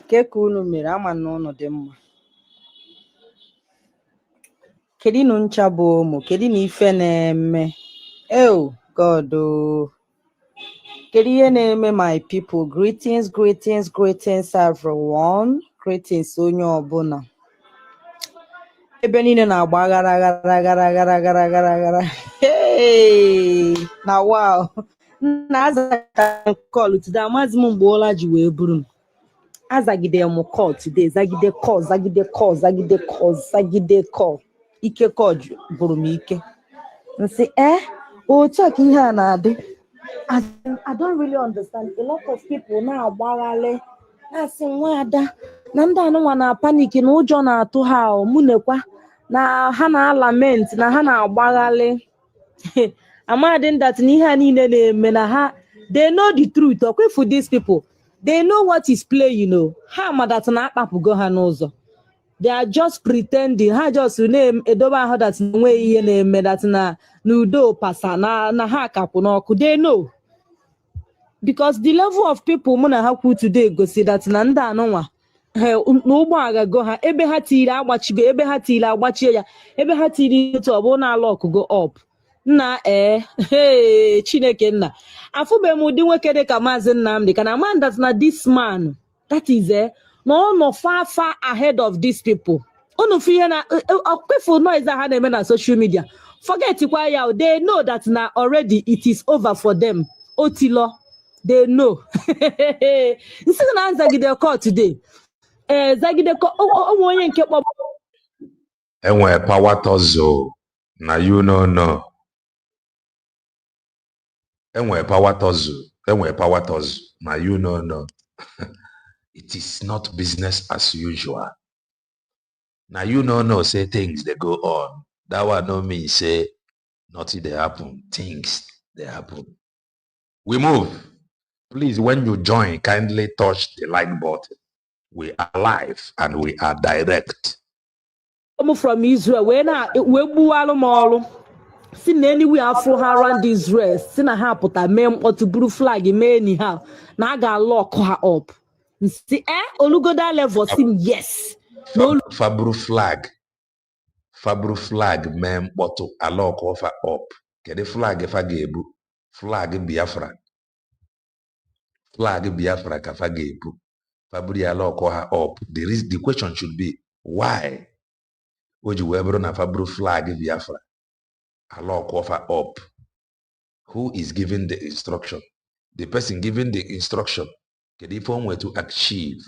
Keka unu mere ama na ụnụ dị mma. Kedu nu ncha bụ ụmụ? Kedu na ife na-eme? Oh God, oh. Kedu ihe na-eme my people? Greetings, greetings, greetings everyone. Greetings onye ọbụla. Ebe niile na-agba gara gara gara gara gara gara gara. Hey! Na wow. Na aza call today. Amazi m mgbe ụla ji wee buru m. Azagide m call today. Zagide call, zagide call, zagide call, zagide call. Ike call buru m ike. Nsi otu a ka ihe a na-adị. I don't really understand. A lot of people na-agbaghalị na-asị nwa ada na ndị anụnwa na panic na ụjọ na-atụ ha mụnekwa na ha na-lament na ha na-agbaghalị. Amadị that na ihe a niile na-eme na ha they know the truth. For these people, they know what is playing. Ha ma that na akpapụgo ha n'ụzọ. They are just pretending. Ha just name edobe ahụ that nwe ihe na-eme that na n'udo pasa na ha kapụ n'ọkụ. They know. Because the level of people mụ na ha kwu today gosi that na ndị anụnwa n'ụgbọ agago ha ebe ha tiri agbachibe ebe ha tiri agbachie ya ebe ha tiri otu ọ bụ na lock go up nna Chineke nna afụbe m ụdị nwoke dị ka Maazị Nnamdi kana man that na this man that is no far ahead of these people. Unu fi na okwefu noise ha na-eme na social media forget kwa ya they know that na already it is over for them. Otilo they know. Nsi na Zagide call today. Zagide call onye nke kpọ enwe power tozo na you know no. Enwe power tozo na you know no. It is not business as usual. Now you know no say things they go on. That one no mean say nothing they happen. Things they happen. We move. Please, when you join, kindly touch the like button. We are live and we are direct. From Israel, we bualu see anywhere afro around Israel. See na ha put a mem or to blue flag anyhow. Now I got lock her up. See Olugo that level sim yes. No Fabru flag mem bottle a lock offer up. Get the flag if I gave flag Biafra. Flag Biafra kafagebu. Fabri lock her up. The question should be why would you wear na Fabru flag Biafra? A lock offer up. Who is giving the instruction? The person giving the instruction. Get if one were to achieve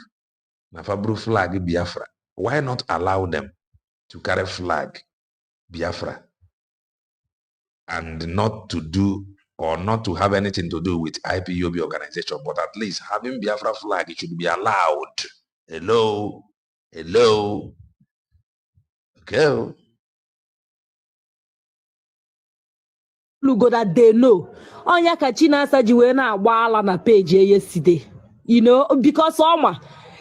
na Fabru flag Biafra. Why not allow them to carry flag Biafra and not to do or not to have anything to do with IPOB organization, but at least having Biafra flag, it should be allowed. Hello. Okay. Lugo that they know. Onya kachina saji we na agba na page yesterday. You know, because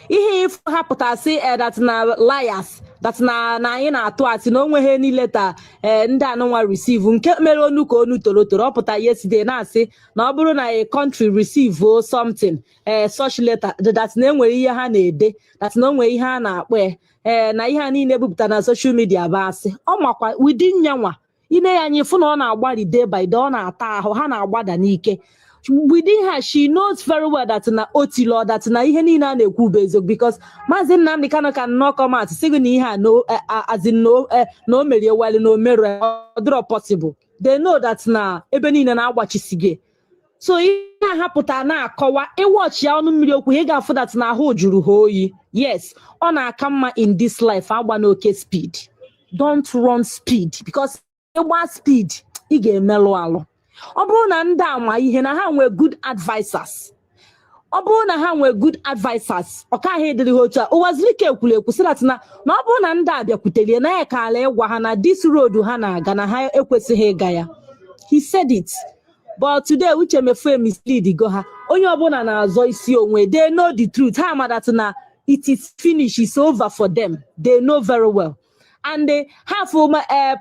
if happen say that na liars, that na na-atụ asị na onweghị any letter ndị anụnwa receive nke mere onu ka onu tolotoro ọpụta yesterday na-asị na ọ bụrụ na a country receive something such letter that na enwere ihe ha na-ede that na onwe ihe a na-akpọ na ihe a niile ebupụta na social media bụ asị ọ makwa within nyanwa ine ya anyị fụ na ọ na-agbari day by day ọ na-ata ahụ ha na-agbada n'ike. Within her, she knows very well that na otilo that na ihe niile a na-ekwu bụ eziokwu because Maazị Nnamdi Kanu can not come out say na ihe a no as in no merie well no mere odro possible. They know that na ebe niile na-agbachisige. So ihe ha pụta na-akọwa watch ya ọnụ mmiri okwu ị ga-afụ that na ahụ juru ha oyi. Yes, ọ na-aka mma in this life agba n'oke speed. Don't run speed because ịgba speed ị ga-emelụ alụ. Ọ bụrụ na ndị ama ihe na ha nwee good advisors. Ọ bụrụ na ha nwee good advisors, ọ ka ha ediri otu a. Ụwazirike ekwulekwu sị that na ọ bụrụ na ndị abịakwutelie na ya ka ala ịgwa ha na this road ha na-aga na ha ekwesịghị ịga ya. He said it. But today uche mefu mislead go ha. Onye ọbụla na-azọ isi onwe. They know the truth. Ha ma that na it is finished. It's over for them. They know very well. And they have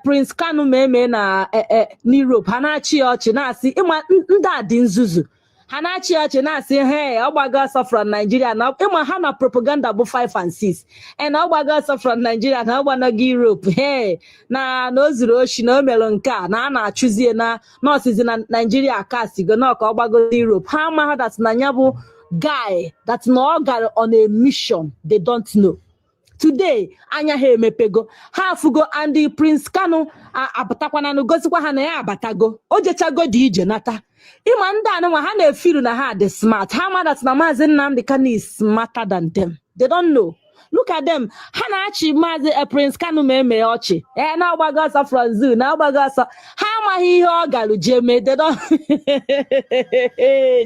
Prince Kanu meme na Europe. Hanachi ochi na si ima ndadi nzuzu. Hanachi achi na say hey ogbaga so from Nigeria na ịma ha na propaganda bụ 5 and 6 and ogbaga so from Nigeria na ogbanaga Europe hey na o zuru oshi na o mere nke a na-achụzie na nọọsịzi na Nigeria kasigo na ka ogbago Europe ha ma that na nya bụ guy that no gara on a mission they don't know. Today anya ha emepego ha afugo and the Prince Kanu abatakwana no gosikwa ha na ya abatago o jechago di ije nata ịma ndị anụnwa ha na-efiru na ha dị smart ha ma that na Maazị Nnamdi Kanu is smarter than them. They don't know. Look at them. Ha na-achị Maazị Prince Kanu ma eme ọchị na ọgbago ọsọ from zoo na ọgbago ọsọ ha amaghị ihe ọ garụ jee mee. They don't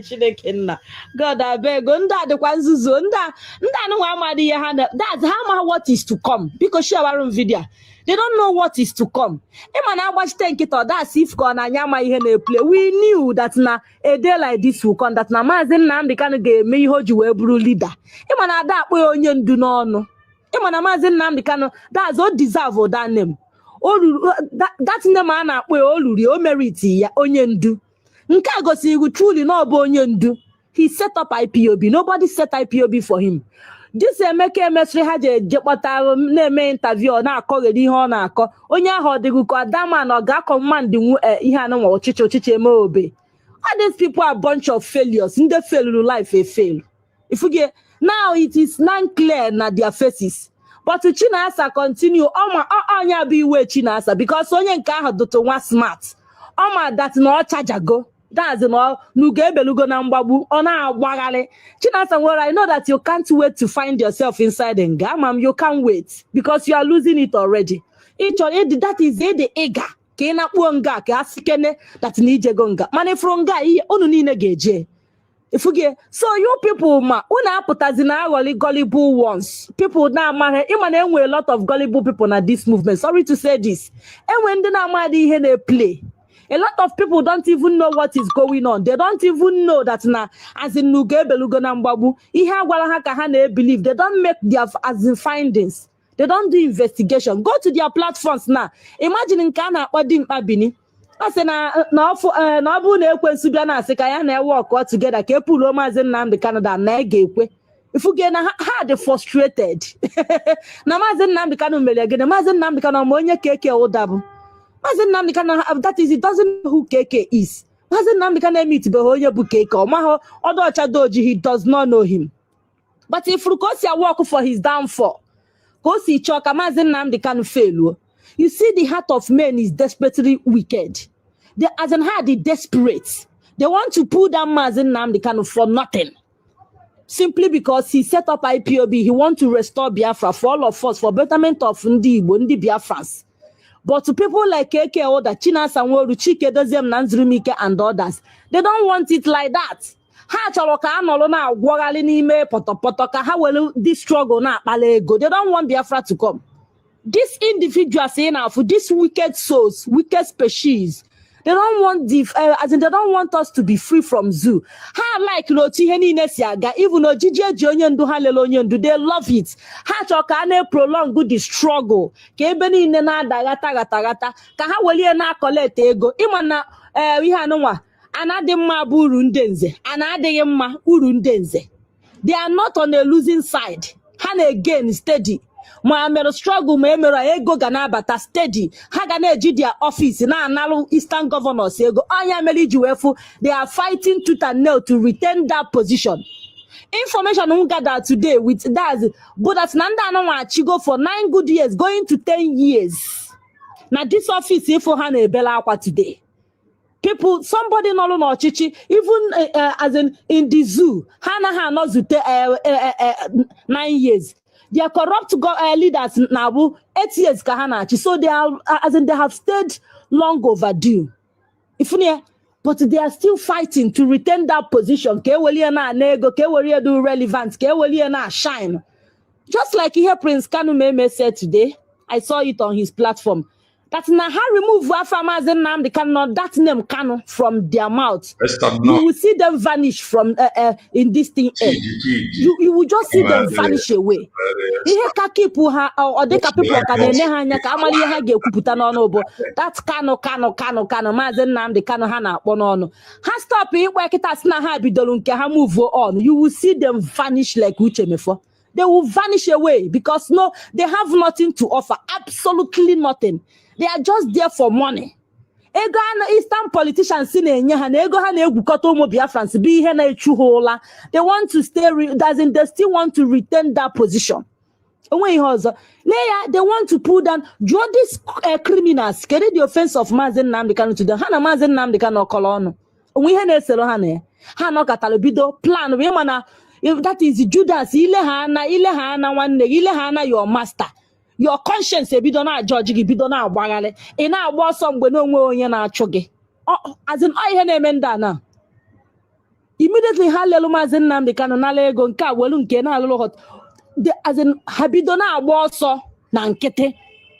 Chineke nna God abeg ndị adịkwa nzuzo ndị anụnwa amadị ihe ha na that's how ma what is to come because share our video. They don't know what is to come. Ịma na agbachite nkịta that's if ka ọ na-anya ama ihe na-eple. We knew that na a day like this will come that na Maazị Nnamdi Kanu ga-eme ihe o ji wee bụrụ leader. Ịma na ada akpọ ya onye ndu n'ọnụ. Ịma na Maazị Nnamdi Kanu that's o deserve that name. That name a na-akpọ ya oluri o merit ya onye ndu. Nke a gosiri truly na ọ bụ onye ndu. He set up IPOB. Nobody set IPOB for him. This Emeka Emesri ha je kpọta na-eme interview na-akọgheri ihe ọ na-akọ onye ahụ ọ dịgụ ka Adama na ọ ga-command ihe anụnwa ọchịchị eme obe. All these people are a bunch of failures. Ndị failure life fail. If you get now it is not clear na their faces. But Chinasa continue onya bụ iwe Chinasa because onye nke ahụ dụtụ nwa smart. Ọma that na ọ chajago. That's no Nugebelugo na mgbagbu ọ na-agbagharị. Chinasa nwere I know that you can't wait to find yourself inside nga mam you can't wait because you are losing it already. That is the ega ka ị na-akpọ nga ka asikene that na ijego nga mana ifuru nga ihe unu niile ga-eje ifuge. So you people ma unu apụtazi na aghọli gullible ones people na-amaghị ịma na enwe a lot of gullible people na this movement. Sorry to say this. Enwe ndị na-amaghị ihe na-play. A lot of people don't even know what is going on. They don't even know that na as in Nugebelugo na mgbagbu ihe agwala ha ka ha na-believe. They don't make their as in findings. They don't do investigation. Go to their platforms now. Imagine nke a na-akpọ Dimkpa Bini. I say na ọ bụ na ekwensu bịa na asị ka ya na work all together ka epulu Maazị Nnamdi Kanu na ga-ekwe. If you get na ha frustrated. Na Maazị Nnamdi Kanu mere gị na Maazị Nnamdi Kanu ma onye keke ụdabụ. Maazị Nnamdi Kanu that is it doesn't know who KK is. Maazị Nnamdi Kanu meet be onye bụ KK ọmaghọ ọdọcha doji he does not know him. But if Rukosia work for his downfall, Kosi Choka Maazị Nnamdi Kanu fail. You see the heart of men is desperately wicked. They as in how they desperate. They want to pull down Maazị Nnamdi Kanu for nothing. Simply because he set up IPOB, he want to restore Biafra for all of us, for betterment of Ndi Igbo, Ndi Biafrans. But to people like KK Oda, Chinasa Nworu, Chike Doziem Nanzurumike and others, they don't want it like that. Ha chọrọ ka anọrọ na agwọghalị n'ime pọtọpọtọ ka ha were this struggle na akpala ego. They don't want Biafra to come. These individuals saying now for these wicked souls, wicked species, they don't want as in they don't want us to be free from zoo. Ha like Loti Heni Nesiaga, even though Gigi Jonyendu Halelonyendu, they love it. Ha chokane prolong good the struggle. Kebeni nena dagata gata ka ha weli na collect ego. Imana we ha no anademma buru ndenze, anademma uru ndenze. They are not on the losing side. Han again steady. Ma mere struggle ma emere ego ga na-abata steady. Ha ga na-eji their office na analụ Eastern governors ego. Anya mere ji wefu, they are fighting tooth and nail to retain that position. Information we gather today with that, but that's Nanda Chigo for 9 good years, going to 10 years. Now this office if for Hana Bella Aqua today. People, somebody no no chichi, even as in the zoo, Hana no zute 9 years. They are corrupt leaders now 8 years kahanachi, so they are as in they have stayed long overdue. If but they are still fighting to retain that position. Keweliana nego, kewelia do relevant, keweliana shine. Just like here Prince Kanu Meme said today, I saw it on his platform. That na ha remove Afamazi Nnamdi Kanu, that name Kanu from their mouth. You will see them vanish from in this thing. You will just see them vanish away. Ihe ka keep ha or they ka people ka na ha anya ka amali ha ga-ekwupụta n'ọnụ bụ that Kanu Mazi Nnamdi Kanu ha na-akpọ n'ọnụ. Ha stop ikpe kịta si na ha bidoro nke ha move on. You will see them vanish like Uchemefo. They will vanish away because no, they have nothing to offer. Absolutely nothing. They are just there for money. Ego Eastern politicians si na-enye ha na ego ha na-egwukọta ụmụ Biafrans bụ ihe na-echu ha ụla. They want to stay, they still want to retain that position. Onwe ihe ọzọ. They want to pull down, draw these criminals, carry the offense of Mazi Nnamdi Kanu to them. Ha na Mazi Nnamdi Kanu ọkọlọ ọnụ. Onwe ihe na-eselo ha na ya. Ha nọkọtara bido plan bụ ịma na if that is Judas, ile ha na nwanne, ile ha na your master. Your conscience ebido na judge gị bido na agbaghalị. Ị na-agba ọsọ mgbe na onwe onye na-achụ gị. As in ihe na-eme ndị a na. Immediately ha lelu Mazi Nnamdi Kanu n'ala ego nke a welu nke na-alụlụ hot. As in ha bido na agba ọsọ na nkịtị.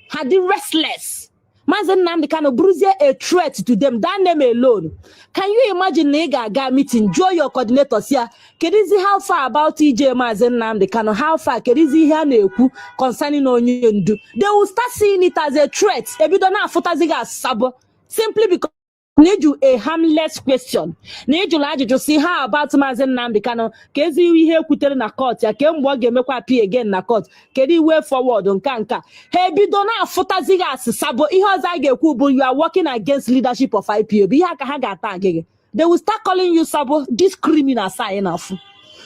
Ha dị restless. Mazi Nnamdi Kanu bruzie a threat to them. That name alone. Can you imagine na ị ga-aga meeting, join your coordinators here? Kedizi how far about EJ Mazi Nnamdi Kanu? How far? Kedizi ihe a na-ekwu concerning onye ndu? They will start seeing it as a threat. Ebido na afụtaziga asabo. Simply because need you a harmless question. Need you ajụjụ see how about Mazi Nnamdi Kanu? Kezi ihe ekwutere na court ya kemgbe ọ ga-emekwa appeal again na court. Kedu way forward nka. Ha ebido na afụtaziga asabo. Ihe ọzọ a ga-ekwu bụ you are working against leadership of IPOB. Ihe aka ha ga-ata gị. They will start calling you sabo. These criminals are enough.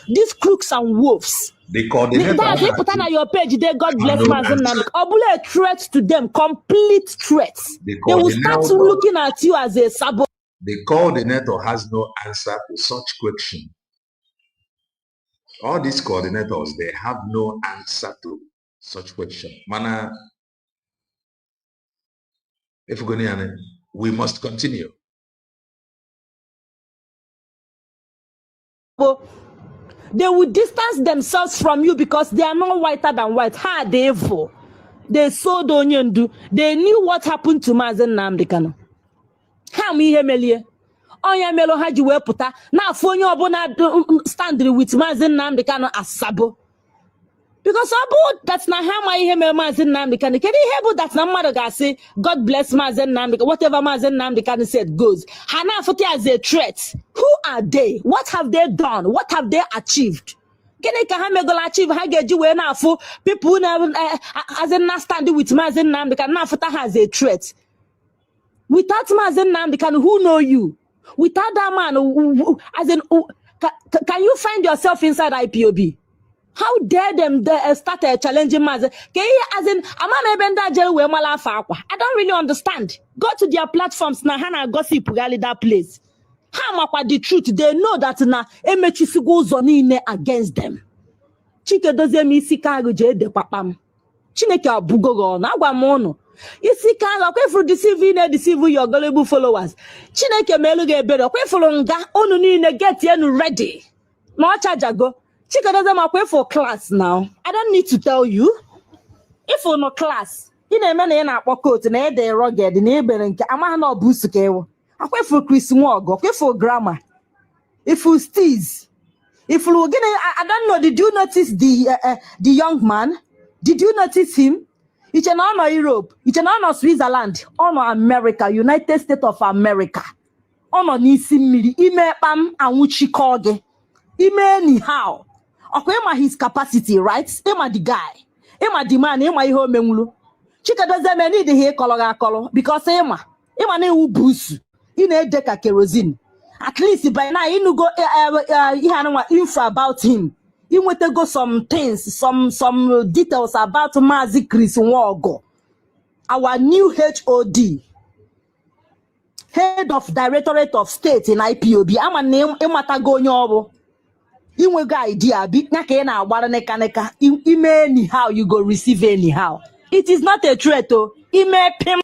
These crooks and wolves. They coordinate. They put on your page. They God bless Mazi Nnamdi. Obule a threat to them, complete threats. They will start looking at you as a sabo. The coordinator has no answer to such question. All these coordinators, they have no answer to such question. Mana, if we're going to, we must continue. They will distance themselves from you because they are not whiter than white. Ha, they evil. They sold onyendu. They knew what happened to Mazi Nnamdi Kanu. Ha mi ihe melie. Onye melo ha ji wee puta na afọ onye ọbụla stand with Mazi Nnamdi Kanu as sabo. Because that's not how my ihe mere Mazi Nnamdi Kanu. Kedu ihe bụ that na mmadụ ga-asị God bless Mazi Nnamdi, whatever Mazi Nnamdi Kanu said goes. Ha na-afụta as a threat. Who are they? What have they done? What have they achieved? Gịnị ka ha megolo achieve ha ga-eji wee na-afụ people as in na stand with Mazi Nnamdi Kanu na-afụta ha as a threat. Without Mazi Nnamdi Kanu, who know you? Without that man, as in, can you find yourself inside IPOB? How dare them start challenging Mazi? As in, I don't really understand. Go to their platforms na hana gossip gali that place. The truth, they know that na emechisi goes on in against them. Chike doze mi isi kago je de papam. Chineke abugogo na agwa mono. Isi kago kwe for deceive your gullible followers. Chineke melu ge bedo kwe for nga onu ni get yenu ready. No charge go. Chika doesn't make for class now. I don't need to tell you. If you no class, you know man na akpọ coat na dey rugged na ebere nke ama na obusu ka ewo. Akwe for Chris Nwogo, akwe for grammar. If you steez, if you I don't know, did you notice the young man? Did you notice him? It's an honor Europe, it's an honor Switzerland, honor America, United States of America. Honor nisi mmiri ime pam anwuchi koge. Ime anyhow. Okay, his capacity, right? Ema the guy. Ema the man, ema ihe omenwulu. Chika doesn't need the hair color because ema ne ubusu. Ine deka kerosene. At least by now you go info about him. You want to go some things, some details about Mazi Chris Nwogo. Our new HOD. Head of Directorate of State in IPOB. I'm a name ematago nyobo. You will get idea big na agbara neka ime anyhow you go receive anyhow. It is not a threat oh. Ime pim.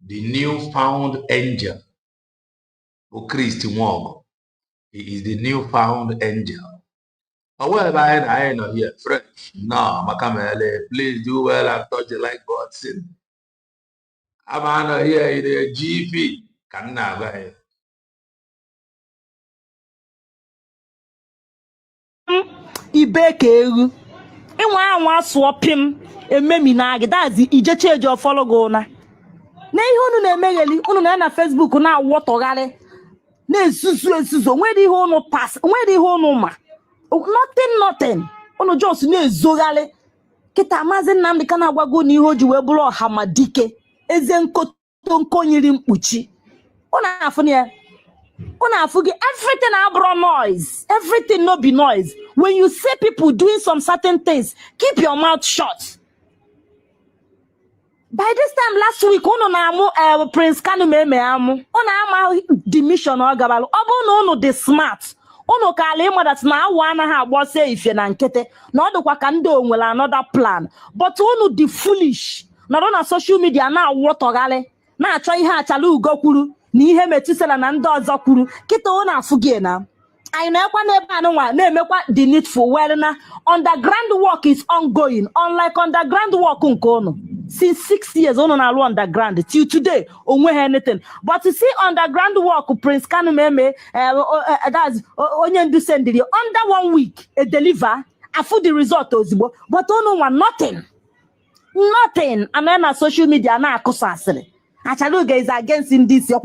The newfound angel of Christ Nwogo. He is the newfound angel However, I know here, French. No, Makamele, please do well and touch the like button. I'm here in the GP. Can never. Ibe ka egwu ịnwa anwa asụọ pim ememi na gị dazi ijeche eji ọfọlọ gị ụna na ihe unu na-emegheli unu na Facebook na-awọtọgharị na-ezuzu onwere ihe unu pas onwere ihe unu ma nothing unu just na-ezogharị kịta Maazị Nnamdi ka na-agwago na ihe o ji wee bụrụ ọhamadike eze nkotonko nyiri mkpuchi unu afụ ya everything abro noise, everything no be noise. When you see people doing some certain things, keep your mouth shut. By this time last week, Prince Kanu meme amu, the mission or gabalo, no the smart. Ono kale mo that na wana ha bo say if you na nkete, no do kwa kando nwere another plan. But ono the foolish, na on social media na wotogale, na achọ ihe Achalugo kwuru. Na ihe metusela na ndị ọzọ kwuru kịta ọ na-afụ gị na anyị na-ekwa n'ebe anụnwa na-emekwa the needful well na underground work is ongoing unlike underground work nke unu since 6 years unu na-alụ underground till today onwe ha anything but you see underground work Prince Kanu meme that's onye ndu sendiri under 1 week a deliver afụ the result ozigbo but unu nwa nothing and na social media na-akụsa asịrị Achalugo is against this. For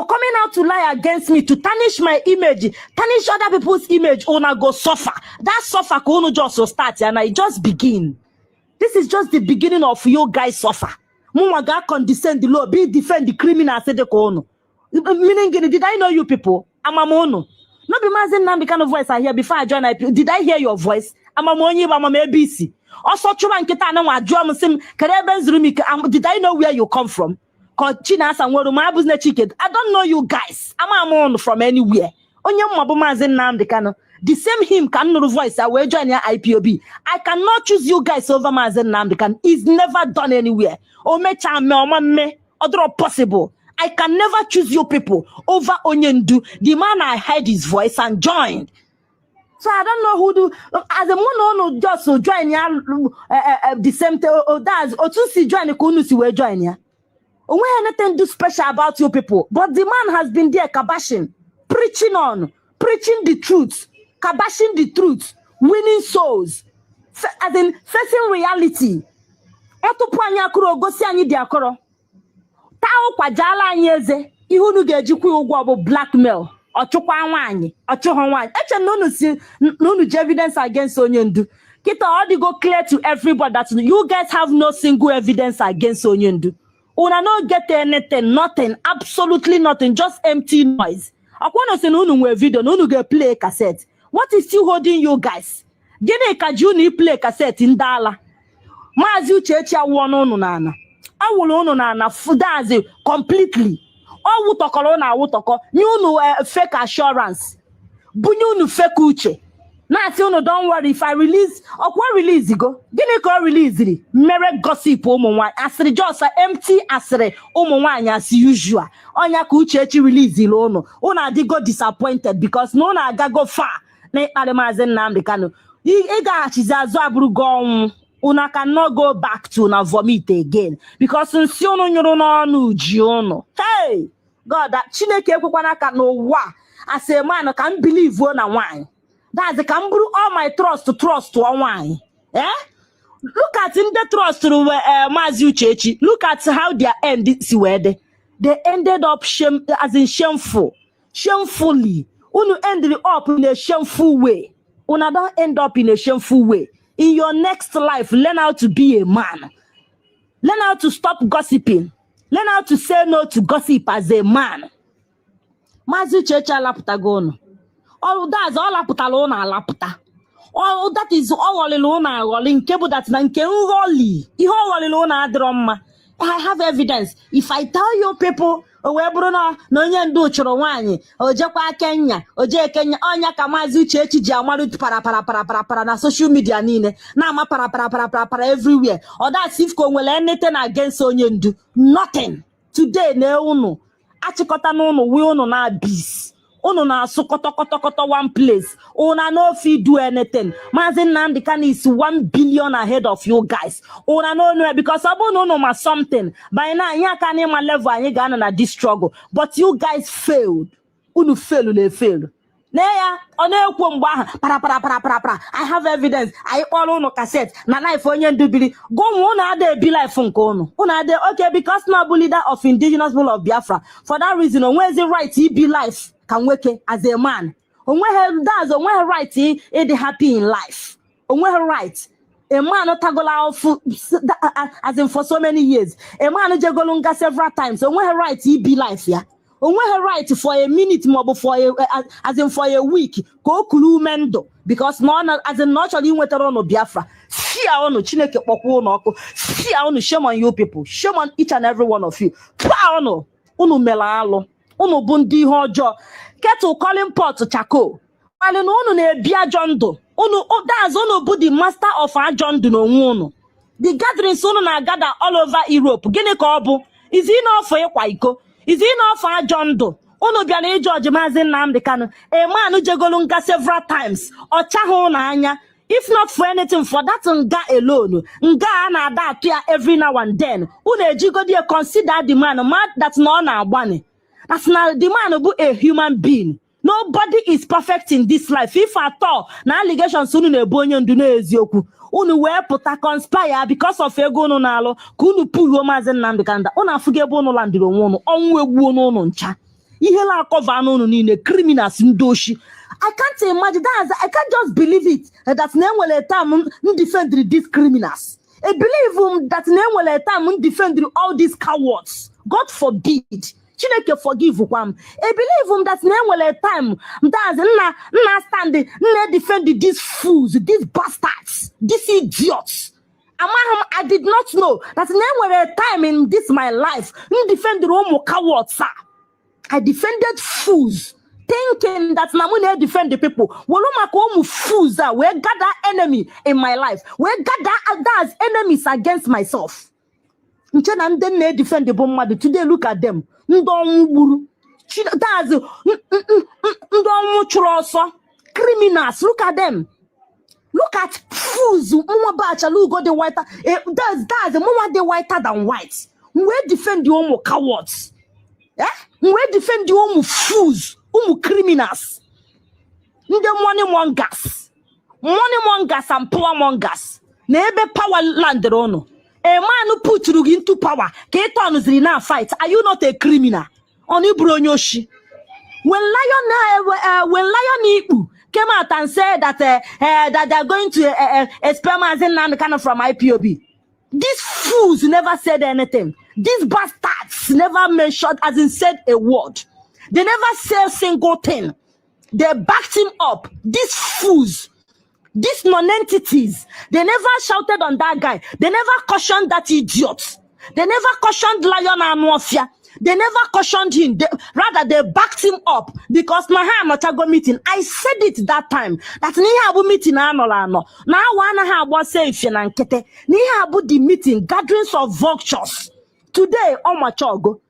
coming out to lie against me, to tarnish my image, tarnish other people's image, ona go suffer. That suffer kono just will start and I just begin. This is just the beginning of you guys suffer. Mumaga condescend the law, be defend the criminal, said the kono. Meaning, did I know you people? I'm a mono. Not be Maazị Nnamdi kind of voice I hear before I join IP. Did I hear your voice? I'm a money, I'm a ABC. Also, did I know where you come from? I don't know you guys. I'm on from anywhere. The same him can no voice. I will join your IPOB. I cannot choose you guys over Maazị Nnamdi. It's never done anywhere. Other possible. I can never choose you people over Onyendu. The man I heard his voice and joined. So I don't know who do as a mono just so join ya the same thing that's to see join the we join ya. We anything do special about you people, but the man has been there kabashing, preaching the truth, kabashing the truth, winning souls, as in facing reality. Otupanya kuro gosi anyi diakoro. Tao kwa jala anyeze ihunu gejikwu ụgwọ bụ blackmail. Ọchụkwa nwaanyị ọchụhọ nwaanyị eche nunu evidence against Onyendu kita all the go clear to everybody that you guys have no single evidence against Onyendu. Una no get anything, nothing, absolutely nothing, just empty noise. Akwana se nunu nwe video nunu go play cassette. What is still holding you guys? Gene ka juni play cassette ndala Maazị Uchechi awụọ unu nana awụrụ unu nana fudazi completely. All wutokolo na wutoko. You fake assurance. Bunyu fake uche. Now say no, don't worry. If I release, what release you go? Didn't call release it. Mere gossip omonwa. Asre just empty asre omonwa as usual. Onya kuchechi release ilono. Una di go disappointed because no na go far. Na Maazị Nnamdi Kanu. Iga chizazo aburu go. Una cannot go back to na vomit again because since you no hey. God, that Chineke ekwekwana ka n'ụwa as a man can believe na wine. That's the can bring all my trust to a wine. Eh? Look at in the trust to Maazị Uchechi. Look at how their end is where they ended up shamefully. Unu ended up in a shameful way. Una don't end up in a shameful way. In your next life, learn how to be a man. Learn how to stop gossiping. Learn how to say no to gossip as a man. Maazị Uchechi alapụtago. All that's all apụtala ụna alapụta. All that is all ụna aghọli nke bụ that na nke nghọli. Ihe ọghọlili ụna adịrọ mma. I have evidence. If I tell you people, wee bụrụ na onye ndu chụrụ nwaanyị, ojekwa Kenya, oje Kenya, onya ka Maazị Uchechi ji amarụ para na social media niile, na ama para everywhere. Or that's if ko nwere anything against onye ndu. Nothing. Today na unu achịkọta n'unu we unu na abis. unu na-asụ koto one place. Una no fit do anything. Mazi Nnamdi Kanu is 1 billion ahead of you guys. Una no because abu no ma something. By now, ya can ma level anyị ga na this struggle. But you guys failed. Unu failed. Neya, onekwo mgbe ahụ para. I have evidence. I kpọrọ unu cassette na life onye ndubili. Go unu ade ebi life nke unu. Unu ade okay because na bụ leader of indigenous people of Biafra. For that reason, onwe the right to be life can weke as a man. Onwe right to be happy in life. Onwe right. A man tagola as in for so many years. A man jegolunga several times. Onwe right to be life ya. Onwe right for a minute more for as in for a week. Go kulu mendo because none as in naturally wetero no Biafra. Fear on Chineke pokwo no ko. Fear on shame on you people. Shame on each and every one of you. Power no. Unu melalo. Unu bundi hojo. Kettle calling pot to chako. While no unu ne bia jondo. Unu that's unu bu the master of our jondo no unu. The gatherings unu na gather all over Europe. Gini ko obu. Is he not for kwaiko? Is he not for jondo? Unu bia na George Mazi Nnamdi Kanu. A man who jegolunga several times. Ochaho na anya. If not for anything, for that nga alone, nga na that appear every now and then. Une jigo dia consider the man that's not na abane. That's not the man who a human being. Nobody is perfect in this life. If at all, na allegations unu na ebonye ndu na ezioku. Unu we puta conspire because of ego no nalo. Kunu pull Mazi Nnamdi Kanu. Unu afugebo no landiro wono. Onwe egwu no ncha. Ihe la cover no niile criminals ndoshi. I can't imagine that. I can't just believe it. That name will a time defend these criminals. I believe that name will a time defend all these cowards. God forbid. Chineke forgive them. I believe that name will a time that na stand na defend these fools, these bastards, these idiots. I did not know that name will a time in this my life defend the Romo cowards. I defended fools. Thinking that Namune defend the people. Woloma ko fools that we gather enemy in my life. We gather others enemies against myself. Nchena ndene defend the bomb. Today look at them. That's criminals. Look at them. Look at fools. Achalugo the white. That's the the whiter than white. We defend the homo cowards. Eh? We defend the homo fools. Criminals. The money mongers and power mongers. Nebe power land ono. A man who put you into power. Keton is in a fight. Are you not a criminal? Oni bronyoshi. When Lion Ibu came out and said that that they're going to expel Mazi Nnamdi Kanu from IPOB. These fools never said anything. These bastards never mentioned as in said a word. They never say a single thing. They backed him up. These fools, these non-entities, they never shouted on that guy. They never cautioned that idiot. They never cautioned Lion and Mafia. They never cautioned him. Rather, they backed him up because Maha meeting. I said it that time. That Nihabu meeting ano. Now one have safe and kete. Nihabu the meeting, gatherings of vultures. Today, oh my chogo.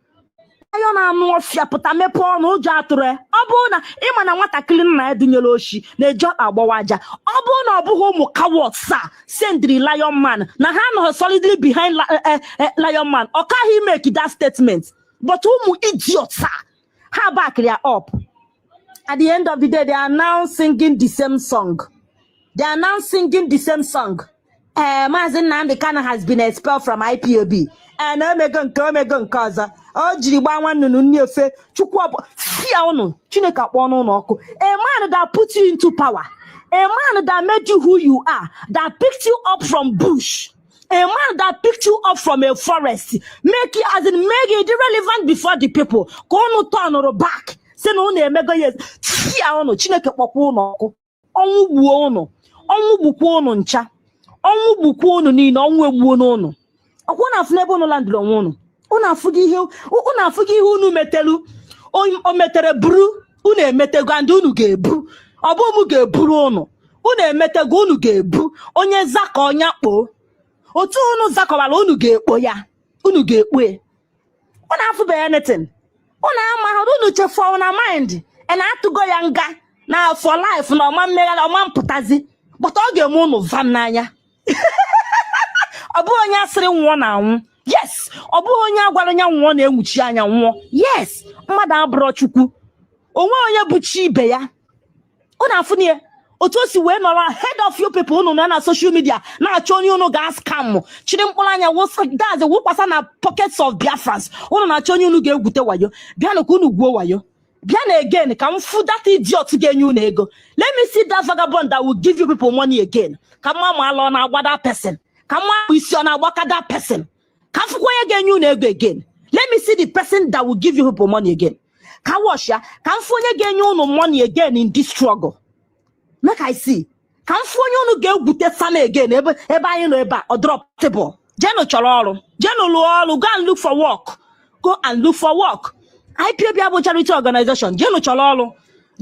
Ayona Mafia puta mepo no jature. Obuna imana wata clean na edunyeloshi. Ne job agbawaja. Obuna obu homo coward sir. Send the Lion Man. Na hand solidly behind Lion Man. Or can he make that statement? But whom idiot sir? How back they are up? At the end of the day, they are now singing the same song. Mazi Nnamdi Kanu has been expelled from IPOB. And Omegon Kaza. Oh, Jiribawan Nunefe, Chukwa, Fiano, Chineka Bono. A man that put you into power. A man that made you who you are. That picked you up from bush. A man that picked you up from a forest. Make it irrelevant before the people. Kono turn or back. Say no mega yes. Fiano, Chineka Pono. Onwu buono. Onwu bukono ncha. Onwu bukono ni no onwe buono. Okuna afnebo no land lo una afugi ihe unu metelu o metere buru unu emetego and unu ga-ebu obomu ga-eburu unu emetego unu ga-ebu onye zaka onya kpo otu unu zakọwala unu ga-ekpo ya unu ga-ekpo una afu be anything una ama unu chefu na mind and I had to go younger now for life no man mega no man putazi but ọ ga-eme unu vam n'anya ọ bụ onye asịrị nwụọ na anwụ yes ọ bụ onye agwara nya nwụọ na-enwuchi anya nwụọ yes mmadụ abụrụ chukwu onwe onye bụ chi ibe ya unu afụnie otu o si wee nọrọ head of you people unu na social media na-achọ onye unu ga-scam chiri mkpụrụ anya dazi wụkwasa na pockets of Biafrans unu na-achọ onye unu ga-egwute wayo bịa na ka unu gwuo wayo bịa na again ka m fụ that idiot ga-enye unu ego let me see that vagabond that will give you people money again ka mma ma alọ na-agba that person ka mma isi ọ na-agbaka that person ka fụkwa onye ga-enye unu ego again let me see the person that will give you people money again ka wash ya ka m fụ onye ga-enye unu money again in this struggle make I see ka m fụ onye unu ga-egwute sana again ebe anyị nọ ebe a ọ drop table jenu chọrọ ọrụ jenu lụọ ọrụ go and look for work go and look for work IPOB bụ charity organization jenu chọrọ ọrụ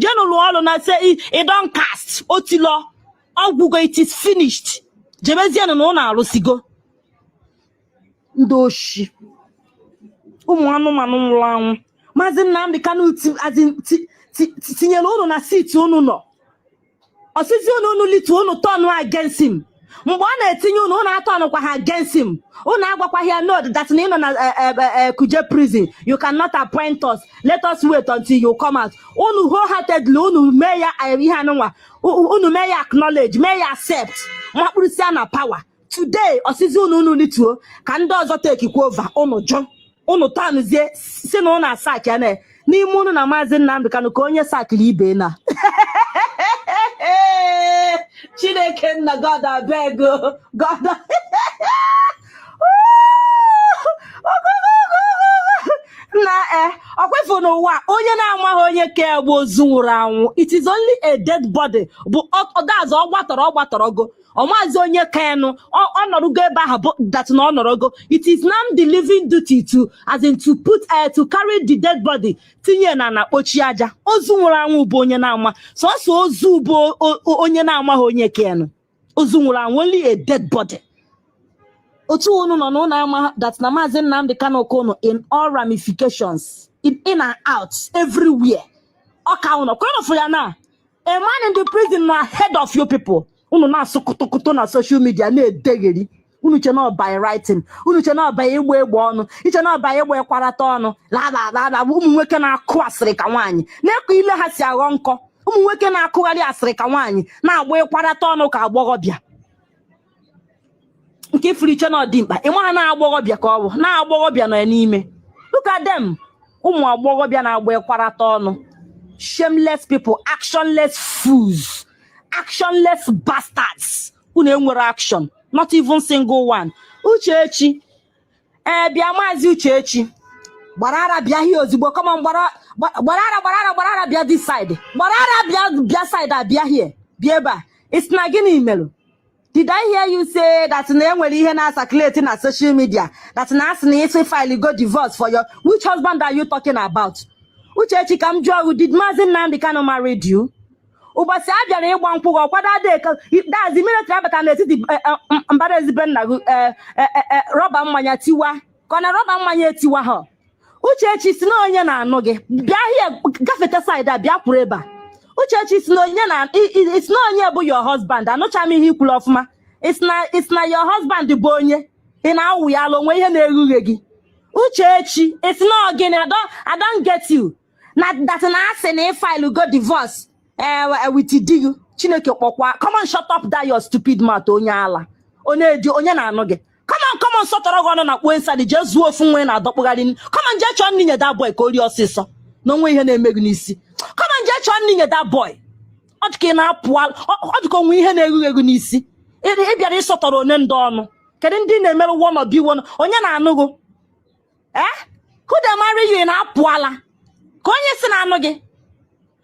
jenu lụọ ọrụ na say it don cast otilo ọgwụgo it is finished jebezienu na ụnụ arụsigo ndị oshi ụmụ anụmanụ nwụrụ anwụ Maazị Nnamdi Kanu tinyere unu na seat unu nọ osisi unu litu unu turn against him mgbe ọ na-etinye unu atọ kwa ha against him unu agwakwa ya no that na ino na Kuje prison you cannot appoint us let us wait until you come out unu wholeheartedly unu mee ya ihe anụnwa unu mee ya acknowledge mee ya accept makpụrụsia na power today osisi unu lituo ka ndị ọzọ take over unu jụ unu tanzie si na unu asak ya na n'ime unu na Maazị Nnamdi Kanu ka onye sakiri ibe na Chineke nna God abeg God na ọkwefu n'ụwa onye na-amaghị onye ka egbu ozu nwụrụ anwụ it is only a dead body bụ ọdaazụ ọ gbatọrọ go ọmazi onye kenu ọ nọrọgo ebe ahụ bụ that na ọ nọrọgo it is now the living duty to as in to put to carry the dead body tinye na kpochi aja ozu nwụrụ anwụ bụ onye na-ama sọsọ ozu bụ onye na-amaghị onye kenu ozu nwụrụ anwụ only a dead body otu unu nọ n'ụlọ ama that na Maazị Nnamdi Kanu kono in all ramifications in and out everywhere ọka unu kwenu for ya na a man in the prison na head of you people unu na-asụ kụtụkụtụ na social media na-edegheri unu che na by writing unu che na by egbe ọnụ iche na by egbe kwarata ọnụ la ụmụ nwoke na-akụ asịrị ka nwaanyị na-ekụ ile ha si aghọ nkọ ụmụ nwoke na-akụgharị asịrị ka nwaanyị na-agba kwarata ọnụ ka agbọghọbịa nke ifuru iche na ọdịmkpa ịma ha na-agbọghọbịa ka ọ bụ na-agbọghọbịa nọ n'ime look at them ụmụ agbọghọbịa na-agba kwarata ọnụ shameless people actionless fools actionless bastards unu enwere action not even single one Uchechi bịa Maazị Uchechi gbarara bịa here ozugbo come on gbarara bịa this side gbarara bịa side abịa here bịa ebe a it's na gịnị merụ did I hear you say that na enwere ihe na circulate na social media that na asị na isi file go divorce for your which husband are you talking about Uchechi ka m jụọ did Maazị Nnamdi Kanu married you ụbọchị a bịara ịgba nkwụ gị ọkwado adịka dazi military abata n'etiti mbara ezibe nna gị rọba mmanya tiwa ka ọ na rọba mmanya etiwa ha Uchechi si na onye na-anụ gị bịa hie gafete side a bịa kwuru ebe a Uchechi si na onye na it's na onye bụ your husband anụcha m ihe ikwuru ọfụma it's na your husband bụ onye ị na-awụ ya ala onwe ihe na-eghughe gị Uchechi it's na ogene I don't get you na that na asị na file go divorce with you Chineke kpọkwa come on shut up that your stupid mouth onye ala onye na-anụ gị come on sọtọrọ gị ọnụ na kpuo nsị je zuo ofu nwe na-adọkpụgharị come on je chọọ nni nye that boy ka o rie ọsịsọ na onwe ihe na-eme gị n'isi come on je chọọ nni nye that boy ọ dị ka ị na-apụ ọ dị ka onwe ihe na-eghughe gị n'isi ị bịara ịsọtọrọ onye ndị ọnụ kedu ndị na-emerụ one of you onye na-anụ gị who dey marry you na-apụ ala ka onye si na-anụ gị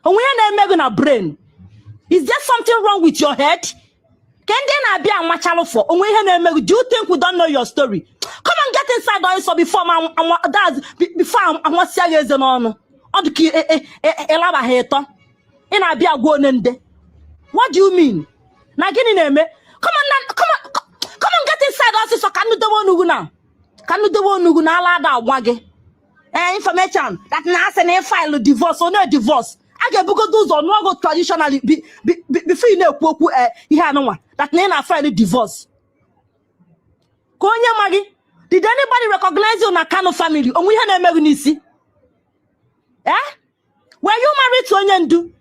onwe ihe na-eme gị na brain is there something wrong with your head ka ndị na-abịa amachalụ for onwe ihe na-eme gị do you think we don't know your story come on get inside also before anwasịa gị eze n'ọnụ ọ dị ka ịlabaghị ịtọ ị na-abịa gwa onye nde what do you mean na gịnị na-eme come on get inside also ka nnu dewe onugwu na ala ada agwa gị information that na asị na file divorce onye divorce a ga-ebugo ụzọ n'ogo traditionally before you na-ekwu okwu ihe anụnwa that na file divorce. Ka onye ma gị, did anybody recognize you na Kanu family? Onwe ihe na-emeghị n'isi. Were you married to onye ndu?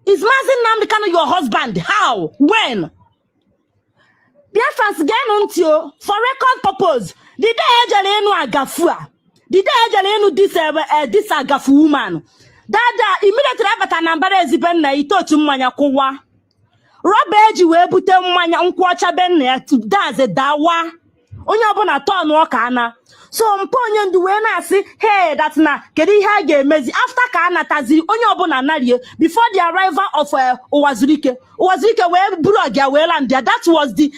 Is Mazi Nnamdi Kanu your husband? How? When? Biafrans get unto you for record purpose. Did they ejele enu agafua? Did they ejele enu this agafu woman? That immediately abata nambara eziben na itotu mmanya kwụwa. Roba eji wee bute mmanya nkwụ ọcha ben na daze dawa. Onye ọbụla turn ọka ana. So mpo onye ndu wee na-asị, hey, that's na kedu ihe a ga-emezi after ka anatazi onye ọbụla narie before the arrival of Uwazurike. Uwazurike wee buru ọgịa wee land there. That was the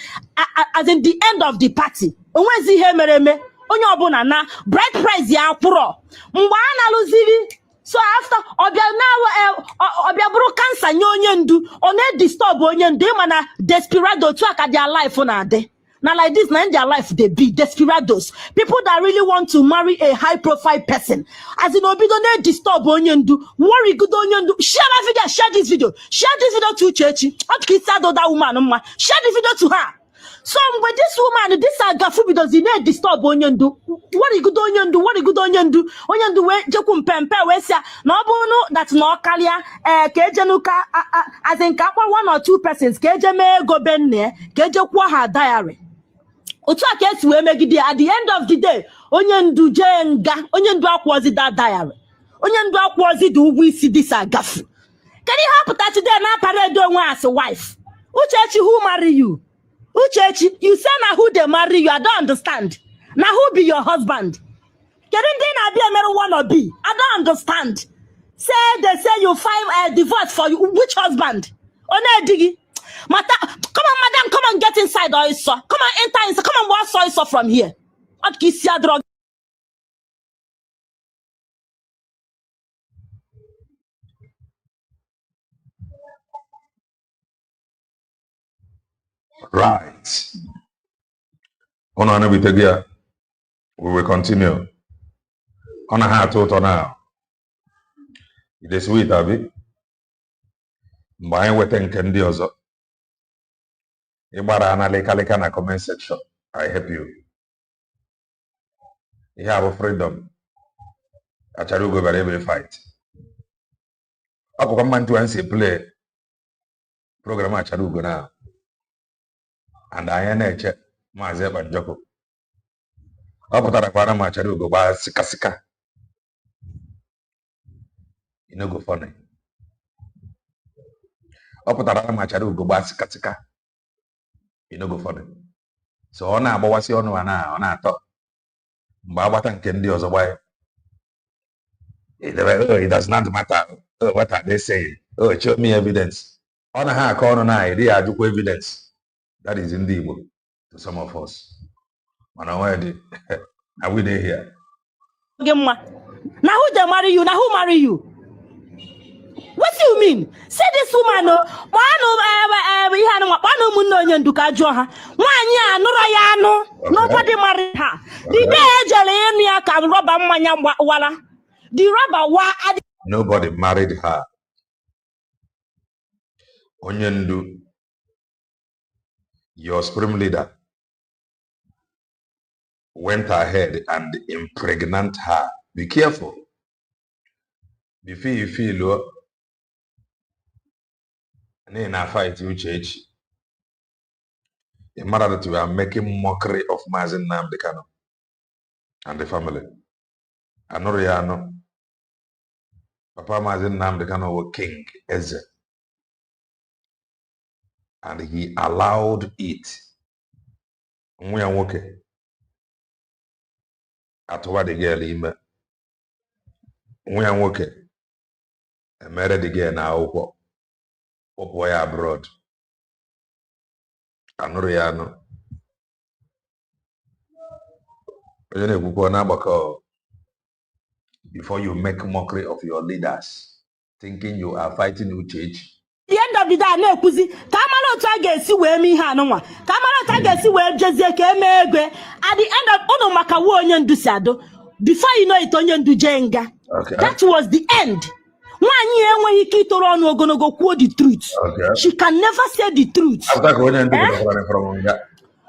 as in the end of the party. Onwezi ihe mere eme. Onye ọbụla na bride price ya akwụrọ. Mgbe a na-alụziri so after obia buru cancer nye onye ndu, ọ na-disturb onye ndu mana desperado to aka their life na ade. Now like this, now in their life they be desperados. People that really want to marry a high profile person. As in obi don't disturb onyendu. Worry good onyendu. Share that video, share this video. Share this video to Chechi. That woman, share the video to her. So with this woman, this agafu because he need disturb onyendu. What is good onyendu? What is good onyendu? Onyendu we jokum pempe we say no bono that's no kalia kejenuka as in kapwa 1 or 2 persons keje me go benne keje kwa her diary. Otu aka esi wee megide at the end of the day onye ndu jenga onye ndu akwozi that diary onye ndu akwozi the ugwu isi this agafu. Can you help that today na parade onwe as a wife? Uchechi, who marry you? Uchechi, you say na who they marry you? I don't understand. Now who be your husband? Can you be a married one or be? I don't understand. Say they say you file a divorce for you. Which husband? One digi. Mata, come on, madam, come on, get inside also. Come on, enter inside. Come on, wash also from here. What kiss your drug? Right. On an here, we will continue. On a heart total now. It is sweet, Abby. Buying with Kendi also. Ibara analika na comment section. I help you. You have a freedom. Achalugo very fight. Ako kama mtu ansi play program Achalugo now. And I neche maze banjoko. Apo tara kwa na Achalugo ba sika. You know go funny. Apo tara na Achalugo ba sika. You know go funny. So ona abawasi onu ona ato. Mba agbata nke ndị ọzọ gba. It does not matter. What are they saying? Show me evidence. Ona ha aka ọnụ na iri ajụkwa evidence. That is in the Igbo to some of us. Mana why are we there here? Now who they marry you? Now who marry you? What do you mean? Say this woman no nobody married her. Nobody married her. Onyendu, your supreme leader, went ahead and impregnate her. Be careful. Before you feel in a fight with church, it matter that you are making mockery of Mazi Nnamdi Kanu and the family. Anoriano, Papa Mazi Nnamdi Kanu was king, Eze. And he allowed it. We are working. At what the girl ime. We are working. I married the girl now. Boy abroad. Anoriano. Before you make mockery of your leaders, thinking you are fighting with church. The end of the day, no kuzi. Kamalo target si we mi ha no wa. Kamalo target si we jezie ke emegwe. At the end of ono makawo onye ndu sado. Before you know it onye ndu jenga. Okay. That was the end. Nwaanyị enweghị ike itoro ọnụ ogologo kwuo the truth. Okay. She can never say the truth. After going and doing from that.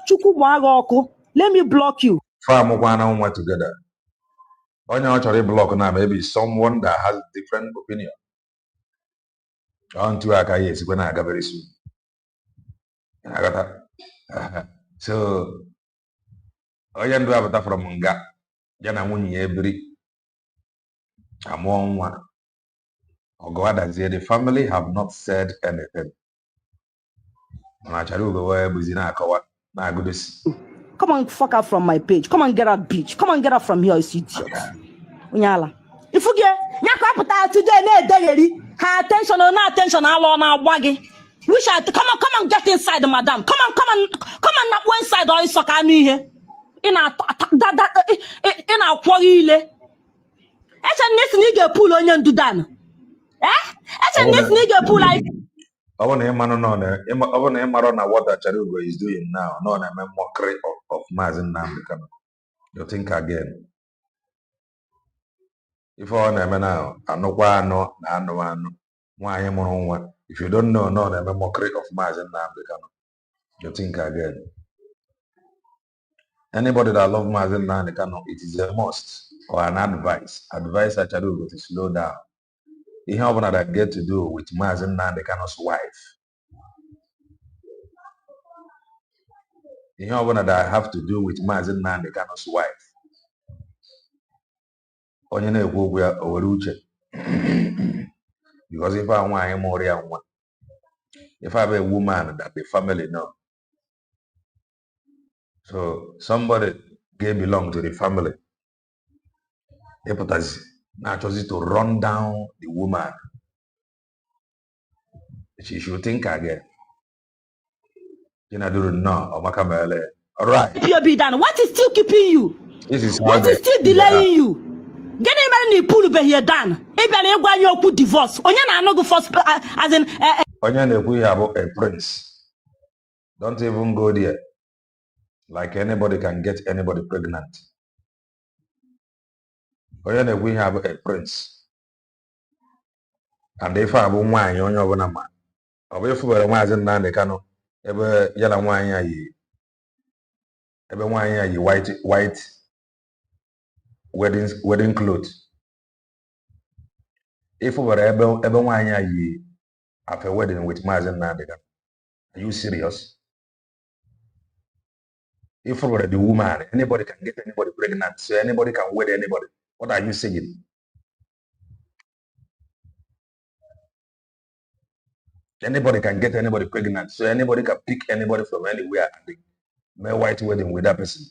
Chukwu gbaga ọkụ. Let me block you. Farm one together. On your actually block now, maybe someone that has different opinion. On to Akayes when I got very soon. I got that. So I am to have that from Nga. Jana Muni every among one. Or God has said the family have not said anything. Achalugo where Buzina Kawa. Now good. Come on, fuck out from my page. Come on, get out, bitch. Come on, get out from here, you idiot. Unyala. If you get Nyaka today, her attention or no attention, I'll now waggy. We shall come on, get inside, madam. Come on, not one side or is so here. In our quarry. It's a next nigga pull on your dudan. It's a next nigga pull like. I want him on what Achalugo is doing now. No, I'm a mockery of Mazin Namdekan. You think again. If I know now, I know why I know, why I am on one. If you don't know, no, I'm a mockery of Mazin Namdekan. You think again. Anybody that loves Mazin Namdekan, it is a must or an advice. Advice Achalugo to slow down. He have another get to do with Mazin Namdekan's wife. He have another have to do with Mazin Namdekan's wife. Onye na-ekwu okwu ya o were uche. Because if I want him or one, if I have a woman that the family know, so somebody gave belong to the family. Now chose to run down the woman. She should think again. You know, do no, or Makamele. All right. Be done. What is still keeping you? This is what is still delaying you? Get anybody pull be here done. Even when you put divorce. Onya na go first as in. Onya we have a prince. Don't even go there. Like anybody can get anybody pregnant. Onya we have a prince. And if I have one, onya wana man. Obe fu bere one as in na kano. Ebe yala one yi. Ebe one yi white wedding clothes. If we were ebe one yi after wedding with Mazen Nandega. Are you serious? If we were the woman, anybody can get anybody pregnant, so anybody can wed anybody. What are you saying? Anybody can get anybody pregnant, so anybody can pick anybody from anywhere and make white wedding with that person.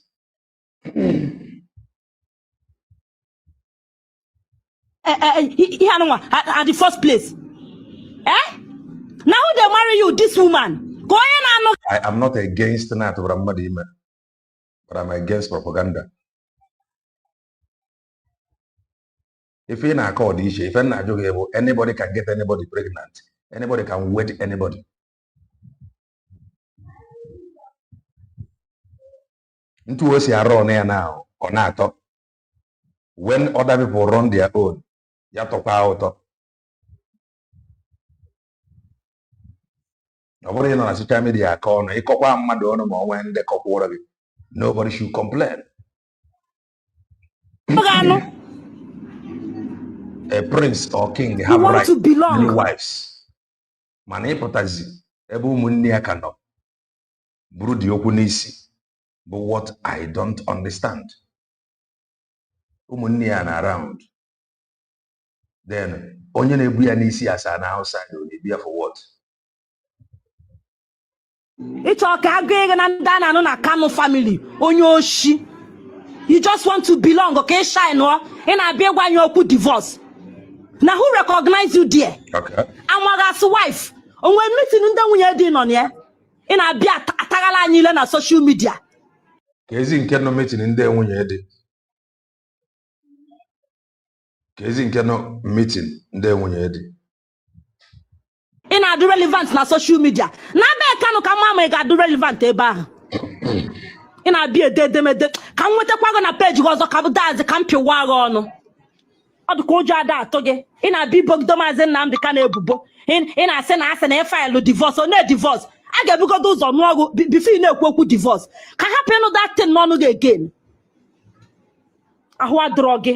At the first place. Now they marry you, this woman. Go on. I am not against that, but I'm against propaganda. If you're not called issue, if you're not joking, anybody can get anybody pregnant. Anybody can wed anybody. Into us here run here now or not. When other people run their own, you have to out. Nobody on social media corner. Nobody should complain. A prince or king, they have right to belong. Many wives. Mane potazi. Ebu munni akano. Brudi okunisi. But what I don't understand. Umunni are around. Then onye nebuya nisi as an outside. Nebuya for what? It's okay. I'm na Kano family. Onyoshi. You just want to belong, okay? Shine, no? And I be when you put divorce. Now who recognize you there? Okay. I'm Waga's wife. And when meeting in the way you're on here, and I be a Tagala Nila na social media. Kezi nkeno meeting in there when you're there. Kezi nkeno meeting in there when you're there. And I do relevant na social media. Na be kanu kamama ga do relevant eba. And I be a dead. Can we take na page goes ka da ze kampi wago no. Ọdụ ka ụjọ ada atụ gị ị na-abịa ibogido Maazị Nnamdi Kanu ebubo ị na-asị na asị na ịfaịlụ divorce ọ na-edivorce a ga-ebugodo ụzọ nụọ ọgụ bifo ị na-ekwu okwu divorce ka hapụ ịnụ datin n'ọnụ gị again ahụ adụrọ gị.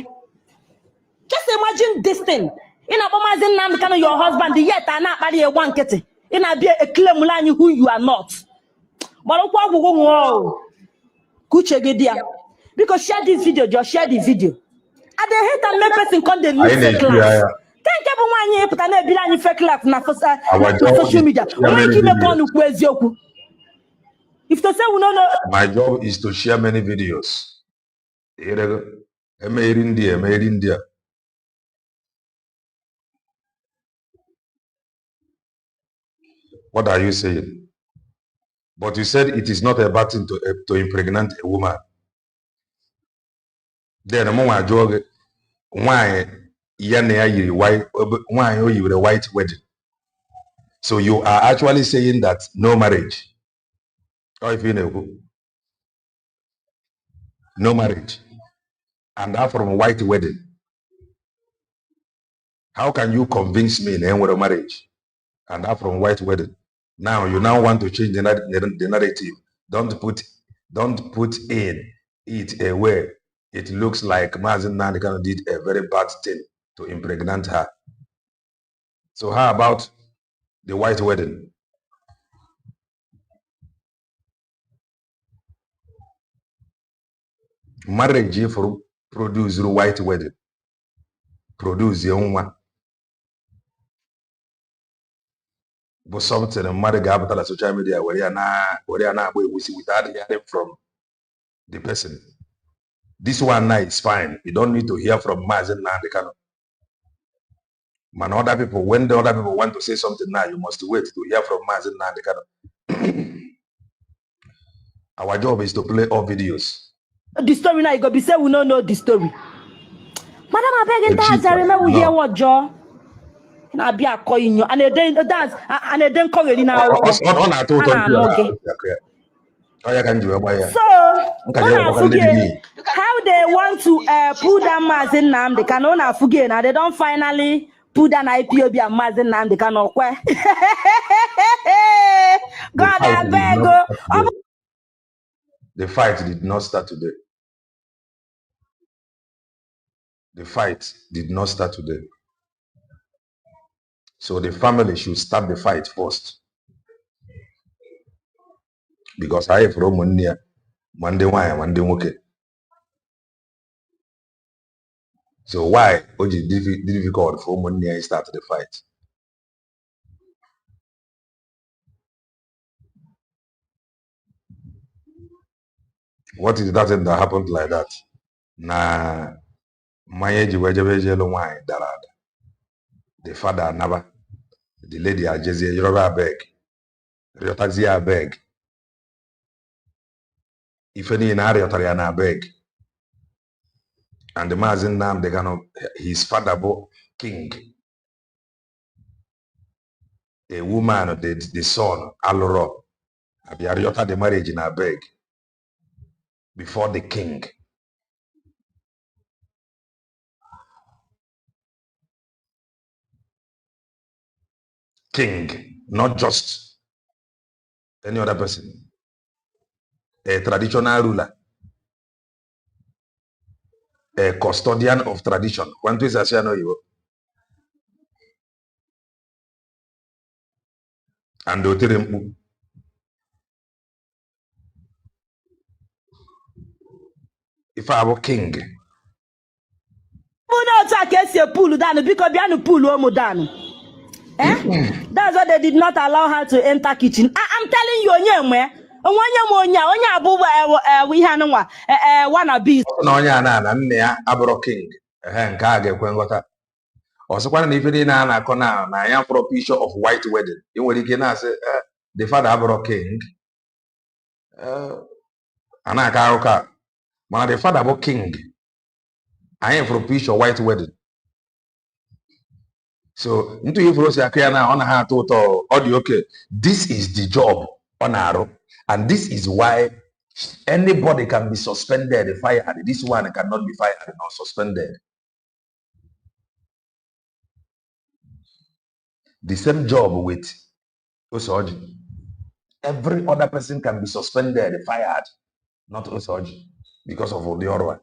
Just imagine this thing ị na-akpọ Maazị Nnamdi Kanu your husband yet a na-akparị ya gwa nkịtị ị na-abịa eklemụla anyị who you are not. Gbara ụkwụ ọgwụgwụ nwụọ ka uche gị dị ya. Because share this video, just share the video. I dey hate and make person come dey look fake life. Thank you for one put na ebiri anyị fake life na social media. Onwe ike ime kwa nnukwu eziokwu. If to say we no know. My job is to share many videos. India. What are you saying? But you said it is not a bad thing to impregnate a woman. Then among my job, why you with a white wedding? So you are actually saying that no marriage. Or if you know, no marriage. And that from a white wedding. How can you convince me then with a marriage? And that from white wedding. Now you now want to change the narrative. Don't put in it a way it looks like Maazị Nnamdi Kanu did a very bad thing to impregnate her. So how about the white wedding? Marriage for produce the white wedding. Produce the one. But something marriage after the social media where you are now we see without hearing from the person. This one now is fine. You don't need to hear from Maazị Nnamdi Kanu. Man, other people, when the other people want to say something now, you must wait to hear from Maazị Nnamdi Kanu. Our job is to play all videos. The story now, you go be say we don't know the story. Madam, I beg you, I remember we hear what Joe. And I be a calling you, and then dance, and then call you now. So, how they want to put that Maazị Nnamdi Kanu on forget now they don't finally put an IPOB and Maazị Nnamdi Kanu. God, I beg you. The fight did not start today. The fight did not start today. So the family should start the fight first. Because I have from Monday, Monday, okay. So why is it difficult for Monday to start the fight? What is that thing that happened like that? Na mayeji wejebejelo wine darada. The father never, the lady Ajezi Yoruba beg, Riotaxia beg. If any in Ariotariana beg. And the Maazị Nnamdi Kanu, his father king. A woman, the son, Aloro, Abiariota the marriage in a beg. Before the king. King, not just any other person. A traditional ruler. A custodian of tradition. When to say no you. And the if I were king. That's why they did not allow her to enter kitchen. I'm telling you, we wanna be. No, king. Also, when if it I am for a picture of white wedding. You will again say the father Abro king. Anakaroka. When the father about king, I am for a picture of white wedding. So into you for now on her total audio. Okay, this is the job on arrow, and this is why anybody can be suspended, fired. This one cannot be fired or suspended. The same job with Osoji. Every other person can be suspended, fired, not Osoji, because of the other.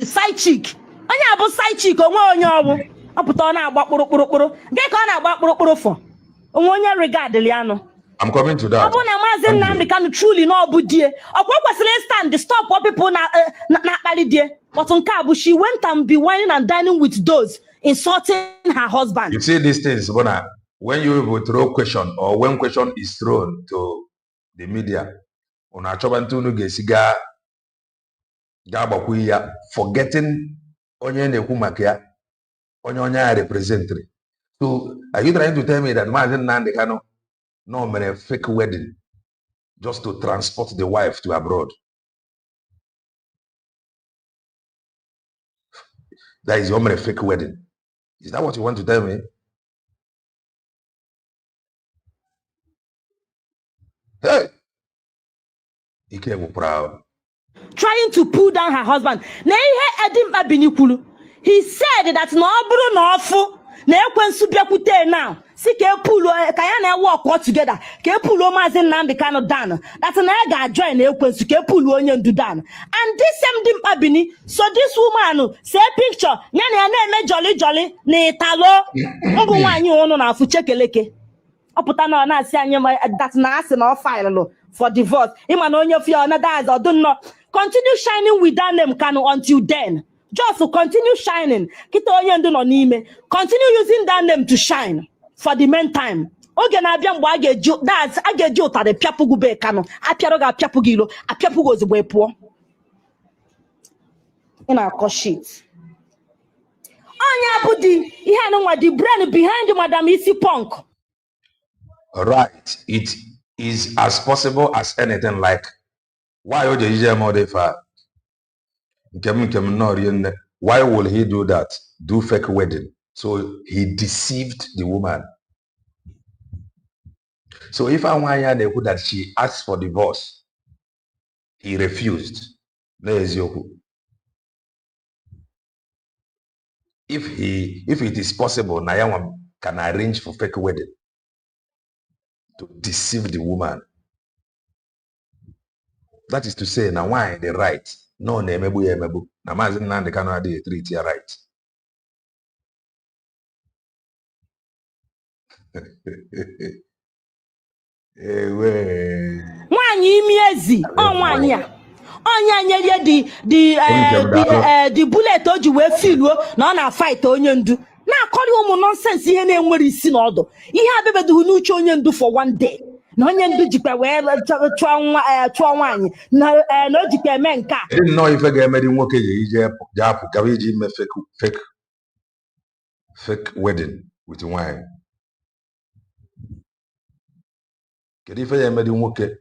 Side chick. Onye abụ side chick onwe onye ọbụ. Ọ pụta ọ na-agba kpụrụkpụrụkpụrụ. Nke ka ọ na-agba kpụrụkpụrụ for. Onwe onye regard ya no. I'm coming to that. Ọ bụ na Maazị Nnamdi Kanu truly no bụ die. Ọkwa kwesịrị stand stop what people na-akpali die. But nke a bụ she went and be whining and dining with those insulting her husband. You see these things, Bona, when you throw question or when question is thrown to the media, on a chobantu gesiga gabakuya, forgetting onye nekwu makia, onye representative. So are you trying to tell me that Maazị Nnamdi Kanu no man a fake wedding just to transport the wife to abroad? That is your fake wedding. Is that what you want to tell me? Hey, he came proud. Trying to pull down her husband. Na ihe Edimba Binikwulu. He said that no buru no ofu na ekwensu biakwute now. Si ka pull ka ya na work all together. Ka pull Maazị Nnamdi Kanu down. That na ga join na ekwensu ka pull onye ndu down. And this same Dimba Bini, so this woman say picture ya na eme jolly na italo. Mbụ nwanyi onu na afu chekeleke. Oputa na na asi anye that na asi na file for divorce. Ima na onye fi another as odunno. Continue shining with that name Kanu until then. Just to continue shining. Kita onye ndu no n'ime. Continue using that name to shine for the meantime. Oge na abia mgbe a ga-eji ụtarị pịapụgụ be Kanu. Apịarụ ga apịapụgụ ilo, apịapụgụ ozugbo pụọ. Ị na-akọ shit. Onye abụdị ihe anụnwa the brain behind Madam Isi Punk. Right. It is as possible as anything. Like, why would you why will he do that? Do fake wedding. So he deceived the woman. So if I want that she asked for divorce, he refused. If it is possible, Nayama can arrange for fake wedding to deceive the woman. That is to say, now why the right? No, nemebu yemebu. Na Maazị Nnamdi Kanu adịghị treat ya right. Nwanyi imi ezi, ọ nwanyi a. Onye nye the bullet o ji wee filuo na ọ na fight onye ndu. Na-akọrị ụmụ nonsense ihe na-enwere isi n'ọdụ. Ihe abebeduhu n'uche onye ndu for one day. Na onye ndu jikwa wee chụọ nwaanyị na o jikwa eme nke a. I didn't know if I get married nwoke ije apụ ka iji ime fake wedding with wine. Kedu ife ya married nwoke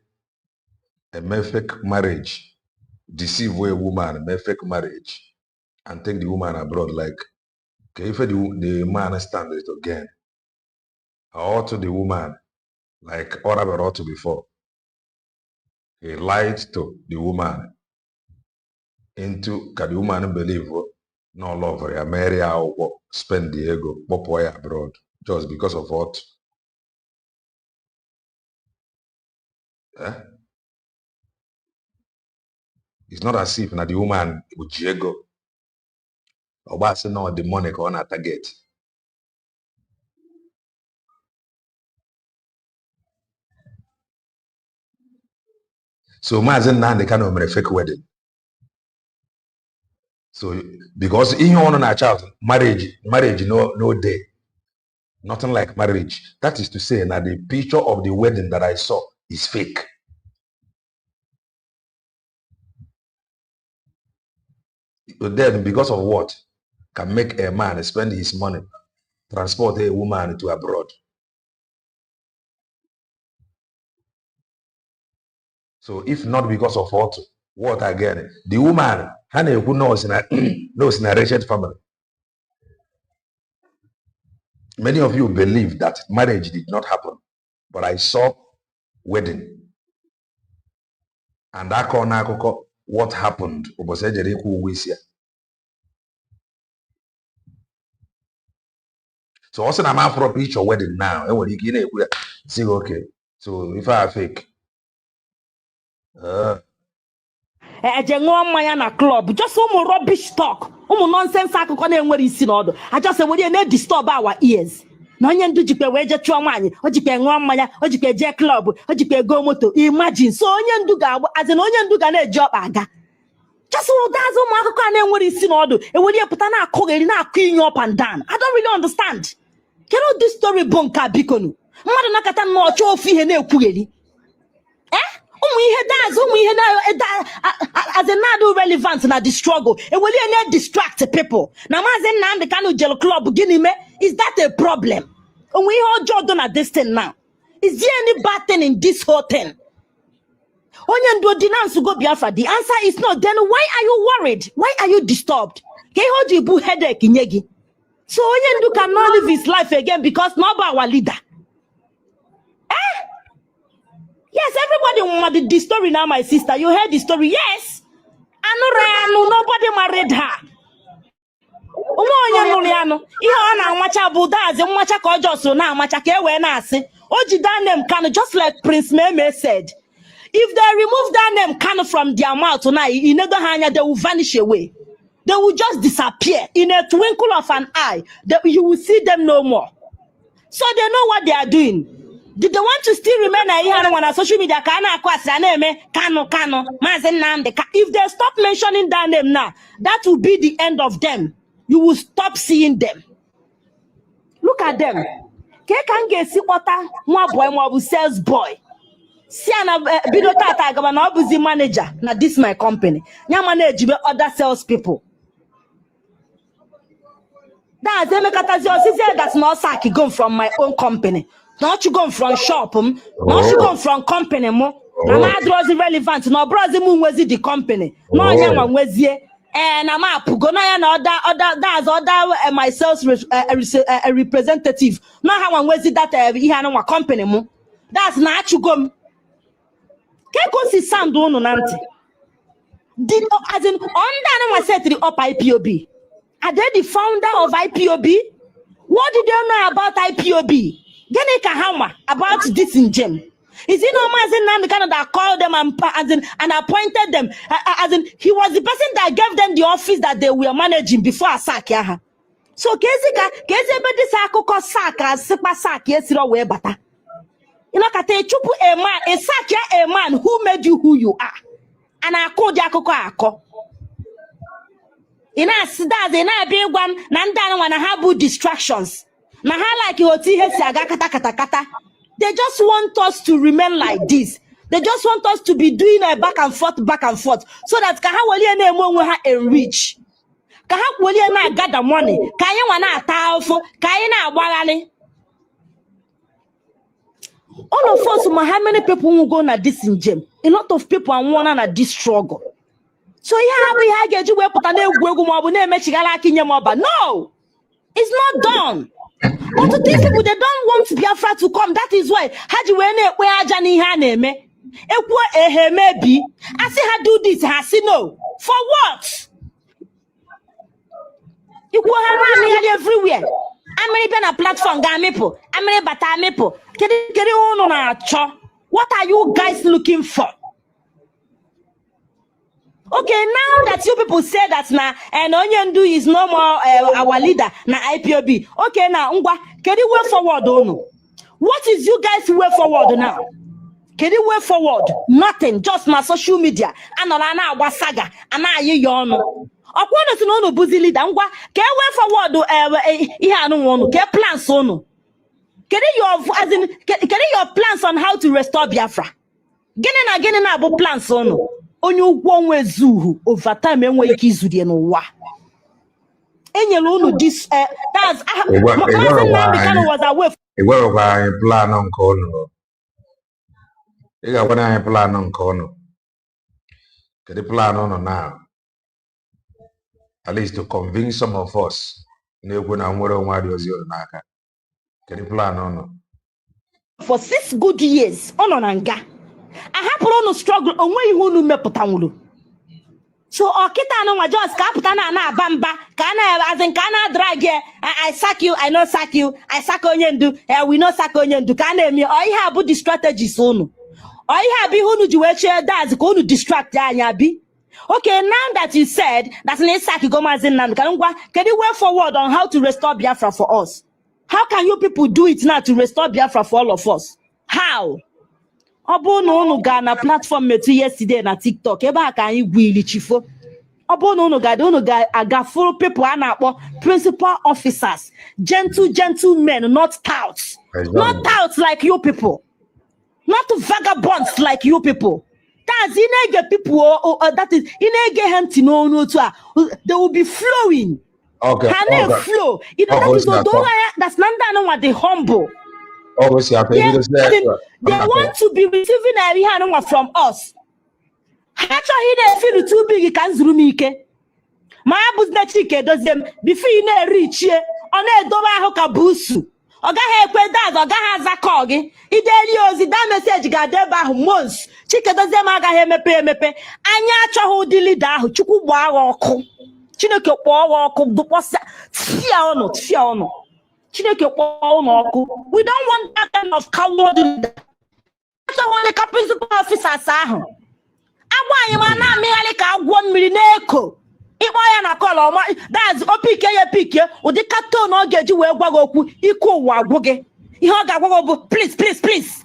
eme fake marriage, deceive a woman, make fake marriage, and take the woman abroad? Like, if the man stand it again, or to the woman, like or to before, he lied to the woman into can the woman believe no love her, marry her, or spend the ego, boy abroad, just because of what? It's not as if now the woman with ego or what's not the money on a target. So Maazị Nnamdi Kanu mere fake wedding. So because in your own child, marriage no day. Nothing like marriage. That is to say, now the picture of the wedding that I saw is fake. But then because of what can make a man spend his money, transport a woman to abroad. So if not because of what again? The woman, who knows in a wretched family. Many of you believe that marriage did not happen, but I saw wedding. And what happened? So also I'm after a picture wedding now. And when you get it, say okay. So if I fake, eje ṅụọ mmanya na club, just ụmụ rubbish talk, ụmụ nonsense akụkọ na-enwere isi n'ọdụ. I just say we dey disturb our ears. Na onye ndu jikwe wee je chụọ nwaanyị, o jikwe ṅụọ mmanya, o jikwe je club, o jikwe go moto. Imagine, so onye ndu ga-agba, as in onye ndu ga na-eji ọkpa aga. Just that's ụmụ akụkọ a na-enwere isi n'ọdụ. Ewere pụta na-akụgheri na-akụ inye up and down. I don't really understand. Kedu this story bụ nke a bikonu? Mmadụ nakata n'ọchọ ofu ihe na-ekwugheri. Ụmụ ihe as a nadu relevant na the struggle. E will not distract people. Na Maazị Nnamdi Kanu Jelo Club gịnị me? Is that a problem? Ụmụ ihe ọjọọ done at this thing now. Is there any bad thing in this whole thing? Onye ndu denounce go Biafra. The answer is no. Then why are you worried? Why are you disturbed? Ke ihe oji bu headache nye gị. So onye ndu cannot live his life again because not our leader. Yes, everybody wanted the story now, my sister. You heard the story. Yes. Nobody married her. Just like Prince Meme said, if they remove that name Kanu from their mouth tonight, they will vanish away. They will just disappear in a twinkle of an eye. You will see them no more. So they know what they are doing. Did they want to still remain on social media? If they stop mentioning that name now, that will be the end of them. You will stop seeing them. Look at them. Sales boy. See an manager. Now this is my company. You manage other sales people. That's not Saki going from my own company. Not you going from shop, not you going from company mo. Na draws irrelevant. No brother moon was the company. No one was here. And I'm up. Go na other that's other my sales representative. No how one was it that he had no company mo. That's not you go. Can go see sound no nante. Did as in under my set the up IPOB. Are they the founder of IPOB? What did they know about IPOB? About this in gem. Is it no Maazị Nnamdi Kanu that called them and appointed them? As in, he was the person that gave them the office that they were managing before Asaki. So Kezebe akụkọ Saka Sipa Saki esiro wee bata. You know, kate chupu a man, a man who made you who you are. And I called akụkọ akọ. Ina that's ina big one. Nanda wanna have distractions. They just want us to remain like this. They just want us to be doing a back and forth, so that Kaha enrich. Kaha gather money. All of us, how many people will go na this in gym? A lot of people are one at this struggle. So we get you no, it's not done. But these people, they don't want Biafra to come. That is why maybe I see her do this. I see no. For what? You go everywhere. I'm a platform. What are you guys looking for? Okay, now that you people say that now and Onyendu is no more our leader, na IPOB. Okay, now can you way forward? No? What is you guys way forward now? Can you way forward? Nothing, just my social media. And on our saga, and I yono. Upon us no busy leader. Can way forward? Can plans on? Can your plans on how to restore Biafra? Getting about plans on. Onye ụgwọ nwe zuhu over time enwe ike izudie n'ụwa enyere unu this that's Maazị Nnamdi Kanu was away anyị plan nke unu ị ga-agwa anyị plan nke unu kedu plan unu now at least to convince some of us na-ekwu na nwere onwe adị ozi unu n'aka kedu plan unu for 6 good years ọ nọ na nga I have no struggle on where you mepụtanwulu. So okita no just kapta na abamba kana as in kana drag I sack you, I no sack you, I sack onyendu, we no sack onyendu kana emi o ihe abu the strategies unu. O ihe abi unu ji we share that ko unu distract anya bi. Okay, now that you said that's an sack go mazin nan can you work forward on how to restore Biafra for us? How can you people do it now to restore Biafra for all of us? How? Obo no unu ga na platform metu yesterday na TikTok ebe a ka anyị gwili chifo. Obo no unu ga agafuru people a na-akpọ principal officers, gentlemen, not touts. Not touts like you people. Not vagabonds like you people. That's inege people that is inege hemti no they will be flowing. Okay. Flow. You know that is that's not what they humble. Obviously, they want to be receiving a from us. Actually, they feel too big. You can't zoom ike. My business chike does them before you know reach here. On a doba hoka busu. Oga hekwe daz. Oga has a kogi. Ideliozi that message got there by months. Chike does them aga mepe. Anya chaho dili da chuku wa oko. Chineke kwa oko duposa. Tia ono. We don't want that kind of coward. So when the principal officers are I want you to make 1 million echo. If I am a color, that's OPK, or the carton or get you where Wagoku, equal Wagoge. Please,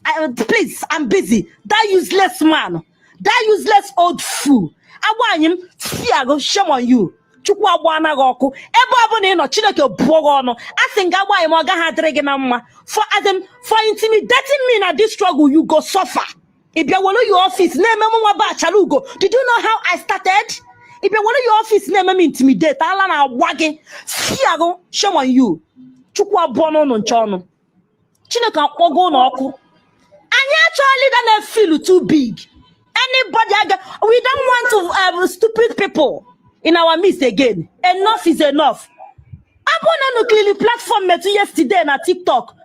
I'm busy. That useless man, that useless old fool. I want him, Fiago, shame on you. Chukwa bwana goku ebe obuna no Chineke buogo no asinga gba im oga ha dere na mma for intimidating me na this struggle you go suffer. If you want your office name me ba Achalugo, did you know how I started? If you want your office name me intimidate ala na wage fiago shame on you. Chukwa bono no nchono Chineke akpogo no oku anya actually that feel too big. Anybody we don't want to stupid people in our midst again. Enough is enough. Abona no clearly platform metu yesterday na TikTok.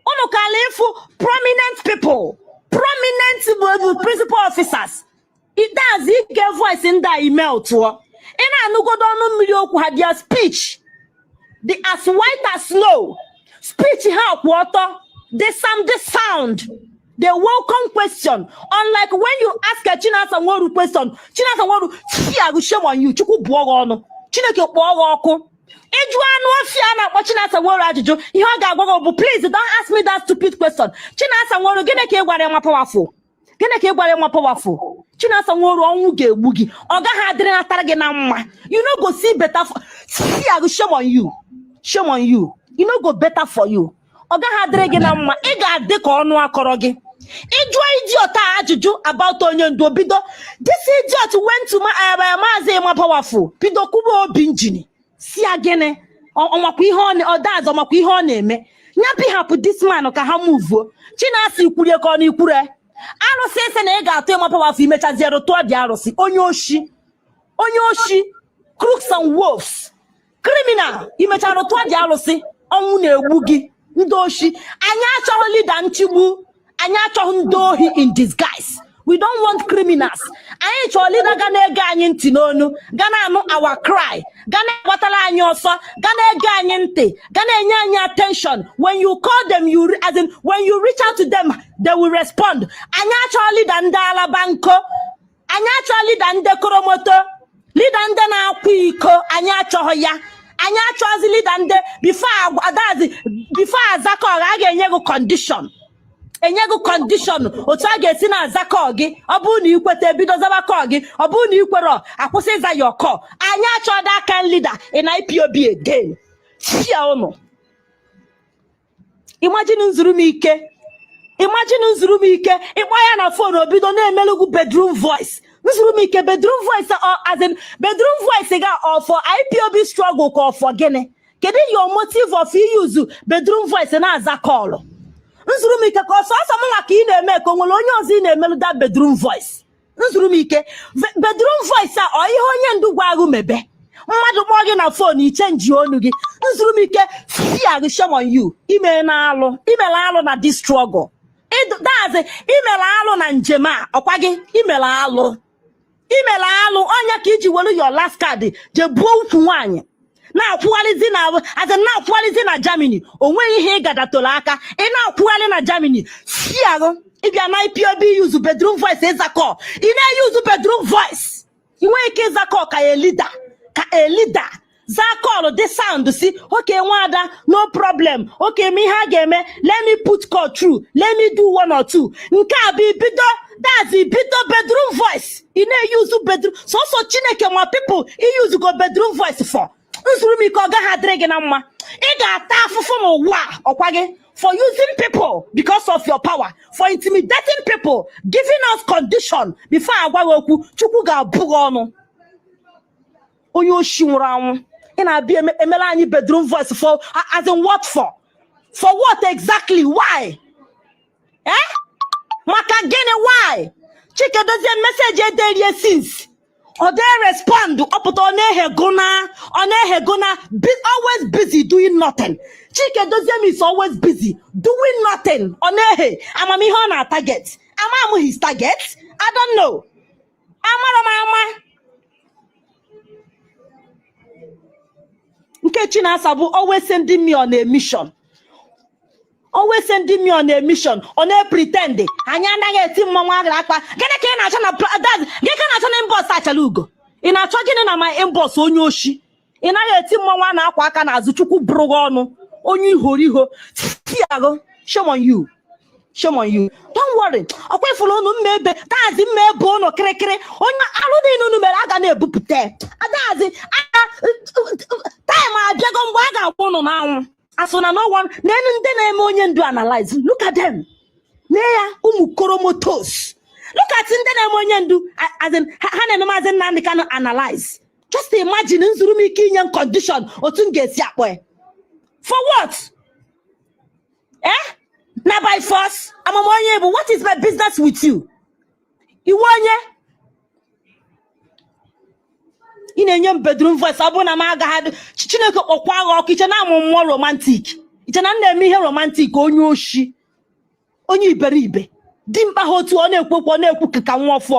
Ono kalefu prominent people, prominent principal officers. It does. He gave voice in that email to her. And I no go down no million had their speech. They as white as snow. Speech help water. They sound. The welcome question. Unlike when you ask a China Sanwaru question, China Sanwaru, fear will shame on you. Chuku Bogono, Chineke Bogoko. Edwan Wafiana, watching us a war at you. You have please don't ask me that stupid question. China Sanwaru, Geneke Warema powerful. Geneke Warema powerful. China Sanwaru, Woogie, Oga Hadrina Targanama. You know, go see better. Fear will shame on you. Shame on you. You know, go better for you. Oga Hadreganama, Ega Deko Noa Korogi. Idiot ajuju about Onyendu Bido. This idiot went to my powerful. Bido Kubo Binjini. See again, on my quihon or dad's on my quihon me. Nappy happy this man or Kahamuvo. China si Kuria Koni Kure. I don't say an egg out to my powerful mecha 0 to Diarosi. Onyoshi. Crooks and wolves. Criminal. You met out to Diarosi. Onune Woogie. Ndoshi. Anya Dan Chibu. Anya in disguise. We don't want criminals. I actually Gana Ganyan Tinonu, Gana no our cry, Gana Watala Nyosa, Gana Ganyente, Gana Nyanya attention. When you call them, when you reach out to them, they will respond. Anya actually Dandala Banko, Anya actually Dande Koromoto, Lidanda na Kuiko, Anya Choya, Anya actually Lidande before Zako Raga condition. Enyego condition otage sina zakogi obuni ikwete bido zabakogi obuni ikwero akwusiza your call anya choda can leader in IPOB again fear ono. Imagine nzurumike ikpaya na phone obido na emelugu bedroom voice bedroom voice as in bedroom voice ga or for IPOB struggle call for gene kedu your motive of use bedroom voice na aza call Nzurumike cause some like in a make on only in a melody bedroom voice. Nzurumike bedroom voice or you do wagu mebe. Madu morgan a phone you change your nugi. Nzurumike fear the shame on you. Email alo na this struggle. It does email alo na njema. Okwage email alo. Email alụ onye ka iji welu your last card je buo ukwu nwanyị na-akwụgharịzi na as in na-akwụgharịzi na Germany onweghị ihe ị gadatoro aka ị na-akwụgharị na Germany si ahụ ịbịa na IPOB use bedroom voice ịzakọ ị na-use bedroom voice ị nweghị ike ịzakọ ka a leader zakọlụ dị sound si okay nwada no problem okay me ihe a ga-eme let me put call through let me do one or two nke a bụ ibido that's ibido bedroom voice ị na-use bedroom so Chineke ma people ị use go bedroom voice for nsuru m ike ọ gaghị adịrị gị na mma ị ga-ata afụfụ n'ụwa ọkwa gị for using people because of your power for intimidating people giving us condition before agwa gị okwu Chukwu ga-abụ gị ọnụ onye oshi nwụrụ anwụ ị na-abịa emere anyị bedroom voice for as in what for what exactly why maka gịnị why Chike dozie message ederie since ọ dey respond ọpụta ọ na-ehegona always busy doing nothing Chike dozie is always busy doing nothing ọ na-ehe amamihe ọ na-target amam his target I don't know ama Nkechi na-asa bụ always sending me on a mission ọ na-pretend anyị anaghị eti mmanwụ agara akpa gịnị ka ị na-achọ na gịnị ka ị na-achọ na inbox Achalugo ị na-achọ gịnị na my inbox onye oshi ị naghị eti mmanwụ a na-akwa aka n'azụ Chukwu bụrụ gị ọnụ onye ihoriho tiago shame on you don't worry ọkwa ifuru unu mmebe dazi mmebe unu kirikiri onye alụdị unu mere aga na-ebupụta adazi time abịago mgbe a ga-agwa unu n'anwụ asụna no one n'elu ndị na-eme onye ndu analyze look at them na ya ụmụ koromotos look at ndị na-eme onye ndu as in ha na-eme maazị Nnamdi Kanu analyze just imagine nzuru m ike inye condition otu m ga-esi akpọ for what na by force amamonye bụ what is my business with you iwe onye ị na-enye m bedroom voice ọ bụ na m agaghị Chineke kpọkwa agha ọkụ iche na amụ mmụọ romantic iche na na-eme ihe romantic onye oshi onye iberibe dị mkpa ha otu ọ na-ekwu ka nwa ọfọ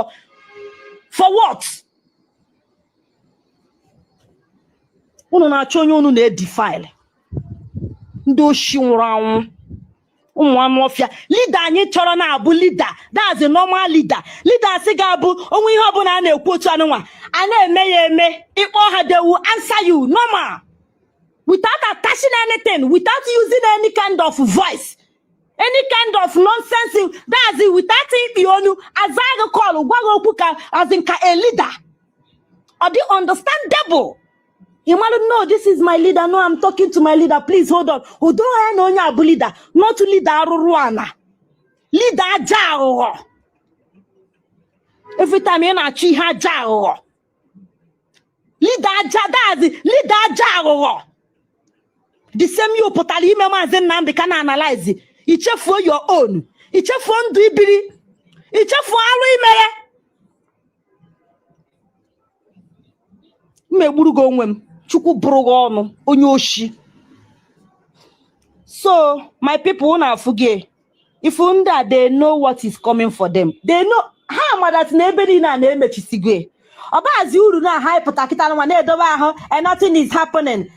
for what unu na-achọ onye unu na-edefile ndị oshi nwụrụ anwụ ụmụ anụ ọfịa leader anyị chọrọ na-abụ leader that's a normal leader asị ga-abụ onwe ihe ọbụla a na-ekwu otu anụnwa a na-eme ya eme ịkpọ ha they will answer you normal without attaching anything without using any kind of voice any kind of nonsense that's it without ikpi onu azaghị call gwa gị okwu ka as in ka a leader or the understandable Imalu, no, this is my leader. No, I'm talking to my leader. Please hold on. Hold on, no, you're a leader. Not to leader Ruana. Leader Jao. Every time you're not Chiha Jao. Leader Jadazi, leader Jao. The same you put a limit and then they can analyze it. It's for your own. It's for Dibiri. It's for Ari me buru go nwem. Chukwu bụrụ gị ọnụ onye oshi. So my people na forget if under they know what is coming for them they know ha madat na ebe ni na emechisigwe obazi uru na ha pụta kita nwa na edobe ahụ and nothing is happening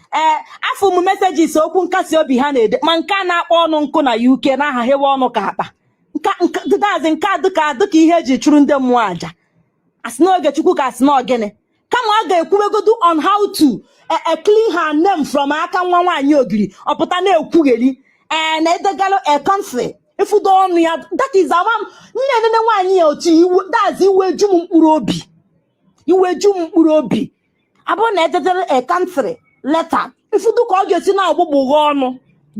afọ mu messages okwu nkasi obi ha na-ede ma nka na-akpọ ọnụ nkụ na UK na aha hewe ọnụ ka akpa nka dazi nka duka ihe eji chụrụ ndị mmụọ aja asinoge Chukwu ka asinogene kama a ga-ekwubegodu on how to clean her name from aka nwa nwaanyị ogiri ọpụta na-ekwugheri na edegalo a country ifudo ọnụ ya that is amam nne nwaanyị ya otu iwu that's iweju m mkpụrụ obi abụ na edegalo a country letter ifudo ka ọ ga-esi na ọgbụgbụ ọnụ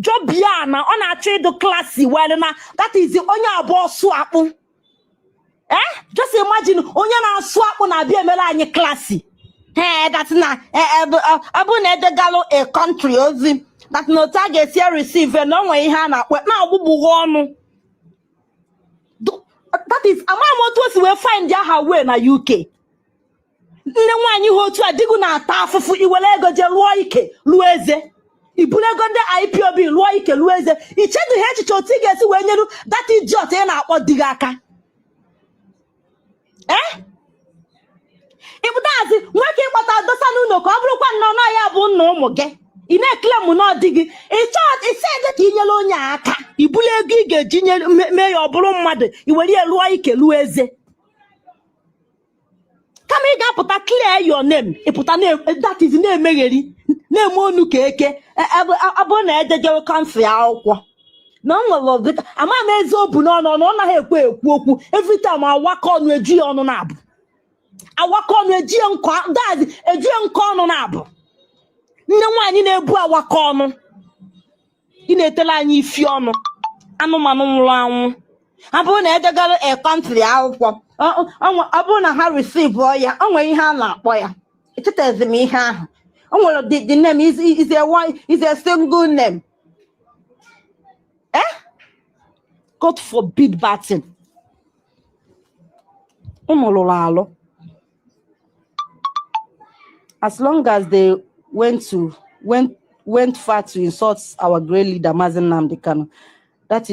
jobia na ọ na-achọ ịdụ klasi wele na that is onye abụọ sụ akpụ just imagine onye na-asụ akpụ na-abịa emere anyị klasi that's na abụ na edegalo a country ozi that no target here receive na onwe ihe a na-akpọ na ọgbụgbụ ọnụ that is amam otu osi wee find ya ha way na UK nne nwaanyị ha otu adigu na-ata afụfụ iwere ego je lụọ ike lụọ eze iburu ego ndị IPOB lụọ ike lụọ eze ichedu ha echiche otu ị ga-esi wee nyeru that idiot ị na-akpọ di gị aka ịpụtazi nwoke ịkpọta dosa n'ụlọ ka ọ bụrụkwa nnọọ ya bụ nna ụmụ gị ị na-ekele m na ọ dị gị ịchọọdị ka inyere onye aka ibuli ego ị ga-eji mee ya ọ bụrụ mmadụ iwere ya lụọ ike lụọ eze kama ị ga-apụta clear your name ịpụta that is na-emegheri na-eme onu ka eke abụrụ na ejejewe kọnfri akwụkwọ na ọ nwere dịka ama m eze obu n'ọnụ ọ naghị ekwu okwu every time awaka ọnụ eju ya ọnụ na-abụ awaka ọnụ eji ya nkọ ọnụ na-abụ nne nwaanyị na-ebu awaka ọnụ ị na-etela anyị ifi ọnụ anụmanụ nwụrụ anwụ abụrụ na edegara kọntrị akwụkwọ ọ bụrụ na ha receive ya o nwere ihe a na-akpọ ya echetezi m ihe ahụ o nwere the name is a single name God forbid batin ụmụ lụrụ alụ as long as they went far to insult our great leader Mazi Nnamdi Kanu, that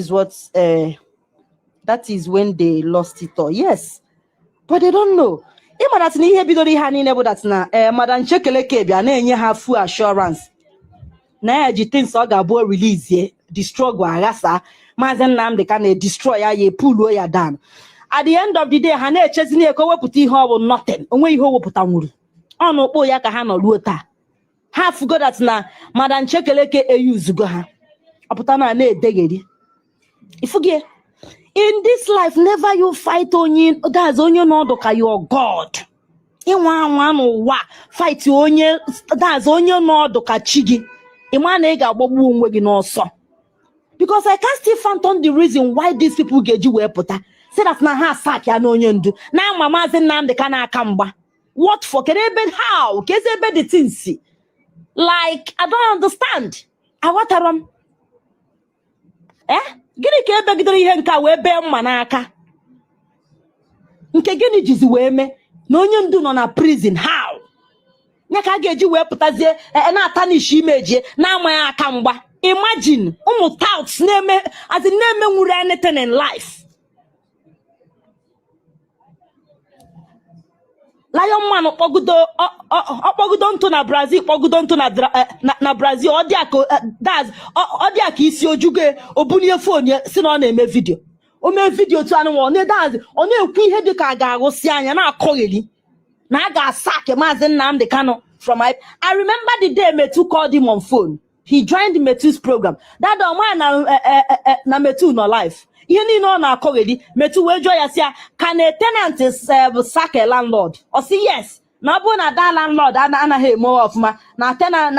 is when they lost it all. Yes, but they don't know. Ima that ni ihe bidoro ihe niile bụ that na Madam Chekeleke bịa na-enye ha full assurance na ya ji things ọ ga-abụ release ye the struggle aghasa Mazi Nnamdi Kanu destroy ya pull ya down. At the end of the day ha na-echezi na eko wepụta ihe ọ bụ nothing onwe ihe o wepụta nwuru ọnụ okpo ya ka ha nọ ruo taa ha fugo that na Madam Chekeleke eyuzugo ha ọpụta na-edegheri ifugie. In this life, never you fight onye that's onye n'ọdụ ka your God. Ịnwa anwa n'ụwa fight onye that's onye n'ọdụ ka chi gị. Ịma na ị ga-agbagbu onwe gị n'ọsọ. Because I can't still fathom the reason why these people ga-eji wee pụta. Say that na ha sack ya na onye ndu. Na ama Mazi Nnamdi Kanu aka mgba. What for? Can ebe how? Keze ebe the things? Like I don't understand. Awataram. Gịnị ka ebegidere ihe nke a wee bee mma n'aka nke gịnị jizi wee mee na onye ndu nọ na prison how nya ka a ga-eji wee pụtazie na-atanish imejie na-ama ya aka mgba. Imagine ụmụ touts na-eme nwere anything in life. Lion Man okpogudo ntụ na Brazil kpogudo ntụ na Brazil ọ dị aka isi ojugo obulie phone ya si na ọ na-eme video o mee video tu anụ ọ na-ekwu ihe dị ka a ga-aghụsị anya na-akọgheri na a ga-asack Mazi Nnamdi Kanu from I remember the day Metu called him on phone. He joined Metu's program. That na Metu no life. Ihe niile ọ na-akọgheri Metu wee jụọ ya si ya can a tenant sack a landlord? Ọ sị yes na ọ bụrụ na that landlord anaghị eme ọfụma na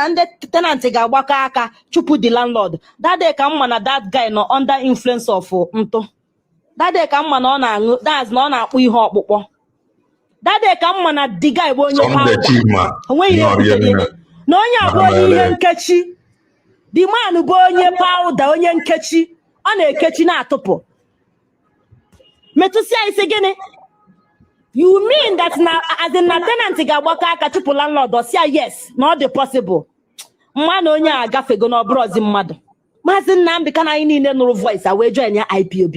ndị tenant ga-agbakọ aka chụpụ the landlord. That day ka mma na that guy nọ under influence of ntụ. That day ka mma na ọ na-aṅụ that's na ọ na-akpụ ihe ọkpụkpọ. That day ka mma na the guy bụ onye na onye abụ onye ihe nkechi. The man bụ onye powder onye nkechi ọ na-ekechi na-atụpụ. Metusia isi gịnị? You mean that na as in na tenant ga-agbakọ aka chụpụ landlord ọ sịa yes na ọ dị possible. Mma na onye a gafego na ọbụrụzi mmadụ. Mazi Nnamdi Kanu anyị niile nụrụ voice a wee join ya IPOB.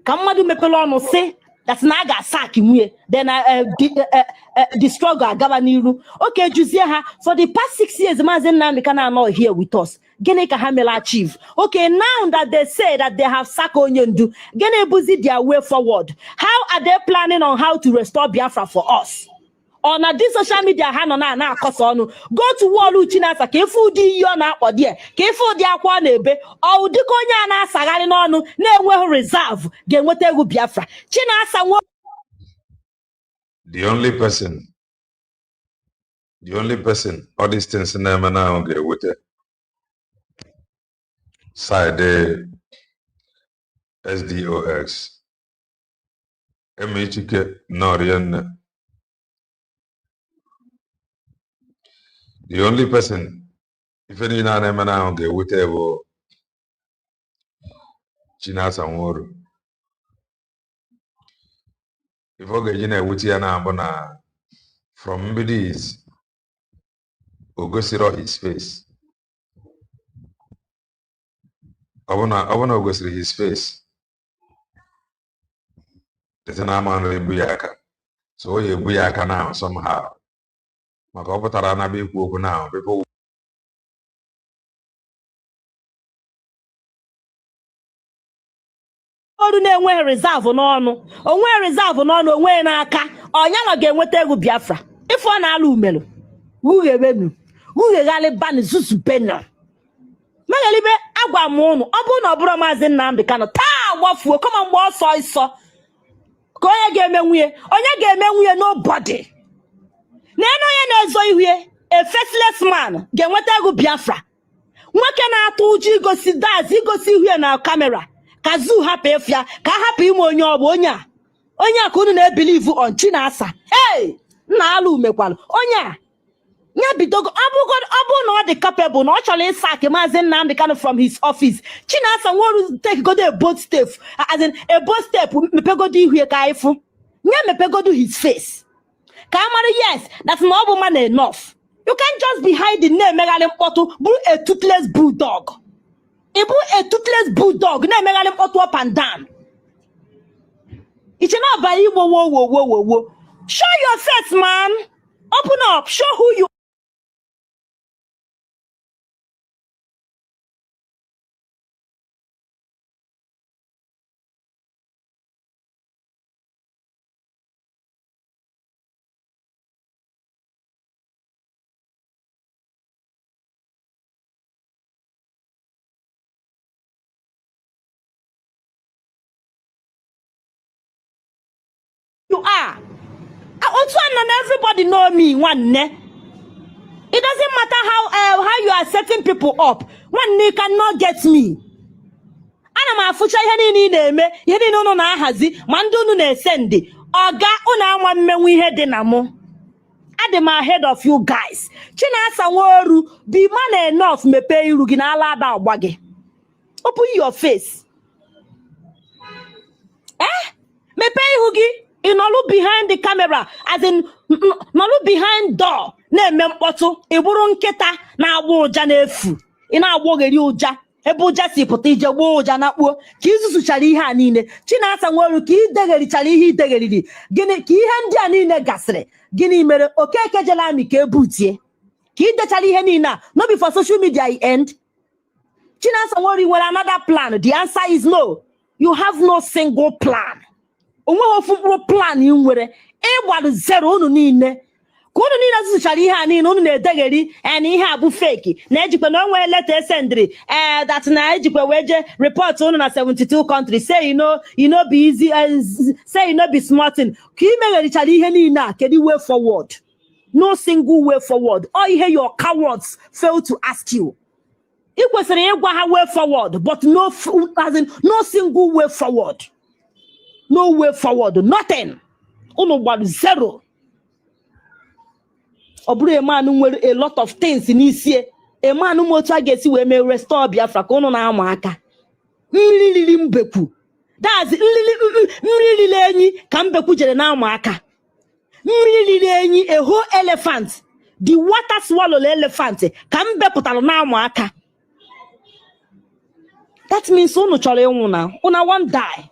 Ka mmadụ mepere ọnụ sị that na a ga-asack nwunye then the struggle agaba n'iru. Okay, juzie ha for the past 6 years Mazi Nnamdi Kanu are not here with us. Gịnị ka ha mere achieve? Okay, now that they say that they have sacked onye ndu, gịnị buzi their way forward? How are they planning on how to restore Biafra for us? On this social media ha nọ na-akọsa ọnụ. Go to wall Chinasa ka ifu ụdị iyi ọ na-akpọ die ka ifu ụdị akwa na-ebe ọ dịka onye a na-asagharị n'ọnụ na-enweghị reserve ga-enweta egwu Biafra. Chinasa nwo the only person all these things na-eme now ga-eweta side SDOX Emechike Norienne. The only person if any na-eme now ga-eweta bụ Chinasa Nworu. If ọ ga-eji na-ewute ya na-abụ na from mbido is o gosiro his face. Ọ bụ na o gosiri his face tete na ama nri ebu ya aka So you be now somehow. Makoputara na be okwu now. People ọrụ na-enweghị reserve n'ọnụ onwe reserve n'ọnụ onwe n'aka ọnya nọ ga-enweta egwu Biafra ife ọ na-alụ umelu ughebenu ugheghalị bani zuzu beno megalibe agwa m ụnụ ọ bụrụ na ọ bụrụ Maazị Nnamdi Kanu taa gbafuo kama mgbe ọsọ ịsọ ka onye ga-eme nwunye nobody na onye na-ezo ihie a faceless man ga-enweta egwu Biafra nwoke na-atụ ụjọ igosi ihie na kamera ka zu hapụ efia ka hapụ ime onye ọ bụ onye a ka unu na-ebilivu on Chinasa hey nna alụ umekwalụ onye a nya bidogo ọ bụ na ọ dị capable na ọ chọrọ ịsak Maazị Nnamdi Kanu from his office Chinasa nweru take godo a bold step as in a bold step mepegodo ihie ka ifu nya mepegodo his face ka amara yes that's not ọ bụ man enough you can't just be hiding na-emegharị mkpọtụ bụrụ a toothless bulldog Ibu a toothless bulldog na-emegharị mkpọtụ up and down. Iche na abaghị wo. Show your face, man. Open up. Show who you are. Also, and everybody know me. One ne. It doesn't matter how you are setting people up. One ne cannot get me. Ana ma fucha ihe niile na-eme ihe niile unu na-ahazi ma ndị unu na-esendi oga unu anwa mmenwu ihe dị na mụ adị m ahead of you guys. Chinasa Nworu be man enough mepe iru gị na ala ada agba gị. Open your face. Mepe ihu gị ịnọlụ behind the camera as in nọlụ behind door na-eme mkpọtụ ịbụrụ nkịta na-agba ụja n'efu ị na-agbọgheri ụja ebe ụja si pụta ije gboo ụja na kpuo ka izuzuchara ihe a niile Chinasa Nworu ka idegherichara ihe idegheriri gịnị ka ihe ndị a niile gasịrị gịnị mere Okeke jela amị ka ebutie ka idechara ihe niile a no be for social media I end Chinasa Nworu nwere another plan. The answer is no. You have no single plan. Onwe ofu mkpụrụ plan ị nwere ịgbalụ zero unu niile ka unu niile zụchara ihe a niile unu na-edegheri na ihe a bụ fake na ejikwa na onwe leta esendri that na ejikwa wee je report unu na 72 countries say you know be easy say you know be smart thing ka ị megherichara ihe niile a kedu way forward? No single way forward. All ihe your cowards fail to ask you. Ị kwesịrị ịgwa ha way forward but no single way forward. No way forward, nothing. Unu gbadu zero. Oburu a man nwere a lot of things in isi. A man motu a ga-esi wee mee restore Biafra ka unu na-ama aka. Mmiri lili mbeku. That's mmiri lili enyi ka mbeku jere na-ama aka. Mmiri lili enyi a whole elephant. The water swallow elephant ka mbepụtara na-ama aka. That means unu chọrọ ịnwụ na una won't die.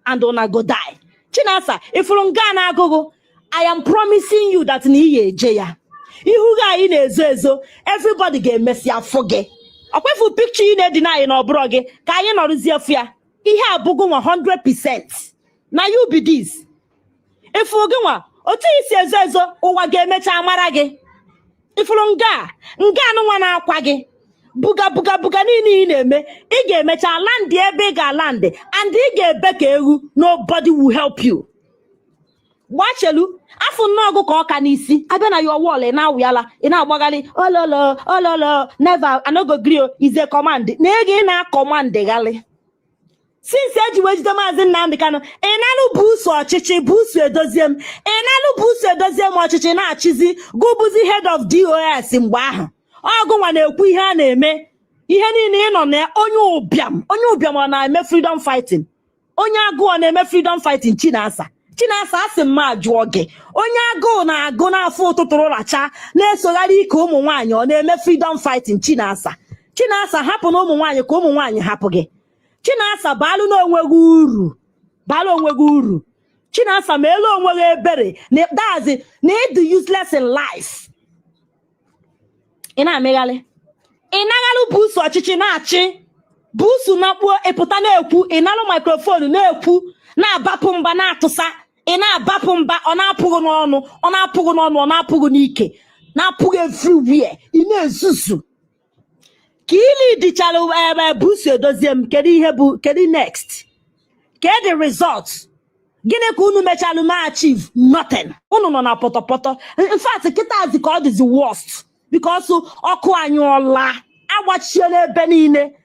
And una go die. Chinasa, if you na agogo, I am promising you that ni ye jeya. Ihu ga ị na-ezo ezo, everybody ga emesi afọ gị. Okwefu picture ị na-edina na obro gị ka anyị nọrụzie afọ ya. Ihe abụgo 100%. Na you be this. If you gwa, otu isi ezo ezo, ụwa ga-emecha amara gị. If you nga anụ nwa na-akwa gị. Buga niile ị na-eme ị ga-emecha land ebe ị ga-land and ị ga-ebe ka ewu nobody will help you. Gbachelu afọ nnọgụ ka ọka n'isi abịa na your wall ị na-awụyala ị na-agbagharị ololo never anogo grio is a command na ị na-command gali since eji wejide Maazị Nnamdi Kanu ị na-alụ buso ọchịchị buso edoziem ọchịchị na-achịzi gụbụzi head of DOS mgbe ahụ ọgụnwa na-ekwu ihe a na-eme ihe niile ị nọ na onye ụbịam ọ na-eme freedom fighting onye agụụ na-eme freedom fighting Chinasa asị mma jụọ gị onye agụụ na-agụ n'afọ ụtụtụrụ racha na-esogharị ike ụmụ nwaanyị ọ na-eme freedom fighting Chinasa hapụ na ụmụ nwaanyị ka ụmụ nwaanyị hapụ gị Chinasa baalụ onwe gị uru Chinasa melo onwe ebere. That's it. Need the useless in life. Ina megale. Inagalu busu ọchịchị na-achị. Busu na-akpọ epụta na-ekwu. Ịnalụ microphone na-ekwu. Na-abapụ mba na-atụsa. Ị na-abapụ mba ọ na-apụghị n'ọnụ. Ọ na-apụghị n'ọnụ. Ọ na-apụghị n'ike. Na-apụghị everywhere. Ị na-ezuzu. Ka ili dịchara busu edozie m. Kedu ihe bụ kedu next? Kedu the results? Gịnị ka unu mechalụ ma achieve? Nothing. Unu nọ na pọtọpọtọ. In fact, kịta azị ka ọ dịzi worst. Because ọkụ anyụọla. Agbachiela ebe niile.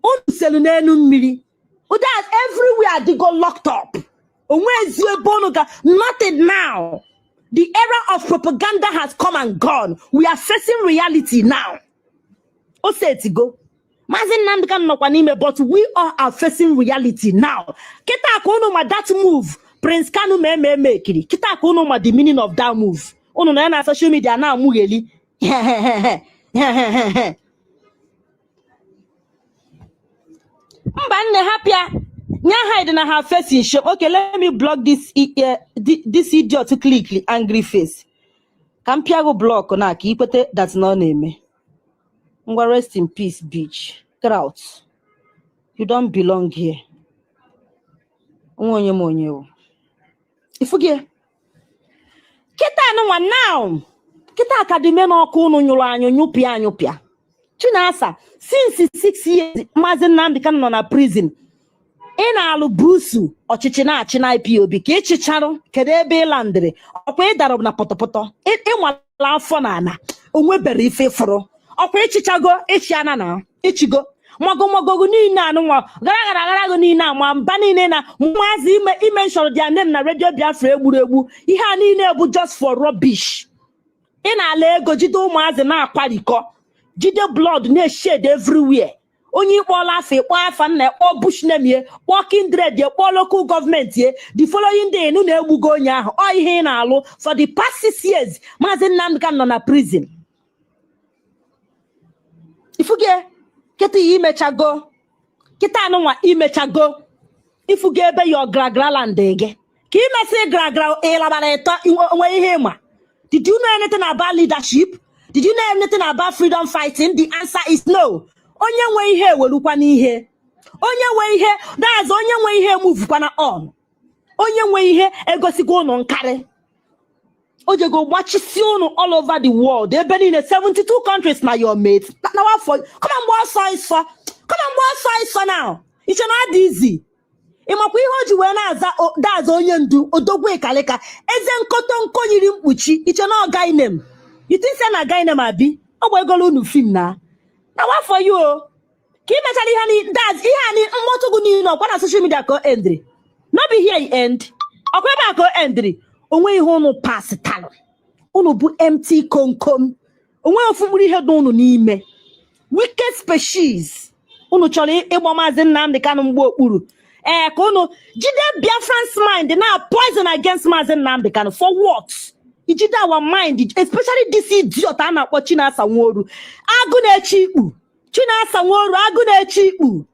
Unu selu n'elu mmiri. That everywhere they go locked up. Onwezi ebe unu ga. Nothing now. The era of propaganda has come and gone. We are facing reality now. O say it go. Mazi Nnamdi Kanu nọkwa n'ime, but we all are facing reality now. Kita ka unu ma that move. Prince Kanu me kiri. Kita ka unu ma the meaning of that move. Unu na na social media na amugheli. Mba nne hapia. Nya hide na her face in shop. Okay, let me block this idiot click angry face. Kampia go block na ka ikwete that's not name. Ngwa rest in peace, bitch. Get out. You don't belong here. Onye monye o. Ifugie. Kita no now. Kita akadime na ọkụ unu nyụrụ anyụ nyụpịa. Chinasa, since 6 years, Mazi Nnamdi Kanu nọ na prison. Ị na-alụ busu ọchịchị na-achị na IPOB ka ịchịcharụ kedu ebe ị landịrị. Ọkwa ị dara na pọtọpọtọ. Ịnwala afọ na ana. Onwebere ife fụrụ. Ọkwa ịchịchago ịchịana na ịchịgo. Mogomogogo niile anụnwa gara niile ama mba niile na Mazi ime nshọrọ dia name na Radio Biafra egburegbu. Ihe a niile bụ just for rubbish. Ị na-ala ego jide ụmụazị na-akwarikọ. Jide blood na-shed everywhere. Onye ikpọla afọ ịkpọ afa nna ekpọ bush name kpọ kindred kpọ local government the following day unu na-egbugo onye ahụ. Ọ ihe ị na-alụ for the past 6 years. Mazi Nnamdi Kanu nọ na prison. Ifuge keta imechago. Kita anụnwa imechago. Ifuge ebe yo gragra land gị. Ka imesi gragra ịlabara ịtọ onwe ihe ịma. Did you know anything about leadership? Did you know anything about freedom fighting? The answer is no. Onye nwe ihe werukwa n'ihe. Onye nwe ihe, that's onye nwe ihe move kwana on. Onye nwe ihe egosigwo unu nkarị. Ojego gbachisi unu all over the world. Ebe niile 72 countries na your mates. Now what for? Come on, boy, size now. It's not easy. Ịmakwa ihe o ji wee na-aza daza onye ndu odogwu ikalika eze nkoto nko yiri mkpuchi iche na ọga inem. You think say na ga inem abi? Ọ bụ egolu unu film na. Na what for you? Ka imechara ihe ni daz ihe ani mmotogu ni no kwa na social media ko endri. No be here e end. Okwe ba ko endri. Onwe ihe unu pass talo. Unu bu empty konkom. Onwe ofumuri ihe do unu n'ime. Wicked species. Unu chọrọ ịgba Mazi Nnamdi Kanu mgbe okpuru. Kono, jide Biafran's mind now poison against Mazi Nnamdi Kanu for what? Jide our mind, especially this idiot ana akpọ Chinasa Nworu. Agụ na-echi ikpu. Chinasa Nworu agụ na-echi ikpu.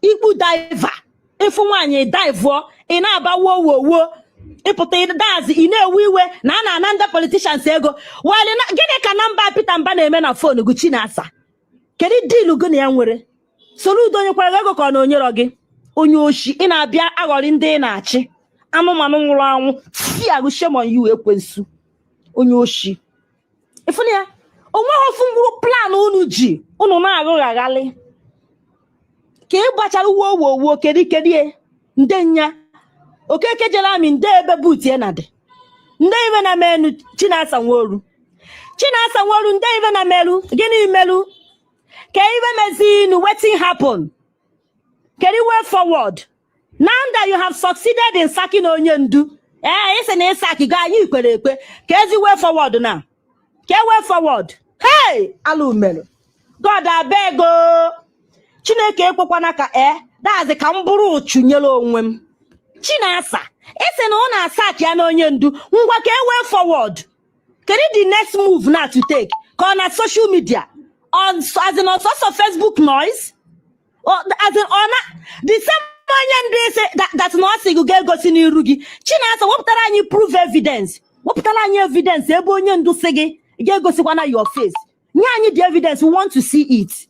Ikpu diver. Ifu nwanyị dive ị na-aba wo. Ịpụta dazi ị na-ewe iwe na ana politicians ego. Wale na gịnị ka namba Peter Mba na-eme na phone gụ Chinasa? Kedu deal gụ na ya nwere? Soludo onye kwara ego ka ọ na onyero gị. Onye oshi ị na-abịa aghọrị ndị ị na-achị anụmanụ nwụrụ anwụ si agụ shame on you ekwensu onye oshi ifuni ya onwe ofu mgbu plan unu ji unu na-aghụ ghaghali ka ị gbachara wo kedi nde nya okeke jere amị nde ebe butie na dị nde ibe na menu Chinasa Nworu nde ibe na melu gịnị melu ka ibe mezinu wetin happen. Carry way forward. Now that you have succeeded in sacking Onyendu, it's an saki guy, you could carry way forward now. Carry way forward. Hey, Alumelo. God, I beg go. Chineke Pokwanaka, that's the Kamburu Chunyelo Wim. Chinasa, it's an honor sack yan Onyendu, who carry way forward. Carry the next move now to take. Call on social media. On as an source of Facebook noise. As an honor, the same That's not say you get go sini rugi. Chinasa waputara anyi prove evidence. Waputara anyi evidence ebe onye ndu sege get go sikwana your face. Nya anyi the evidence, we want to see it.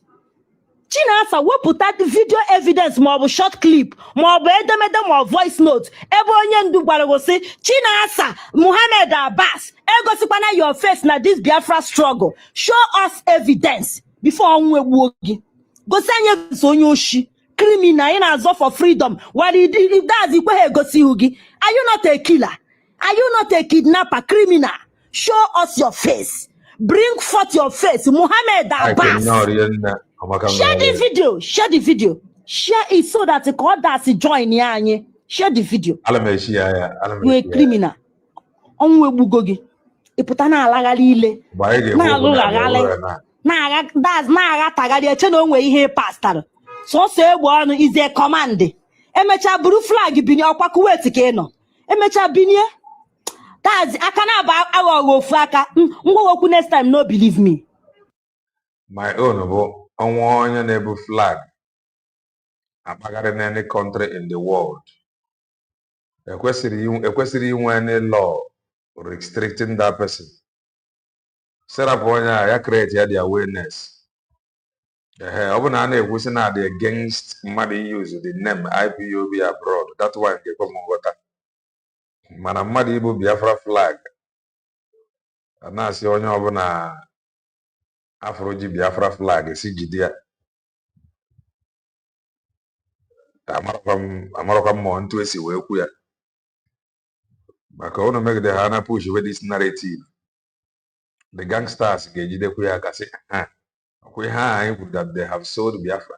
Chinasa wapụta video evidence maọbụ short clip maọbụ edemede ma voice note ebe onye ndu gwara gosi Chinasa Muhammad Abbas egosikwana your face na this Biafra struggle. Show us evidence before onwe gbuo gị. Gosi anyị onye oshi criminal in azọ for freedom. What if that's ikwe gosi ihu gị? Are you not a killer? Are you not a kidnapper, criminal? Show us your face. Bring forth your face, Muhammad Abbas. Share the video. Share the video. Share it so that the others join here. Share the video. You a criminal. Onwe bugogi. Iputana alagali ile. Na alugagale. Na aga tagali eche na onwe ihe pastor. So say one is a command. Emecha buru flag binye okwa kuweti ke no. Emecha binye. That's akana ba awo aka. Ngwo next time no believe me. My own onye na-ebu flag apagara in any country in the world. Ekwesịrị inwe any law restricting that person. Set up onye ya create the awareness. Ọ bụ na a na-ekwusi na dị against mmadụ use the name IPOB abroad. That's why nke kwa nghọta. Mana mmadụ ibu Biafra flag a na-asị onye ọbụla afro ji Biafra flag si jide ya. Amarakwa mmụọ ntu esi wee kwu ya. Maka unu megide ha na push with this narrative. The gangsters ga-ejidekwu ya kasị ha that they have sold Biafra.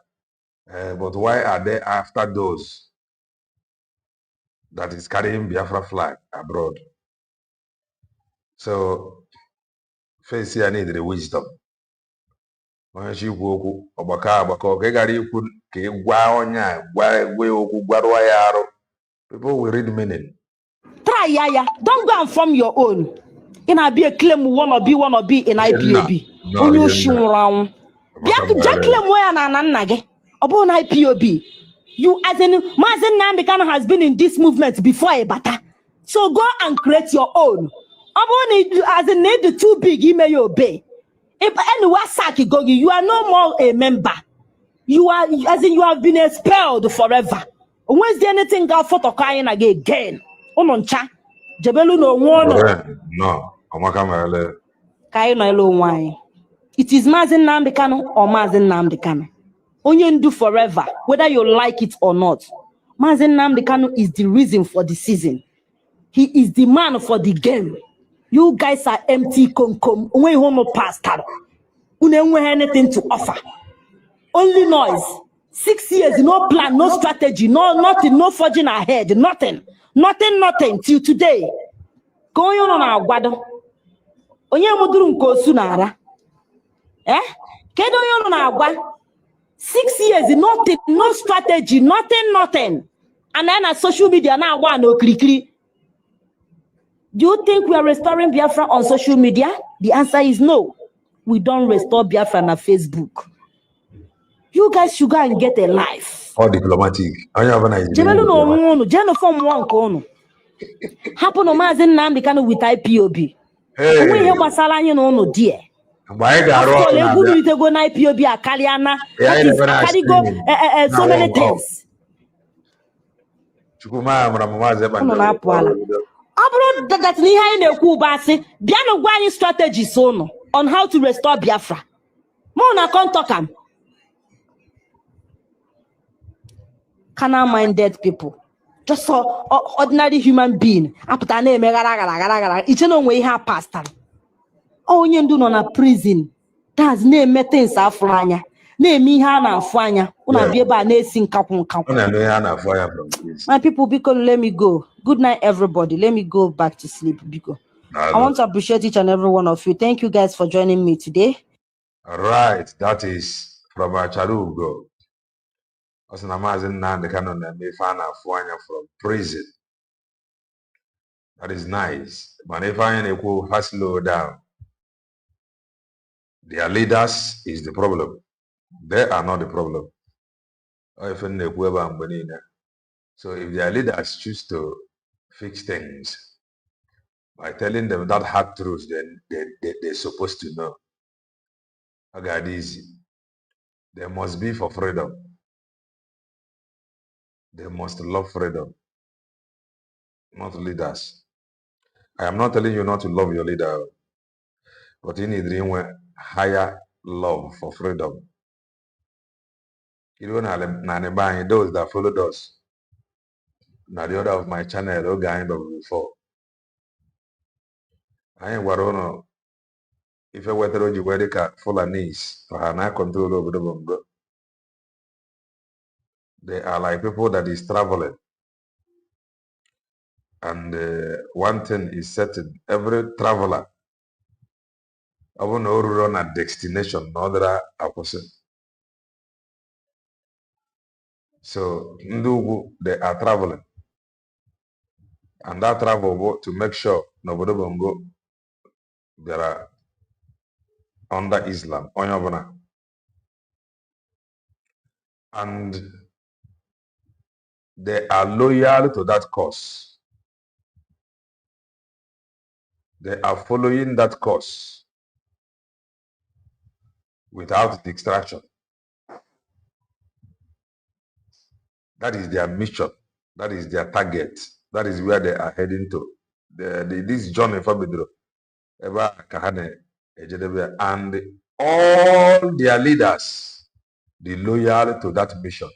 But why are they after those that is carrying Biafra flag abroad? So, face here need the wisdom. Onye chi ikwu okwu ọgbakọ ka ị gara ikwu ka ị gwa onye a gwa okwu gwarụọ ya arụ. People will read meaning. Try ya. Don't go and form your own. In a be a claim wanna be in IPOB. Onye oshi nwụrụ anwụ. Bịa claim where na nage. Obo na IPOB. You as in Mazen Nnamdi Kanu has been in this movement before Ebata. So go and create your own. Obo as in need the too big he may obey. If anywhere Saki Gogi, you are no more a member. You are as in you have been expelled forever. When's there anything got photo crying again? Ononcha. Jebelu no one. No. It is Mazen Nnamdi Kanu or Mazen Nnamdi Kanu. Onye do forever, whether you like it or not. Mazen Nnamdi Kanu is the reason for the season. He is the man for the game. You guys are empty come. We no pastor. We don't have anything to offer. Only noise. 6 years, no plan, no strategy, nothing, no forging ahead, nothing till today. Going on our guado. Onye muduru nkosu nara. Kedo yon na agwa. 6 years, nothing, no strategy, nothing. And then at social media now one no klikri. Do you think we are restoring Biafra on social media? The answer is no. We don't restore Biafra on Facebook. You guys should go and get a life. Or diplomatic. Jebelu no Jeno form one kono. Happen no Mazen Nnamdi Kanu with IPOB. We hear basala anyị no dear. After you go na IPOB akaliana. So many things. Chukuma na apụala. That ni ha na-ekwu basị bịa no gwa anyị strategies on how to restore Biafra. Mo na come talk am. Canal minded people. Just so ordinary human being. Apụta na eme gara. Iche no nwe ihe pastor. Onye ndu no na prison. That's na-eme things afọ anya. Na-eme ihe a na-afụ anya. Una bi ebe a na-esi nkakwu. My people, because let me go. Good night, everybody. Let me go back to sleep. Because I want to appreciate each and every one of you. Thank you guys for joining me today. All right, that is from Achalugo. Also, Mazen Nnamdi Kanu from prison. That is nice. But if I has slow down, their leaders is the problem. They are not the problem. So if their leaders choose to fix things by telling them that hard truth, then they're supposed to know. Okay, easy. They must be for freedom. They must love freedom, not leaders. I am not telling you not to love your leader, but you need to higher love for freedom. You know, those that followed us, now the order of my channel, okay, before. I ain't warono. If I were to wear the full of knees, for her control over the bongo. They are like people that is traveling. And one thing is certain, every traveler, I want to run a destination, another opposite. So Ndugu, they are traveling. And that travel to make sure nobody will go, they are under Islam. And they are loyal to that cause. They are following that cause without distraction. That is their mission. That is their target. That is where they are heading to. This journey for Bidro. And all their leaders, be loyal to that mission.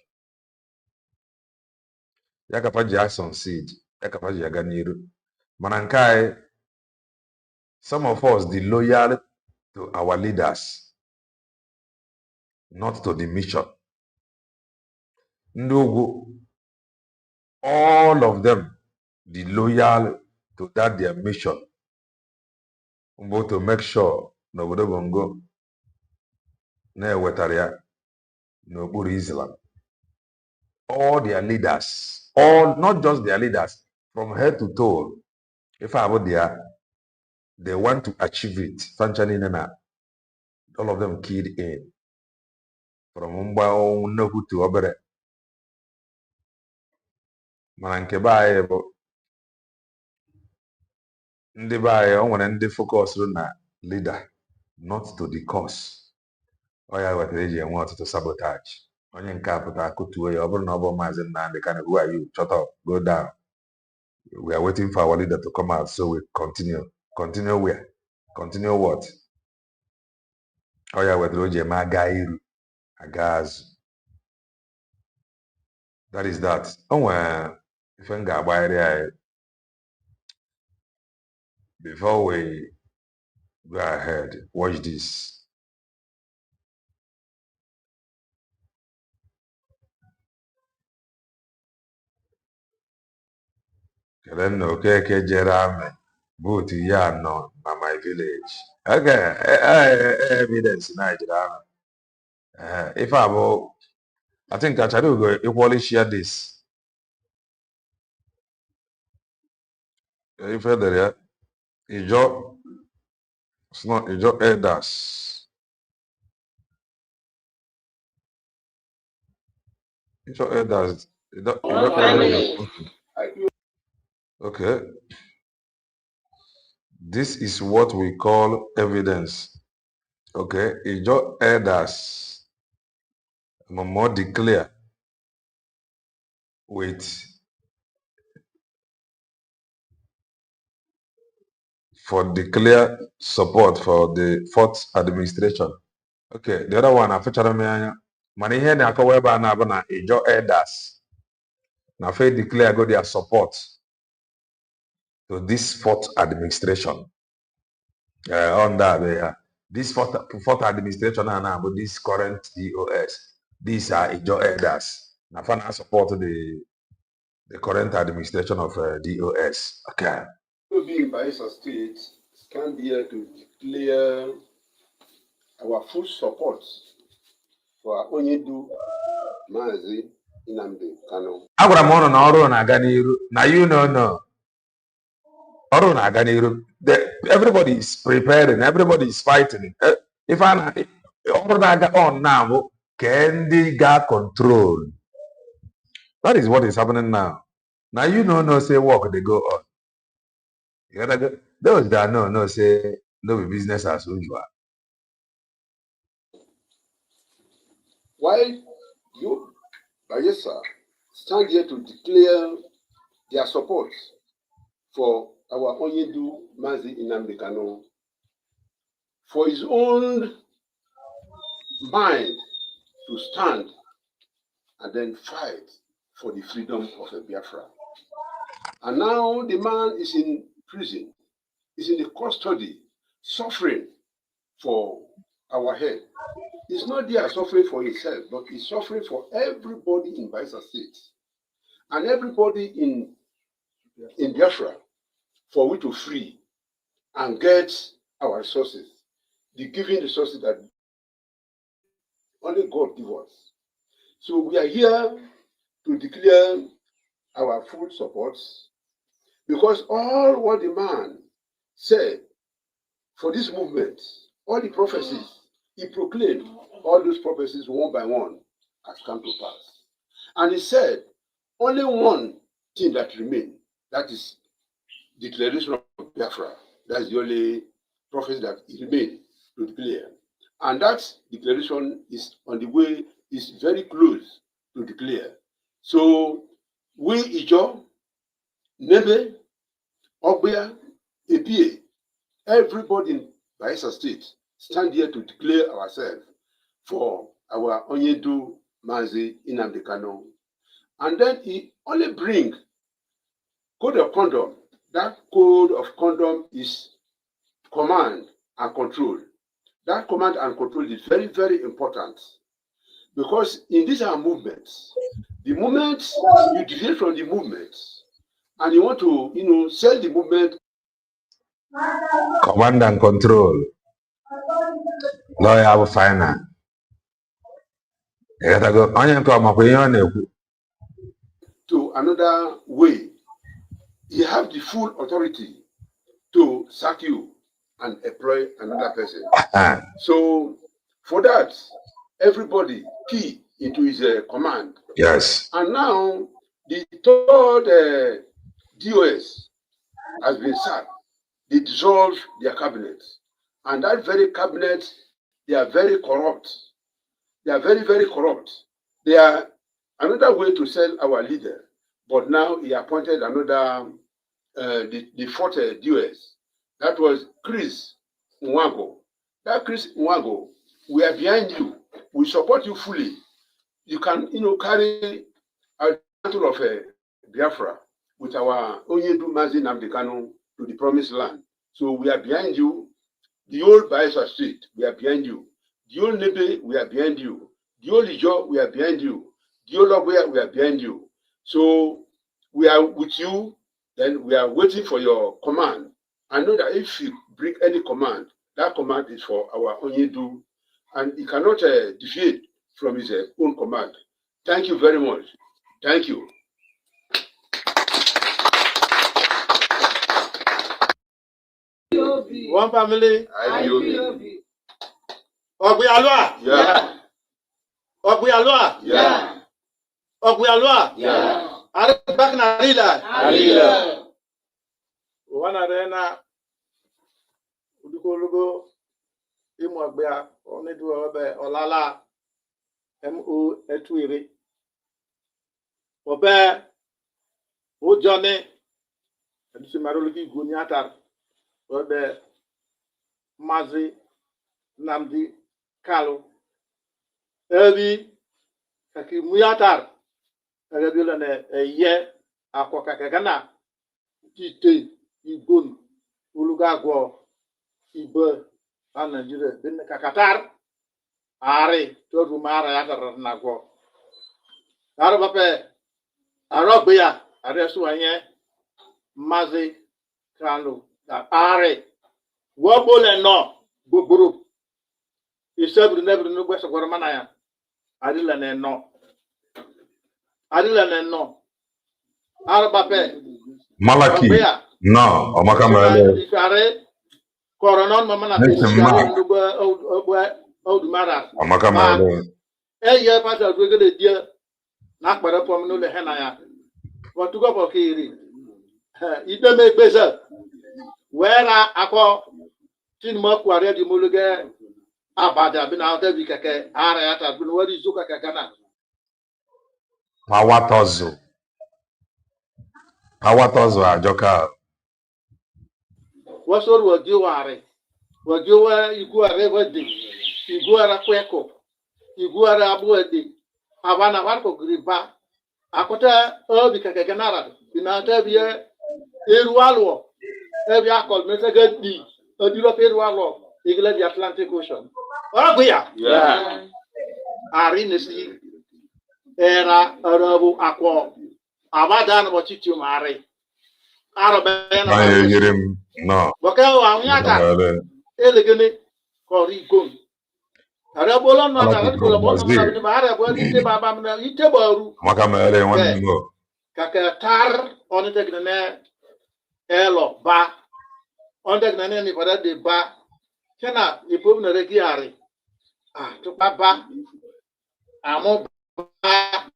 Yakapaji succeed. Yakapaji yaganiru. Manankai, some of us, the loyal to our leaders, not to the mission. Ndugu, all of them, the loyal to that their mission. To make sure nobody will go near Wetaria, no Islam. All their leaders, all not just their leaders, from head to toe. If I were there, they want to achieve it. Functioning all of them keyed in. From Mumbai to Obere. Manankeba, ndị be anyị o nwere ndị focus na leader, not to the cause. Ọ ya wetara eji enwe ọtụtụ sabotage. Onye nke a pụta akụtuo ya, ọ bụrụ na ọ bụ Maazị Nnamdi Kanu, who are you? Shut up, go down. We are waiting for our leader to come out, so we continue. Continue where? Continue what? Ọ ya wetara o ji eme aga iru, aga azụ. That is that. O nwere ife m ga-agbagharị anyị before we go ahead. Watch this. Kelen na Okeke jere amị vote ya nọ na my village. Okay, evidence na jere amị. If I will, I think Achalugo equally share this. If there, Ijo, it's not Ijo elders. Ijo elders. Okay. This is what we call evidence. Okay. Ijo elders. More declare with for declare support for the fourth administration. Okay, the other one I featured me. Money here na akọwa ebe a na-abụ na Ijo elders. Na fe declare go their support to this fourth administration. On that, this fourth administration and now this current DOS. These are Ijo elders. Na fa na support the current administration of DOS. Okay. So being Bayelsa State, stand here to declare our full support for Onyedu Maazị Nnamdi Kanu. Agwara m ọnụ na ọrụ na-aga n'iru. Na you know. Ọrụ na-aga n'iru. Everybody is preparing. Everybody is fighting. If ọrụ na-aga on now, ka ndị ga control That is what is happening now. Now you know, no say work they go on. You gotta go. Those that no say no be business as usual. While you, Bayesa, stand here to declare their support for our Onyedu Mazi Nnamdi Kanu, for his own mind to stand and then fight for the freedom of Biafra. And now the man is in prison, is in the custody, suffering for our head. He's not there suffering for himself, but he's suffering for everybody in Bayelsa State and everybody in Biafra, for we to free and get our resources, the giving resources that only God gives us. So we are here to declare our full support, because all what the man said for this movement, all the prophecies he proclaimed, all those prophecies one by one has come to pass. And he said, only one thing that remains, that is declaration of Biafra. That's the only prophecy that remains to declare. And that declaration is on the way, is very close to declare. So we, Ijo, Nebe, Ogbia, Epie, everybody in Bayelsa State stand here to declare ourselves for our Onyedu Mazi Nnamdi Kanu. And then he only bring code of conduct. That code of conduct is command and control. That command and control is very, very important, because in these are movements. The moment you deviate from the movement and you want to, sell the movement. Command and control. Lawyer have final. You gotta go. Onye come up with to another way, you have the full authority to sack you and employ another person. So for that, everybody key into his command. Yes. And now the third DOS has been sacked. They dissolved their cabinet. And that very cabinet, they are very corrupt. They are very, very corrupt. They are another way to sell our leader. But now he appointed another, the fourth DOS. That was Chris Nwago. That Chris Nwago, we are behind you. We support you fully. You can, carry a mantle of Biafra with our Onyedu Mazi Nnamdi Kanu to the promised land. So we are behind you. The old Bayelsa Street, we are behind you. The old Nebe, we are behind you. The old Ijo, we are behind you. The old Ogwe, we are behind you. So we are with you, then we are waiting for your command. I know that if you bring any command, that command is for our Onyedu, and he cannot deviate from his own command. Thank you very much. Thank you. One family. IPOB. Ogbuyalua. Yeah. Ogbuyalua. Yeah. Ogbuyalua. Yeah. Are back na rila. Arila. Wana rena. Udukolugo. Imu Ogbia. Onedu obe olala. MO etuire. Obe. Ojone. Edisi marologi guniatar. Obe Mazi Nnamdi Kanu. Ebi kaki muyatar. Ebi lene ye akwa kakagana. Tite igun uluga gwo ibe a Nigeria bin kakatar. Ari toru mara yatar na gwo. Aro bape arogbeya aresu anye Mazi Kanu. Are wobole no gbogboro isebru nebru no gbeso gwara mana ya adila ne no arbape Malaki. No, Omaka Mele. Are koronon mama na Omaka Mele. ye pata ogede dia na kpere pom no le hena ya wo tu go kiri ide me gbeza wera akọ tin mo kware di muluge abada bi na ta bi keke ara ya ta bi no wari zuka keke na Pawatozo ajoka. wasor wo di ware wo di wa igu are wadi igu ara kweko igu ara abuade abana warko griba akota obi keke na ra bi na ta bi eru alwo e bi akol me se gadi odiro peru alwo igla di Atlantic Ocean Aguya. Yeah. Ari nesi era arabu akwo abada na bochichi mari arabe na Aye yirim no. boka wa nyata elegene kori gon arabu lo na ta ko lo mo na na ba arabu ite baba na ite baru Maka mere one no. kaka tar on te gne elo ba on te gne ni pada de ba kena ipo na regi ari to baba amo ba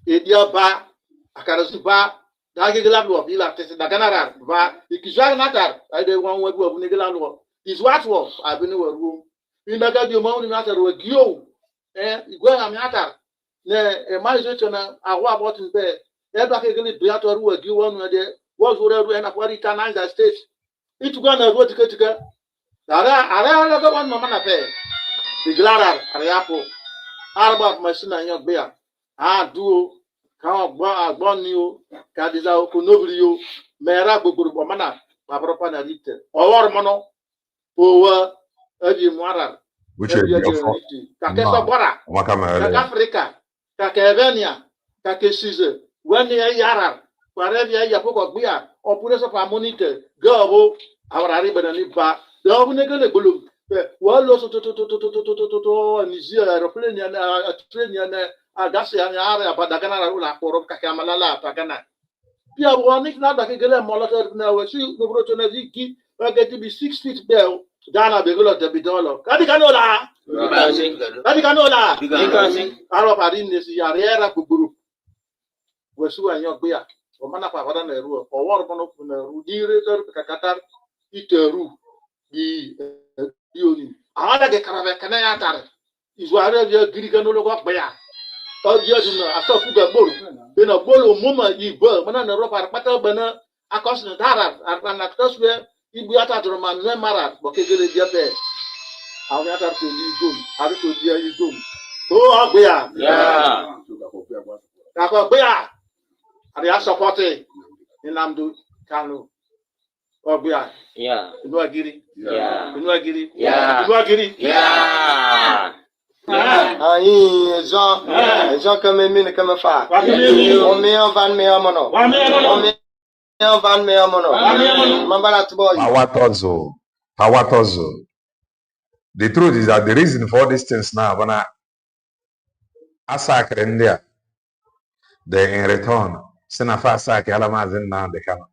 edia ba akarasu ba dagi gela do bila tese daganara ba ikizwa natar ade wan webu obu ni gela no is what was abini weru inaga di mo ni natar we gio igwe am natar ne ma Isiocha na awa about be e ba ke gele do ator we gio wonu de was ru na kwari Niger state itu ga na ru tika ara ga wan mama na pe iglara ariapo arba machine yan gbe a duo ka agbon ni o ka diza oko nobri o mera gbogboro bo mana babro pa na rite owor mono owa abi muara Which is your ka ke so bora Maka mere. ka Africa ka ke Evenia ka ke size wani yara kware bia ya poko gbia opure so pa monitor go awara ri bana ni ba do bu ne gele gbolo wa lo so to Nigeria aeroplane na train na agasi ya ara badagana la ula koro ka kamalala pagana pia woni na da ke gele molata na we si gobro to na ziki ba get be 6 feet bell dana be golo de bidolo kadi kanola aro pari ni si yara gbogboro we su anyo gbe ya o mana pa bada na eru o wor mono na ru dire to ka katar iteru di yoni ala de karabe kana ya tar izuare bia giriga no lo gbe ya o dia dun asofu ga gboro be na gbolo moma igbo mana na ropa pata bana akos na dara na toswe ibu ata dro man ne mara bo kegele dia pe awu ya tar to ni gom ari to dia yi gom o agbe ya ka ko gbe ya ari a support Nnamdi Kanu ogbe ya inu agiri Aïe, Jean comme mine comme fa. On met en van me amono. On met en van me amono. Mambara tuboy. Pawatozo. The truth is that the reason for these things now, when I asak India, they in return, send a fast sack, Alamazin now they come.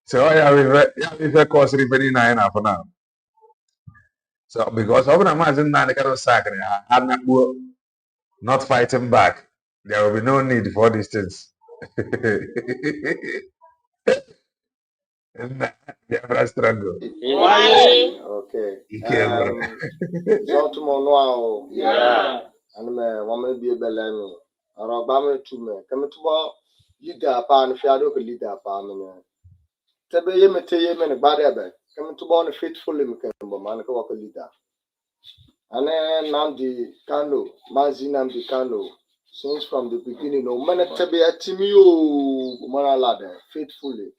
So I course repenting for now. So because of Amazon now they cannot sack, not fighting back, there will be no need for these things. Never struggle. Okay. Jean to mon noir. Yeah. And me woman be a belami. Arabama to me. Come to what leader pan if you are leader pan. Tebe ye me teye me badebe. Come to born faithfully me can man ko a leader. And then Nnamdi Kanu, Nnamdi Kanu, since from the beginning, no man tebe atimio manalade faithfully.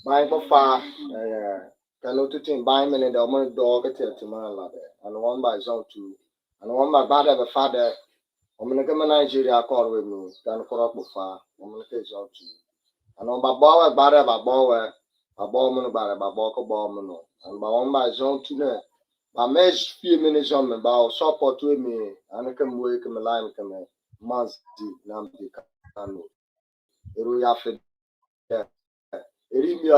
Buying for far, cannot think buy men in the woman dog at manalade, and one by zone two, and one by bad of a father. Woman come Nigeria call with me, can corrupt far, woman case out two. And on my boy, bad of a boy, a bowman about a boko bowman, and by one by zone two. My mesh few minutes on me about support to me, and I can wake him alive come months deep, Nnamdi Kanu. Eruya Fed. Eri mi,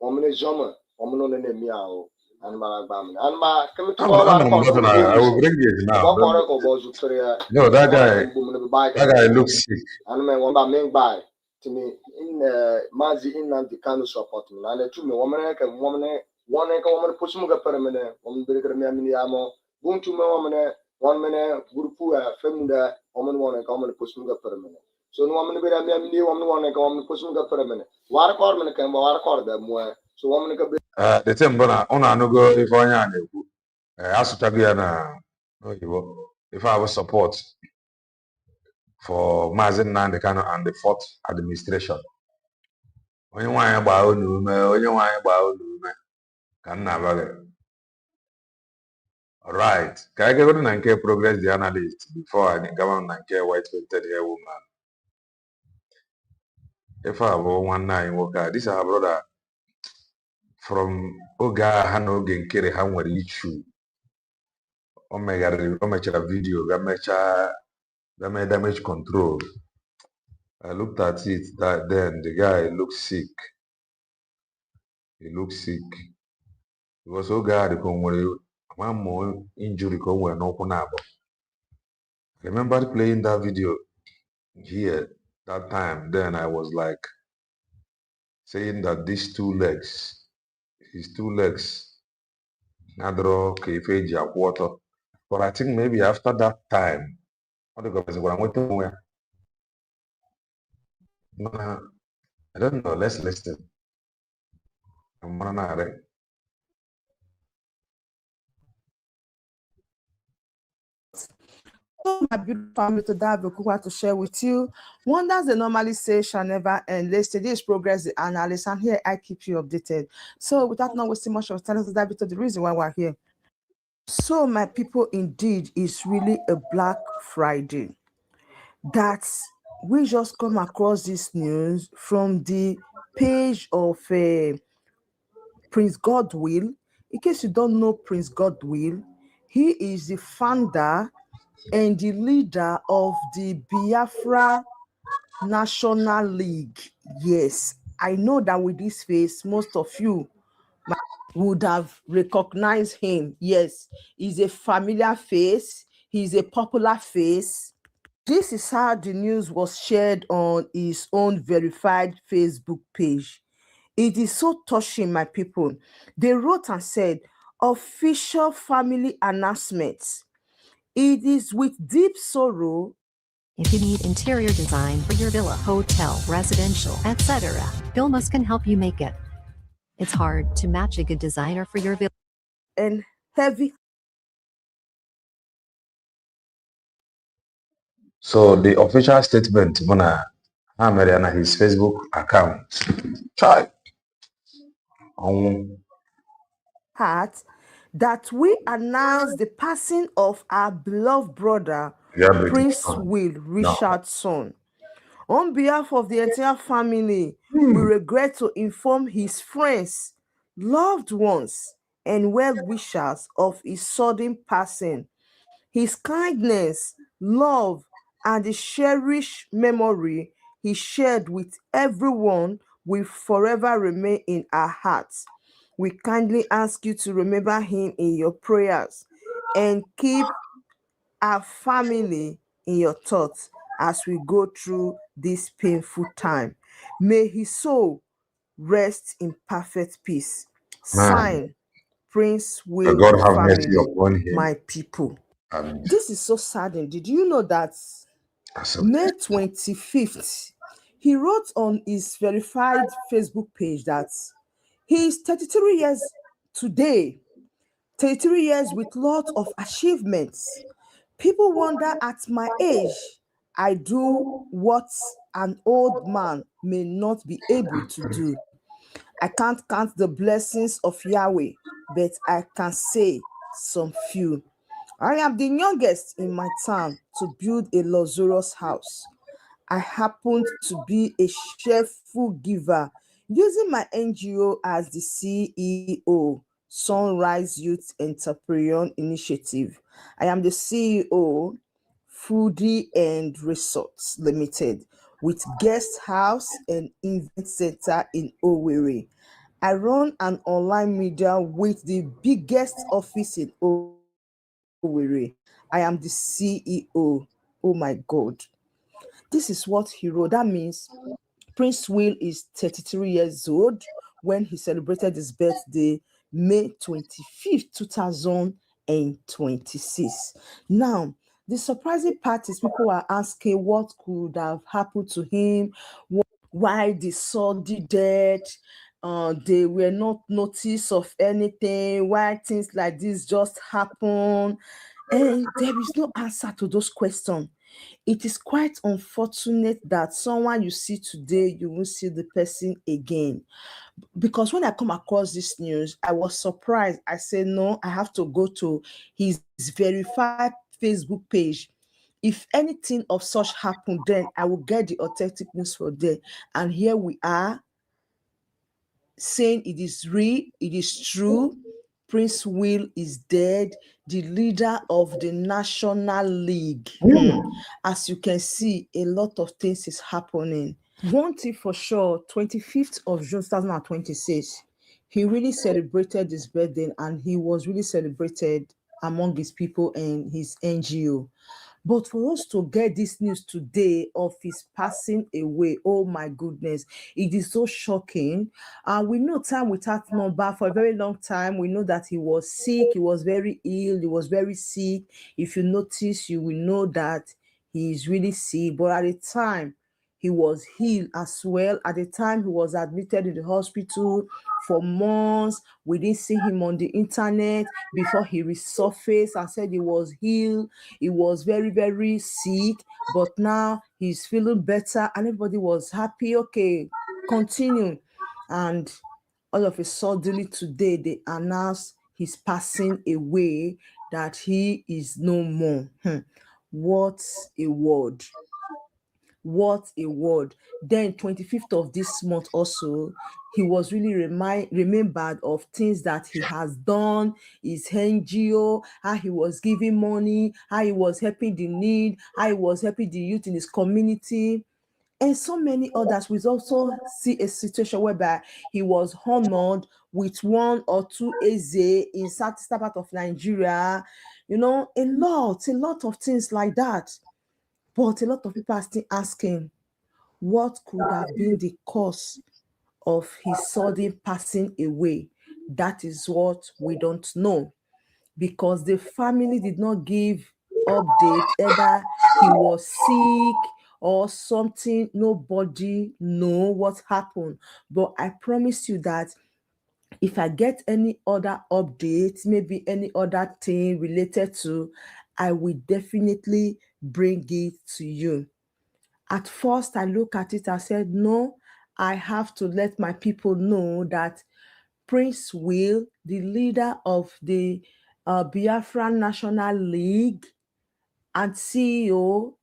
woman is Joma, woman on the Miao. and Malabam. And my come to I will bring it now. No, that guy looks sick. And my one by to me in Mazi in the kind of support me. And to me, woman, woman push me up permanent, woman, bigger me, amo, boom to me, woman, 1 minute, group, femina, woman, one, common push me up permanent. So no woman, be a woman, one, push me up permanent. What a corner can war a them more. So woman can be. The thing, but I no go if I ask to na if I was support for Mazin Nandekano and the fourth administration. Onye nwanyị gbaa unu ume ka nna abalị. Alright, ka anyị gagoro na nke progress the analyst before anyị gawa na nke white painted hair woman. Ife a bụ nwanne anyị nwoke a, this is our brother from oge a ha na oge nkere ha nwere ichu. O mechara video ga mee damage control. I looked at it that then the guy looked sick. He looked sick. Because oge a dịka o nwere more injury ka o nwere n'ụkwụ na-abụ. I remember playing that video here that time. Then I was like saying that his two legs, nadro ka ife eji akwụ ọtọ. But I think maybe after that time, I don't know. Let's listen. So my beautiful family, today I have to share with you. Wonders they normally say shall never end. Let's today's progress the analyst, and here I keep you updated. So without not wasting much of time, let's dive into the reason why we're here. So my people, indeed, it's really a Black Friday. That we just come across this news from the page of Prince Godwill. In case you don't know Prince Godwill, he is the founder and the leader of the Biafra National League. Yes, I know that with this face, most of you would have recognized him. Yes, he's a familiar face. He's a popular face. This is how the news was shared on his own verified Facebook page. It is so touching, my people. They wrote and said, official family announcements. It is with deep sorrow. If you need interior design for your villa, hotel, residential, etc., Vilmas can help you make it. It's hard to match a good designer for your villa. And heavy. So the official statement, Mona Mariana, his Facebook account. Try. Heart that we announce the passing of our beloved brother, Prince Will Richardson. On behalf of the entire family, we regret to inform his friends, loved ones, and well-wishers of his sudden passing. His kindness, love, and the cherished memory he shared with everyone will forever remain in our hearts. We kindly ask you to remember him in your prayers and keep our family in your thoughts as we go through this painful time. May his soul rest in perfect peace. Sign, Prince Will God have family, mercy upon him. my people. This is so saddening. Did you know that May 25th, he wrote on his verified Facebook page that he is 33 years today, 33 years with lots of achievements. People wonder at my age, I do what an old man may not be able to do. I can't count the blessings of Yahweh, but I can say some few. I am the youngest in my town to build a luxurious house. I happened to be a cheerful giver, using my NGO as the CEO, Sunrise Youth Entrepreneur Initiative. I am the CEO, Foodie and Resorts Limited, with guest house and event center in Owerri. I run an online media with the biggest office in Owerri. I am the CEO. Oh my God. This is what he wrote. That means Prince Will is 33 years old when he celebrated his birthday, May 25th, 2026. Now, the surprising part is people are asking what could have happened to him, why the sudden death, they were not notice of anything, why things like this just happen. And there is no answer to those questions. It is quite unfortunate that someone you see today, you won't see the person again. Because when I come across this news, I was surprised. I said, no, I have to go to his verified Facebook page. If anything of such happened, then I will get the authentic news for there. And here we are saying it is real, it is true. Prince Will is dead, the leader of the National League. As you can see, a lot of things is happening. One thing for sure, 25th of June 2026, he really celebrated his birthday and he was really celebrated among his people and his NGO. But for us to get this news today of his passing away, oh my goodness, it is so shocking. We know time without number for a very long time. We know that he was sick, he was very ill, he was very sick. If you notice, you will know that he is really sick. But at the time, he was healed as well. At the time, he was admitted in the hospital for months. We didn't see him on the internet before he resurfaced and said he was healed. He was very, very sick, but now he's feeling better and everybody was happy. Okay, continue. And all of a sudden today, they announced he's passing away, that he is no more. What a word. What a word. Then 25th of this month also, he was really remembered of things that he has done, his NGO, how he was giving money, how he was helping the need, how he was helping the youth in his community, and so many others. We also see a situation whereby he was honored with 1 or 2 Eze in certain part of Nigeria, a lot of things like that. But a lot of people are still asking, what could have been the cause of his sudden passing away? That is what we don't know, because the family did not give update, either he was sick or something. Nobody know what happened. But I promise you that if I get any other updates, maybe any other thing related to, I will definitely bring it to you. At first, I look at it, I said, no, I have to let my people know that Prince Will, the leader of the Biafran National League and CEO,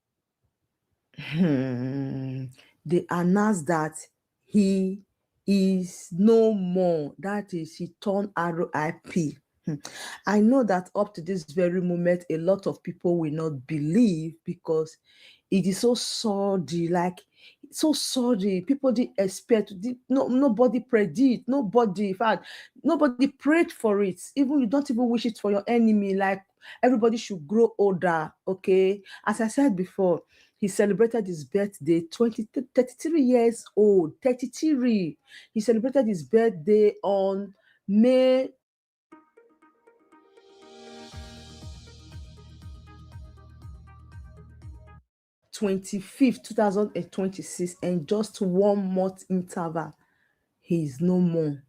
they announced that he is no more. That is, he turned RIP. I know that up to this very moment, a lot of people will not believe, because it is so sorry, like so sorry. People didn't expect, nobody predict, nobody, in fact, nobody prayed for it. Even you don't even wish it for your enemy. Like, everybody should grow older, okay? As I said before, he celebrated his birthday, 33 years old, 33. He celebrated his birthday on May 25th, 2026, and just 1 month interval, he is no more.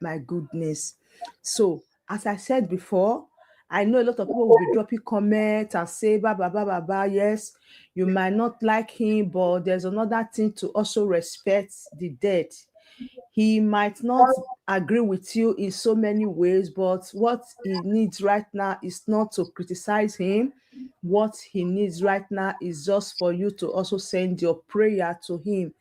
My goodness. So, as I said before, I know a lot of people will be dropping comments and say, ba, ba, ba, ba, ba. Yes, you might not like him, but there's another thing to also respect the dead. He might not agree with you in so many ways, but what he needs right now is not to criticize him. What he needs right now is just for you to also send your prayer to him.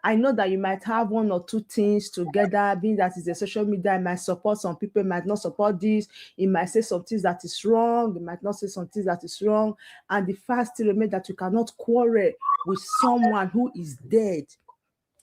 I know that you might have 1 or 2 things together, being that it's a social media, it might support some people, it might not support this, it might say some things that is wrong, it might not say some things that is wrong. And the fact still remains that you cannot quarrel with someone who is dead.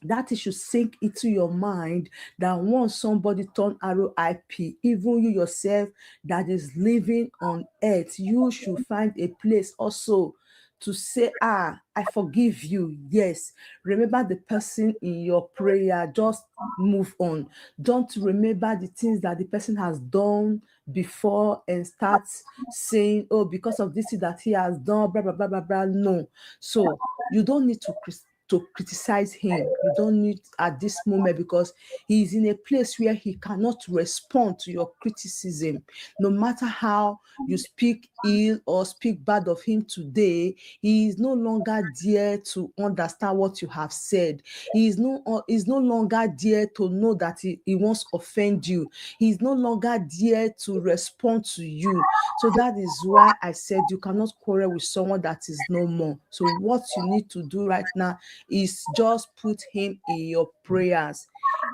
That it should sink into your mind that once somebody turn RIP, even you yourself that is living on earth, you should find a place also to say, I forgive you. Yes, remember the person in your prayer. Just move on. Don't remember the things that the person has done before and start saying, oh, because of this thing that he has done, blah, blah, blah, blah, blah. No. So you don't need to criticize him. You don't need at this moment, because he's in a place where he cannot respond to your criticism. No matter how you speak ill or speak bad of him today, he is no longer there to understand what you have said. He is no longer there to know that he wants to offend you. He is no longer there to respond to you. So that is why I said you cannot quarrel with someone that is no more. So what you need to do right now is just put him in your prayers.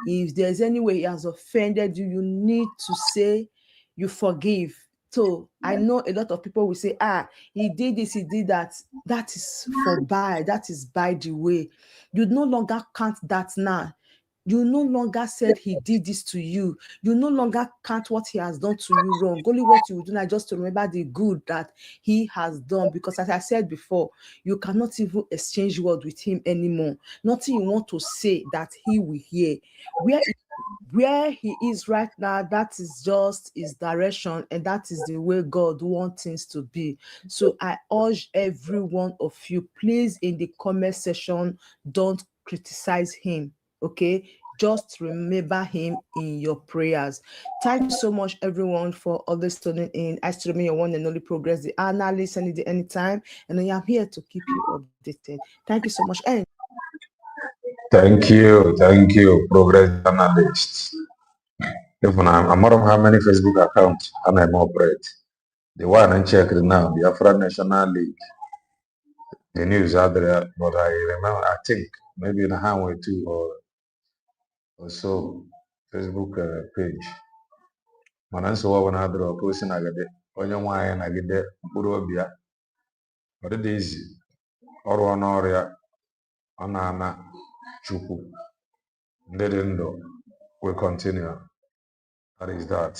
If there's any way he has offended you, you need to say you forgive. So I know a lot of people will say, he did this, he did that. That is that is by the way. You no longer count that now. You no longer said he did this to you. You no longer count what he has done to you wrong. Only what you will do now just to remember the good that he has done. Because as I said before, you cannot even exchange word with him anymore. Nothing you want to say that he will hear. Where he is right now, that is just his direction, and that is the way God wants things to be. So I urge every one of you, please, in the comment section, don't criticize him. Okay, just remember him in your prayers. Thank you so much, everyone, for always tuning in. I still remain your one and only Progress, the analyst, anytime, and I am here to keep you updated. Thank you so much. And Thank you, Progress Analyst. Even I'm not how many Facebook accounts and I'm operate. The one I checked now, the Afro National League. The news out there, but I remember, I think maybe in a highway too or so Facebook page. Mana nso wa na adro ko si na gade onye nwaanyị na gide mkpụrụ obi ya ọ dị izi ọrụ ọnọrịa ọ na-ana chukwu ndị dị ndụ will continue. That is that.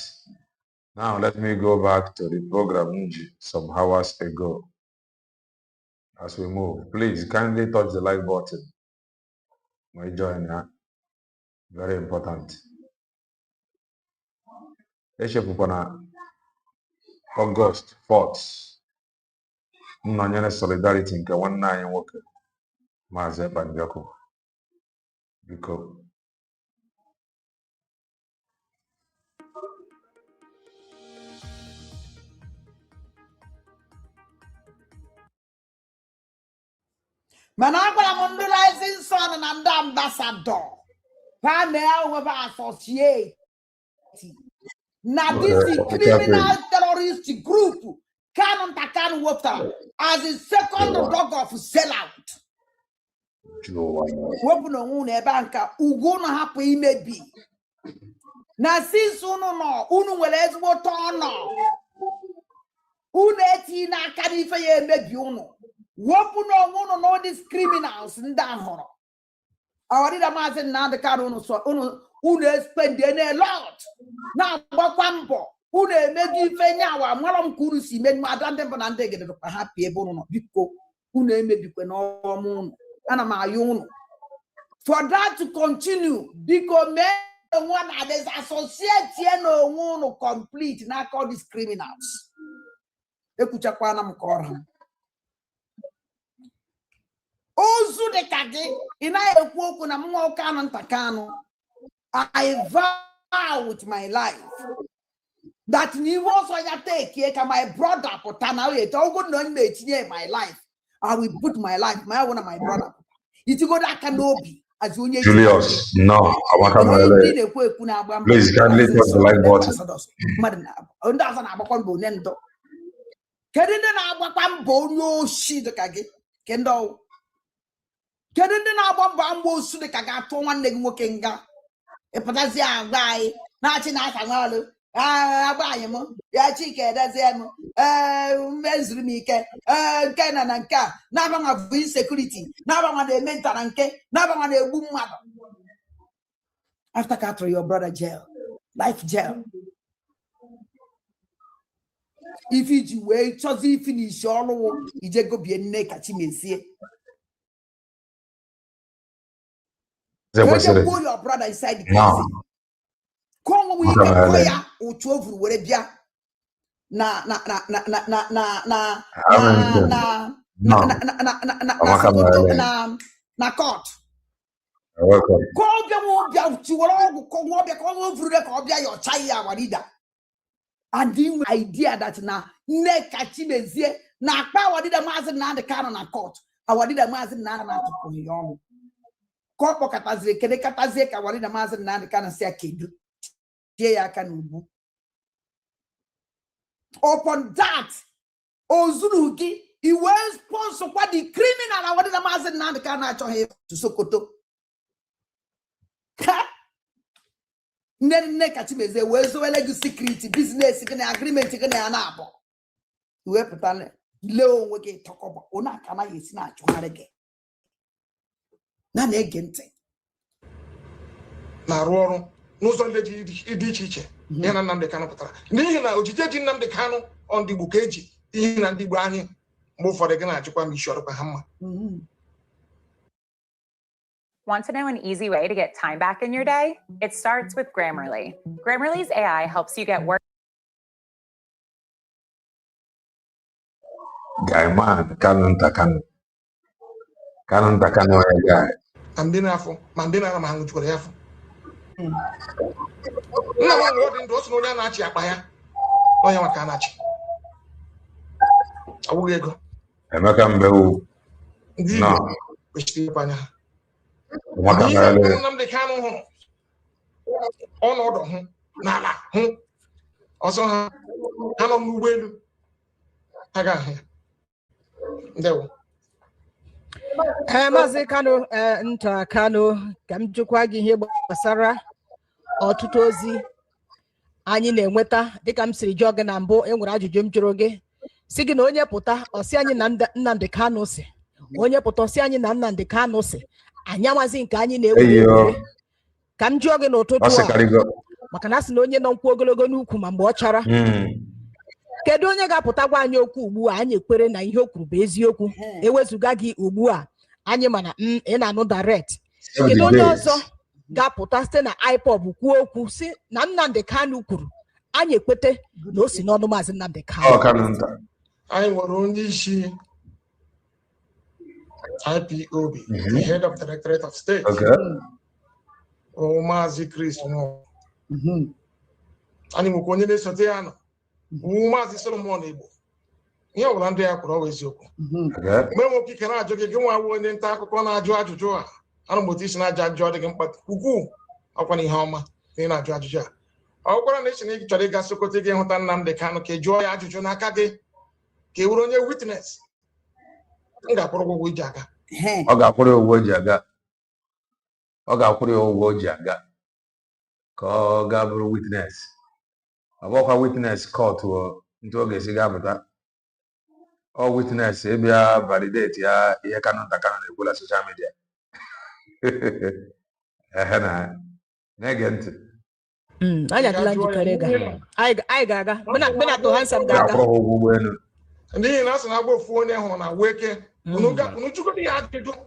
Now let me go back to the program some hours ago. As we move, please kindly touch the like button. My join ya. Very important. Echefukwana August 4th. Nnọnyere solidarity nke nwanne anyị nwoke Maazị Banjako. Biko. mana agwara m ndị rising sun na ndị ambassador ha na-enwebe associate na this criminal terrorist group Kanu Ntakanu wepụtara as the second dog of sellout. Wepụ na onwe unu ebe a nka ugwu na hapụ imebi na since unu nwere ezigbo ọnọ unu eti n'aka n'ife ya emebi unu. Wepụ na onwe unu na these criminals ndị ahụrụ ọdịda Maazị Nnamdi Kanu unu spend a lot na agbakwa mbọ unu emeju ife nyawa mara m ka unu si menu ada ndị mbụ na ndị egede ka ha pịa ebe unu nọ biko unu emebikwe n'ọmụ unu ana m ayọ unu for that to continue biko mee onwe na disassociate na onwe unu complete n'aka all these criminals ekwuchakwana m ka ọra ozu dị ka gị ị na-ekwu okwu na mnwa ụka Kanu Ntakanu. I vow with my life that you also take here my brother putana my life. I will put my life, my one of my brother. It's go that canopi as you Julius, no, please kindly touch the like button. Abayemo, ya chike dazem, mezrimike, kena nanka, nabanga of insecurity, nabanga de mental anke, nabanga de boom mother. After cut through your brother jail, life jail. If you wait, just finish all, you just go be a neck at him. Can you pull your brother inside the prison? Come we get koya or 12 where na court. Call them all to all come through the your chaya warida. And the idea that na neck at chimezie na power did a master na the canon court. Our did a master na to pull young. Corpo kataze, kede kataze ka warida master na the canon say kid. Can upon that, Ozurugi, he was sponsored by the criminal. I wanted a master now the can actually to Sokoto. Then Nekachime, there was no security business, agreement, an apple. You have to low wake talk about Ona Kama is not again. None again. Naroro. No son de Idiche, Yana Nam de Canopatra. Nina, Ujiji Nam de Cano on the Bukeji, in and the Brani, move for the Ganachupa, me short of a hammer. Want to know an easy way to get time back in your day? It starts with Grammarly. Grammarly's AI helps you get work. Guy man, canon takano. Canon takano, guy. And then after, Mandina Mahan to the Afro. No one wrote into us, no Yanachi Apaya, no Yamakanachi. I will go. Amakambo. No, which the Pana. Amakambo. The canon on order, Nala, also, Hanon will. I got here. There. Maazị Kano nta Kano ka m jụkwa gị ihe gbasara ọtụtụ ozi anyị na-enweta dịka m siri jụọ gị na mbụ enwere ajụjụ m jụrụ gị si gị na onye pụta ọsị anyị na Nnamdi Kanu si onye pụta ọsị anyị na Nnamdi Kanu si anyị amazi nke anyị na-ewere ka m jụọ gị n'ụtụtụ a maka na asị na onye nọ nkwụ ogologo n'ukwu ma mgbe ọ chara kedu onye ga-apụta gwa anyị okwu ugbu a anyị ekwere na ihe o kwuru bụ eziokwu ewezuga gị ugbu a anyị mana ị na-anụ direct kedu onye ọzọ ga-apụta site na IPOB kwuo okwu si na Nnamdi Kanu kwuru anyị ekwete na o si n'ọnụ maazị Nnamdi Kanu anyị nwere onye isi IPOB the head of the Directorate of State Maazị Chris anyị nwekwa onye na-esote ya nọ Maazị Solomon Igbo ihe ọbụla ndị ya kwuru ọwa eziokwu mgbe nwoke ike na-ajụ gị nwa awụ onye nta akụkọ na-ajụ ajụjụ a anụ mgbe isi na-ajụ ajụjụ ọ dị gị mkpa ukwuu ọkwa na ihe ọma na ị na-ajụ ajụjụ a ọ gwara na isi na ị chọrọ ịga Sokoto gị hụta Nnamdi Kanu ka ị jụọ ya ajụjụ n'aka gị ka ị were onye witness m ga-akwụrụ ụgwọ iji aga ọ ga-akwụrụ ụgwọ ji aga ọ ga-akwụrụ ụgwọ ji aga ka ọ gaa bụrụ witness ọ bụkwa witness court ndị ọ ga-esi ga-apụta ọ witness ịbịa validate ya ihe Kanu na-ekwula social media ehe na-ege ntị anyị adịla njikere anyị ga-aga mena to handsome ga-aga n'ihi na asị na agba ofu onye hụrụ na weke unu chukwu ya ajụjụ ka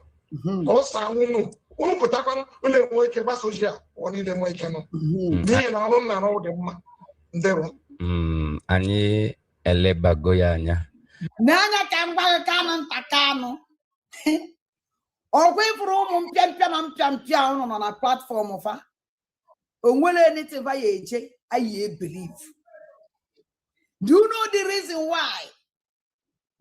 ọ saa unu pụtakwana ụlọ enwe ike gbasa ozi a ọ niile enwe ike nọ n'ihi na ọrụ nna ọrụ dị mma ndewo anyị elebago ya anya n'anya ka m gwa Kanu nta Kanu ọgwụ ịfụrụ ụmụ mpịampịa na mpịampịa ụnụ nọ na platform fa onwere anything ya eje I believe. Do you know the reason why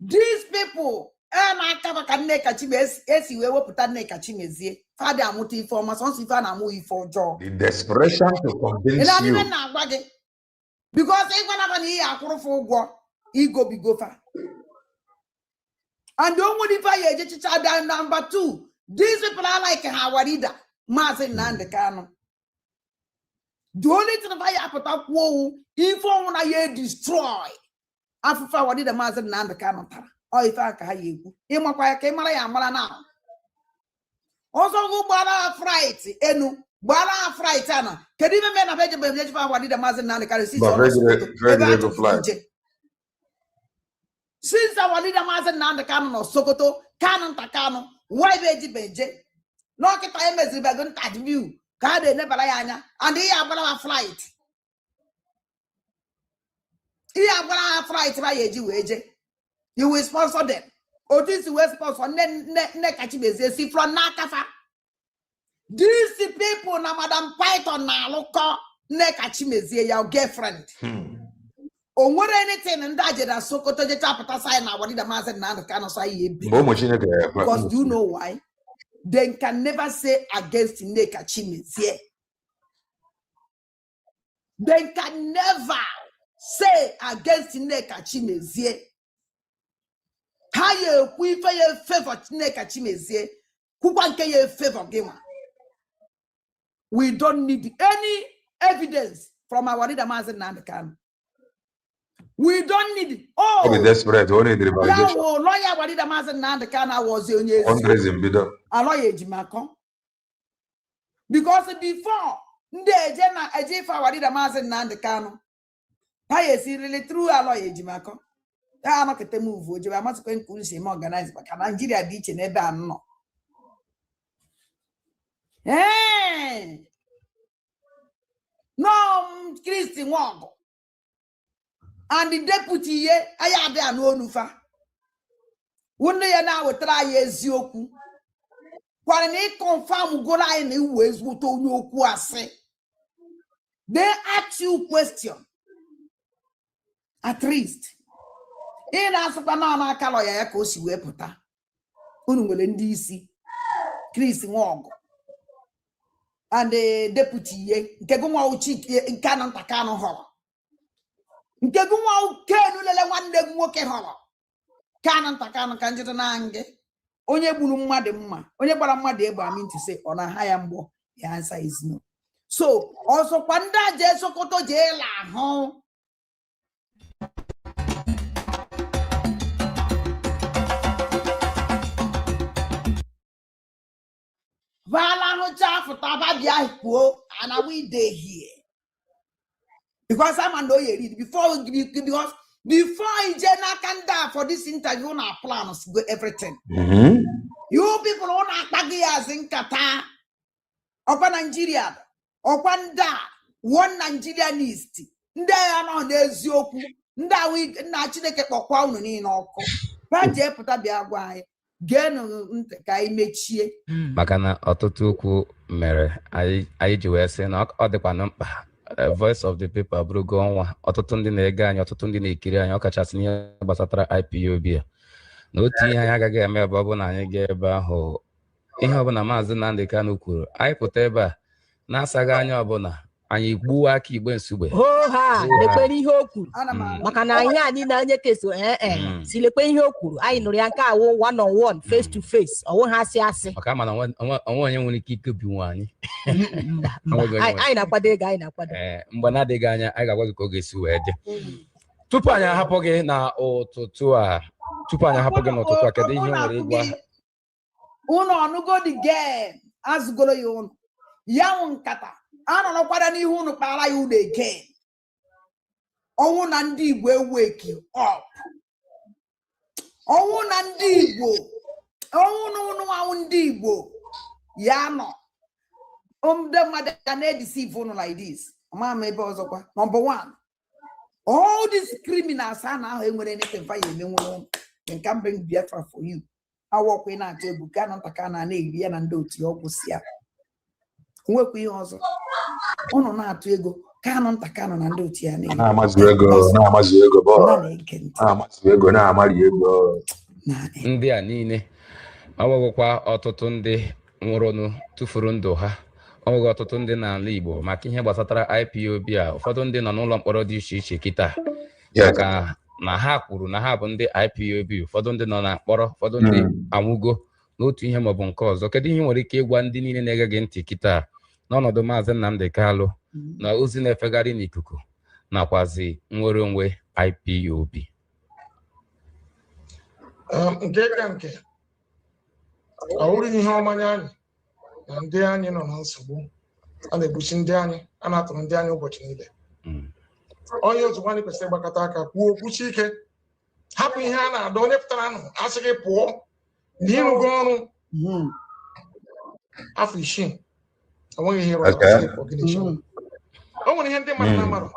these people na-akaba ka Nneka Chimezie esi wee wepụta Nneka Chimezie fada amụta ife ọma sọnsọ ife a na-amụ ife ọjọọ the desperation to convince you na-agwa gị because ịgwana na ihe akwụrụfụ ụgwọ igobigo fa and don't want if I eje chicha down number 2 these people are like Hawarida Maazị Nnamdi Kanu The only thing I have to do if I want to destroy after what did the master and the canotara. Or if I can you, him a camera and now. Also go bara fright, enu, bara fright, Anna. Can even men a vegetable what did the master and the carry since our leader master and the canon of Sokoto, canon takano, why vegetable? No, time is going to touch you. Kade never layanya, and he have a flight. He have a flight by a Jew. You will sponsor them. Or this will sponsor neck see from Nakafa. These people, na Madam Python, na local neck your girlfriend. Or what anything and that Sokoto the chapter sign now, what the master and the kind of say because do you know why? They can never say against Nekachimezie. They can never say against Nekachimezie. How you favor Nekachimezie? Who can you favor game? We don't need any evidence from our leader Mazen Nandakan. We don't need Be desperate. Only the now lawyer what leader Mazen Nandakan was on your lawyer Jimakon. Because before the Jena Ejifa what leader Mazen Nandakan. I see really true a lawyer Jimakon. I am not a move, which I must go and organize, but Nigeria ditch and never no. Hey! No, Christian Wago. And the deputy, I had there no nufa. One day now we try Ezioku. When they confirm go line in ways who told you kwase. They ask you question. At least. In answer banana color ya kosi weputa. Unwele ndisi. Christian Wago. And the deputy, Nkeguma uchi canon takano hollow. Nkeguma kenu lele one day woke hollow. Canon takano kanjitanange. Onye bulu madema. Onye bara able, I mean to say, on a high ambo. The answer is no. So, also, Panda Jesokoto Jela, home. Valano chafu tababia ikuo and we day here. Because I'm an oye before you can die for this interview on our plans go everything. You people on Atagias in Qatar, Opa Nigeria, Opanda, one Nigerianist. They are not there's yoku. Nda we naturally get a crown in Oko. But je put up your why. Maka na ọtụtụ okwu mere anyị ji wee sị na ọ dịkwa na mkpa voice of the people abụrụgo ọnwa ọtụtụ ndị na-ege anyị ọtụtụ ndị na-ekiri anyị ọkachasị n'ihe gbasatara IPOB a na otu ihe anyị agaghị eme ebe ọ bụ na anyị gaa ebe ahụ ihe ọbụla Maazị Nnamdi Kanu kwuru anyị pụta ebe a na-asaghị anya ọbụla anyị gbuo aka igbe nsugbe lekpere ihe o kwuru maka na ihe anyị na-anye keso si lekpe ihe o kwuru anyị nụrụ ya nke awụ one on one face to face ọwụ ha asị maka mana onwe onye nwere ike ikebinwe anyị anyị na-akwado ego anyị na-akwado mgbe na-adịghị anya anyị ga-agwa gị ka ọ ga-esi wee dị tupu anyị ahapụ gị n'ụtụtụ a kedu ihe nwere ịgwa ụnụ ọnụgo the game azụgoro ya ụnụ ya nkata ana no kwada n'ihu unu kpara ya ude again ọnwụ na ndị Igbo eweki up ọnwụ na ndị Igbo ọnwụ ndị Igbo ya nọ the mother can deceive unu like this mama ebe ọzọkwa number 1 all these criminals are now enwere anything for you they can bring Biafra for you awọ kwe na atụ egwu ka na ntaka na na-eri ya na ndị otu ọgwụ si ya nwekwa ihe ọzọ ụnụ na-atụ ego Kanu ntakano na ndị otu ya na-amazi ego na-amari ego ndị a niile ọgwụgwọkwa ọtụtụ ndị nwụrụnụ tụfuru ndụ ha ọgwụgwọ ọtụtụ ndị n'ala Igbo maka ihe gbasatara IPOB a ụfọdụ ndị nọ n'ụlọ mkpọrọ dị iche iche kịta maka na ha kwuru na ha bụ ndị IPOB ụfọdụ ndị nọ na mkpọrọ ụfọdụ ndị anwụgo n'otu ihe maọbụ nke ọzọ kedu ihe nwere ike ịgwa ndị niile na-ege gị ntị kịta n'ọnọdụ Maazị Nnamdi Kanu na ozi na-efegharị n'ikuku nakwazi nwere onwe IPOB. Nke ka nke ọ bụrụ ihe ọmanya anyị na ndị anyị nọ na nsogbu a na-egbuchi ndị anyị a na-atụrụ ndị anyị ụbọchị niile. Onye ozugbo anyị kwesịrị ịgbakọta aka kwuo okwuchi ike hapụ ihe a na-ada onye pụtara nụ asị gị pụọ na ịrụgo ọrụ afọ 6 enweghị ihe rụrụ o nwere ihe ndị mmadụ na-amarụ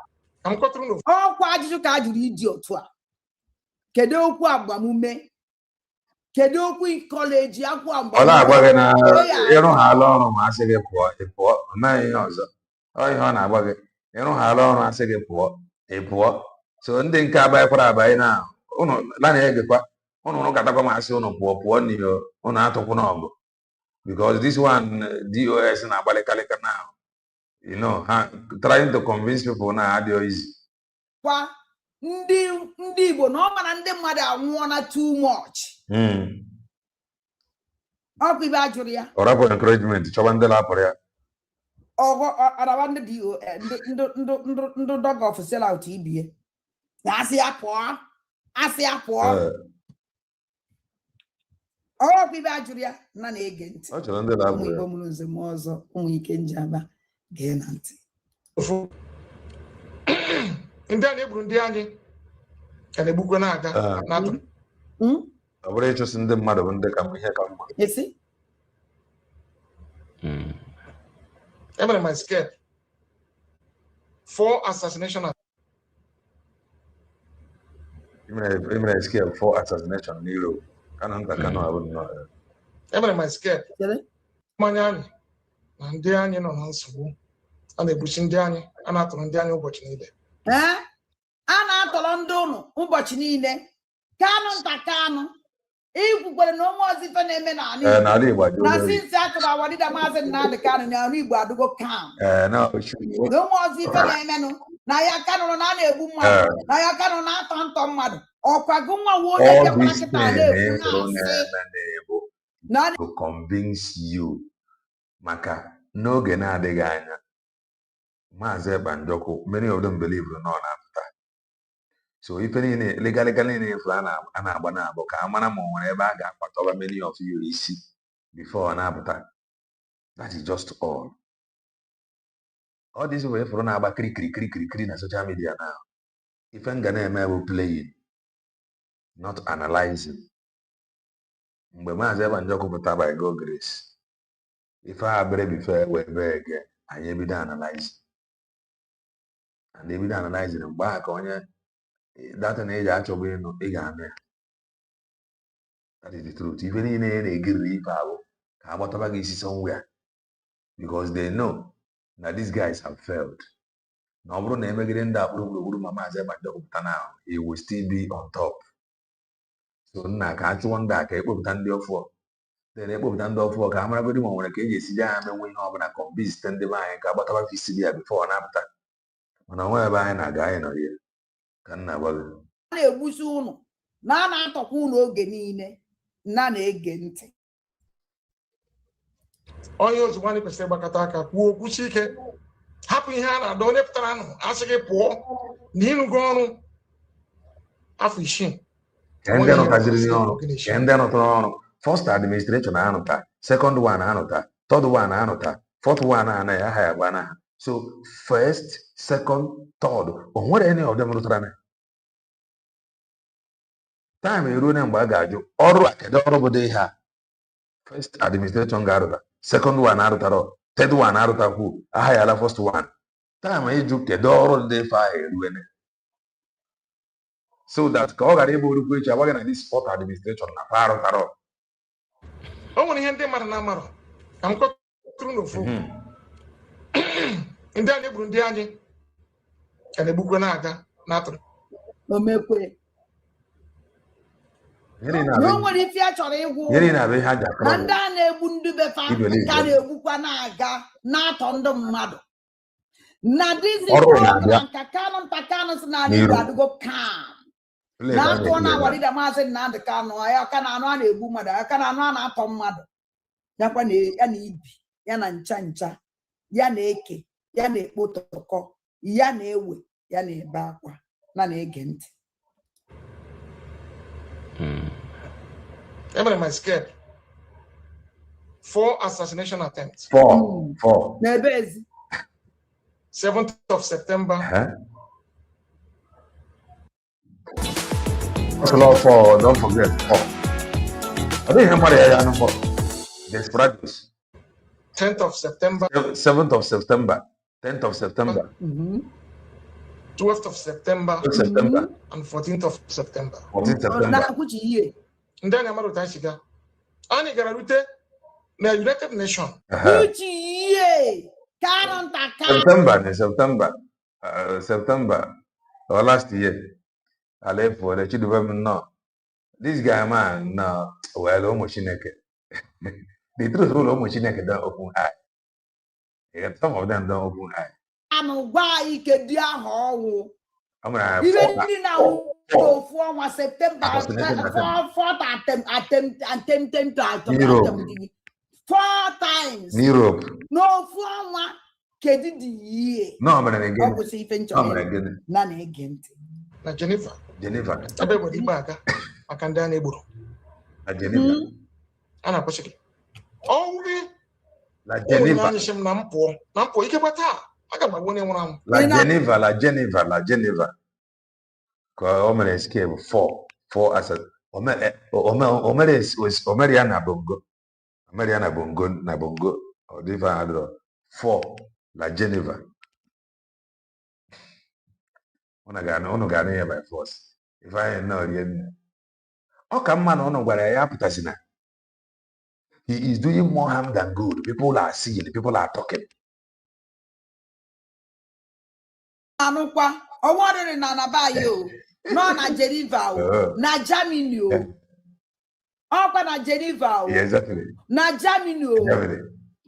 ka m kọtụrụ n'ofu ọkwa ajụjụ ka a jụrụ ịdị otu a. Kedu okwu agbamume? Kedu okwu kọleji akwụ agbamume? Ọ na-agwa gị na ịrụghala ọrụ ma asị gị pụọ ị pụọ, ọ naghị ihe ọzọ. Ọ ihe ọ na-agwa gị ịrụghala ọrụ asị gị pụọ ị pụọ. So ndị nke abaghịkwara abaghị na ụnụ na-egekwa ụnụ gatakwa ma asị ụnụ pụọ pụọ n'ihe ụnụ atụkwụ n'ọgụ because this one DOS na-agbalịkalịka now. You know, trying to convince people na adịghị easy. Kwa ndị Igbo na ọ mara ndị mmadụ anwụọna too much. Ọ bụ ibe ajụrụ ya. Ọ rapụ encouragement chọba ndị lapụrụ ya. Ọrawa ndị ndị dog of sell out ibie. Asị ya pụọ. Asị ya pụọ. Ọ bụ ibe ajụrụ ya na na-ege ntị. Ọ chọrọ ndị lapụrụ ya. Igbo mụrụ nze m ọzọ ụmụ ike njaba gee na ntị. ndị a na-egburu ndị anyị ka na-egbukwe na-aga n'atụ. Ọ bụrụ ịchụsị ndị mmadụ bụ ndị ka ihe ka mma. Emere my scale 4 assassination. Emere scale 4 assassination n'Europe. Kana nta kana abụ nnọọ. Emere my scale mmanya anyị na ndị anyị nọ na nsogbu a na-egbuchi ndị anyị a na-atụrụ ndị anyị ụbọchị niile. A na-atọrọ ndị ụnụ ụbọchị niile. Kanụ nta Kanụ ikwukwere na onwe ọzọ ife na-eme n'ala Igbo na sinsi atụrụ awadida maazị Nnamdị Kanụ na ọrụ Igbo adịgo kam na onwe ọzọ ife na-emenụ na ya Kanụ na a na-egbu mmadụ na ya Kanụ na-atọ ntọ mmadụ ọkwago nwa nwoke kepụta kịta na-ekwu na to convince you maka n'oge na-adịghị anya Maazị Ebanjọkụ many of them believe na ọ na-apụta. So ife niile legal niile efu a na-agba na-abụ ka a mara ma ọ nwere ebe a ga-akpatọba many of you isi before ọ na-apụta. That is just all. All these people ifuru na-agba kirikiri na social media now. Ife nga na-eme bụ playing, not analyzing. Mgbe Maazị Ebanjọkụ pụta by God grace, ife a bere before wee bee again, anyị ebido analyzing. And ebido analyzing mgbe a ka onye that na eji achọgbu ịnụ ị ga-anụ ya. That is the truth. Ife niile na-egiriri ife ahụ ka agbataba gị isi somewhere because they know that these guys have failed. Na ọ bụrụ na emegide ndị akpụrụ gburugburu ma Maazị Ebanjọkụ pụta na he will still be on top. So nna ka achụọ ndị a ka ekpopụta ndị ọfụọ. Then ekpopụta ndị ọfụọ ka amaragodi ma nwere ka eji esiji anya menwe ihe ọbụla convince ndị be anyị ka agbataba isi ya before ọ na-apụta. Mana onwe ebe anyị na-aga anyị nọ ya. Ka nna gwa gị. A na-egbusi ụnụ na a na-atọkwa ụnụ oge niile na na-ege ntị. Onye ozugbo anyị kwesịrị ịgbakọta aka kwuo okwuchi ike hapụ ihe a na-ada onye pụtara nụ asị gị pụọ na ịrụgo ọrụ afọ 6. Ndị nụtaziri n'ọrụ, ndị nụtara ọrụ. First administration anụta, second one anụta, third one anụta, fourth one anaghị aha ya gba n'aha. So first, second, third, o nwere any of them rụtara na time eruo na mgbe a ga-ajụ ọrụ a kedu ọrụ bụ dị ha. First administration ga-arụta, second one arụtara, third one arụtakwu, aha ya ala first one. Time ịjụ kedu ọrụ dị fa eruo na so that ka ọ ghara ịbụ orukwu echi agbaghị na this fourth administration na fa arụtara. O nwere ihe ndị mmadụ na-amarụ ka m kọtụrụ n'ofu ndị a na-egburu ndị anyị ka na-egbukwe na-aga n'atụrụ. Omekwe o nwere ife a chọrọ ịgwụ na ndị a na-egbu ndị befa ka na-egbukwa na-aga na-atọ ndị mmadụ na dizi program ka Kanụ nta Kanụ si na Igbo adịgo kam na-atụ na awarida Maazị Nnamdị Kanụ ya ka na anụ a na-egbu mmadụ ya ka na anụ a na-atọ mmadụ yakwa na ya na ibi ya na ncha ya na eke ya na-ekpotọkọ ya na-ewe ya na-ebe akwa na-ege ntị. My scared. 4 assassination attempts. 4. N'ebezi. 7th of September. That's a lot of 4. Don't forget 4. I think somebody had 4. Desperados. 10th of September. 7th of September. 10th of September. 12th of September. 12th September. And 14th of September. 14th September. And then I'm going to Ani gararute na United Nations. September. Or last year. I left for the children. No. This guy, man, no. Well, almost naked. The truth will almost naked don't open eye. Yeah, some of them don't open eye. I'm why could you how? I'm gonna even now. For September, 4th attempt 4 times. Europe. No, 4 year. No, I'm gonna again. None again. Na Geneva. Everybody back. I can done able. Na Geneva. Ana kwashiki. Only La Geneva. Nampo ikebata. Aga mabone mwana. La Geneva. Omer escape 4 as a Omer is Omeriana Bongo. Omeriana Bongo na Bongo or different 4 La Geneva. Ono gana here by force. If I know again. How come man ono gwara ya putasina? He is doing more harm than good. People are seeing, people are talking. Anukwa, owore na nabayo. No na Geneva na Germany okwa na Geneva Yeah, exactly. na Germany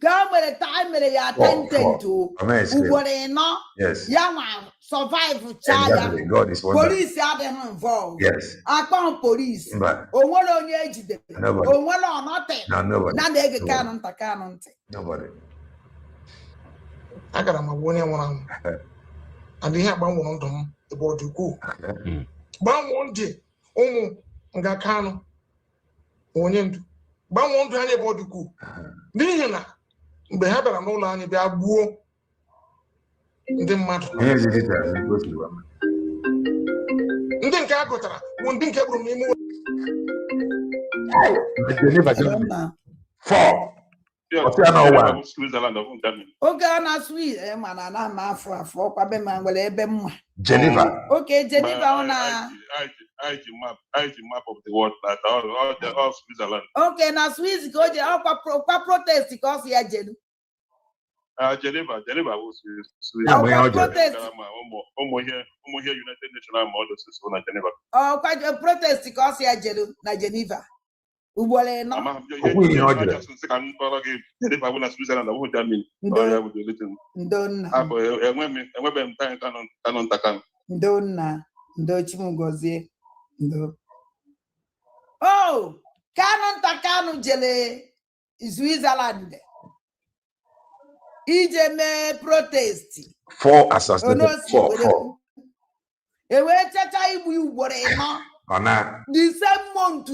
ka mere time mere ya attendant ugboro no ya ma survive chaya. Exactly. God is wonderful. Police are involved. Yes. Akpon police onwere onye ejide onwere onote na na-ege kanu nti Nobody. Agara ma wone nwara and ihe agbanwe ndụ m ebe ọ dị ukwuu. Gbanwe ndị ụmụ nga Kanu onye ndu gbanwe ndụ anyị ebe ọ dị ukwuu n'ihi na mgbe ha bịara n'ụlọ anyị bịa gbuo ndị mmadụ ndị nke a gụtara bụ ndị nke gburu n'ime oge a na-asụ mana na ama afọ ọkwa be ma nwere ebe mma Geneva. Okay, Geneva na IG map of the world that all Switzerland. Okay, na Swiss go je ọkwa protest ka ọ si ya jenu. Geneva was protest. Here United Nations models na Geneva. Ọkwa protest ka ọ si ya jenu na Geneva. Ugbole no. Ndonna ndo chimugozie ndo. Oh, Kanu jele Switzerland. Ije me protest. 4 assassinated. 4. Ewe chacha igbu ugboro no. Ona. The same month.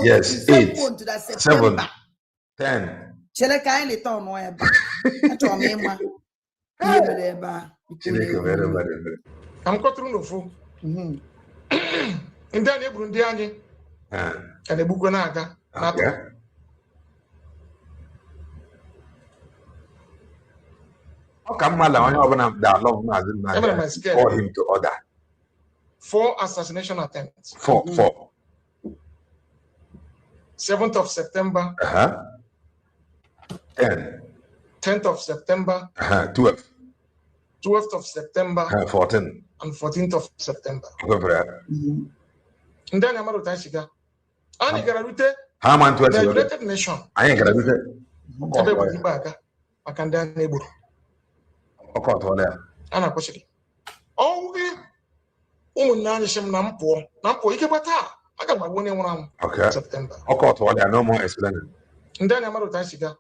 Yes, the same 8, month that September. 7, 10. Chere ka anyị leta ọnụ ebe. Achọrọ m ịma ihe mere ebe a. Ka m kọtụrụ n'ofu. Ndị a na-egburu ndị anyị ka na-egbukwe na-aga n'atọ. How come man onye ọbụla that love Mazi Nnamdi for him to order? 4 assassination attempts. 4. 7th of September. 10. 10th of September. 12. 12th of September. 14. And 14th of September. Ndị anyị amara ụta shiga. Anyị gara rute the United Nations. Anyị gara rute. Ebe bụ igbe aka maka ndị anyị egburu. A na-akwụsịrị. Ọnwụ ụmụnne anyị sị m na m pụọ ike gbata aga m agwa onye nwụrụ anwụ September. No more explaining. Ndị anyị amara ụta shiga.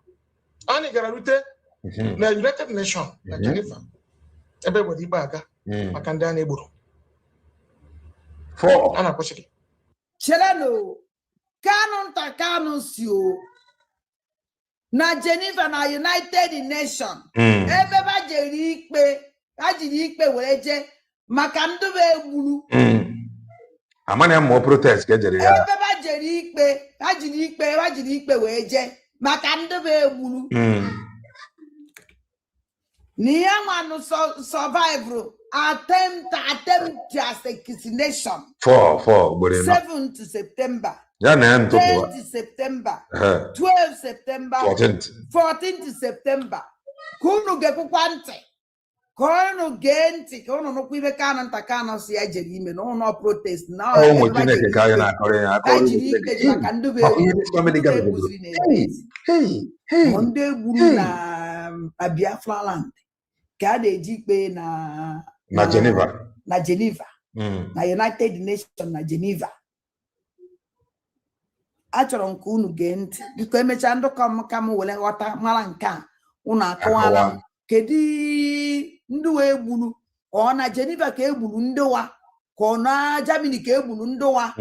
Anyị gara rute na United Nations na Geneva ebe wadi baga maka ndị a na-egburu 4 ana kwụsịrị Cheleno Kanu nta Kanu si o na Geneva na United Nations ebe ba jiri ikpe were je maka ndị be egburu amana mo protest ka jere ya ebe ba jiri ikpe were je maka ndị be egburu ni amanu survive attempt assassination 4 gbere na 7th September ya na ntụ 10th September 12th September 14th September kunu gekwukwa ntị kunu gee ntị ka unu nụkwa ibe Kanu nta Kanu si ya jere ime na ụlọ protest na ụmụ Chineke ka anyị na-akọrọ ya maka ndị be ndị egburu na Biafra land ka a na-eji ikpe na Geneva na United Nations na Geneva. Achọrọ m ka unu gee ntị biko emechaa ndị ka m were ghọta mara nke a unu akọwara kedu ndị wee gburu ọ na Geneva ka egburu ndị wa ka ọ na Germany ka egburu ndị wa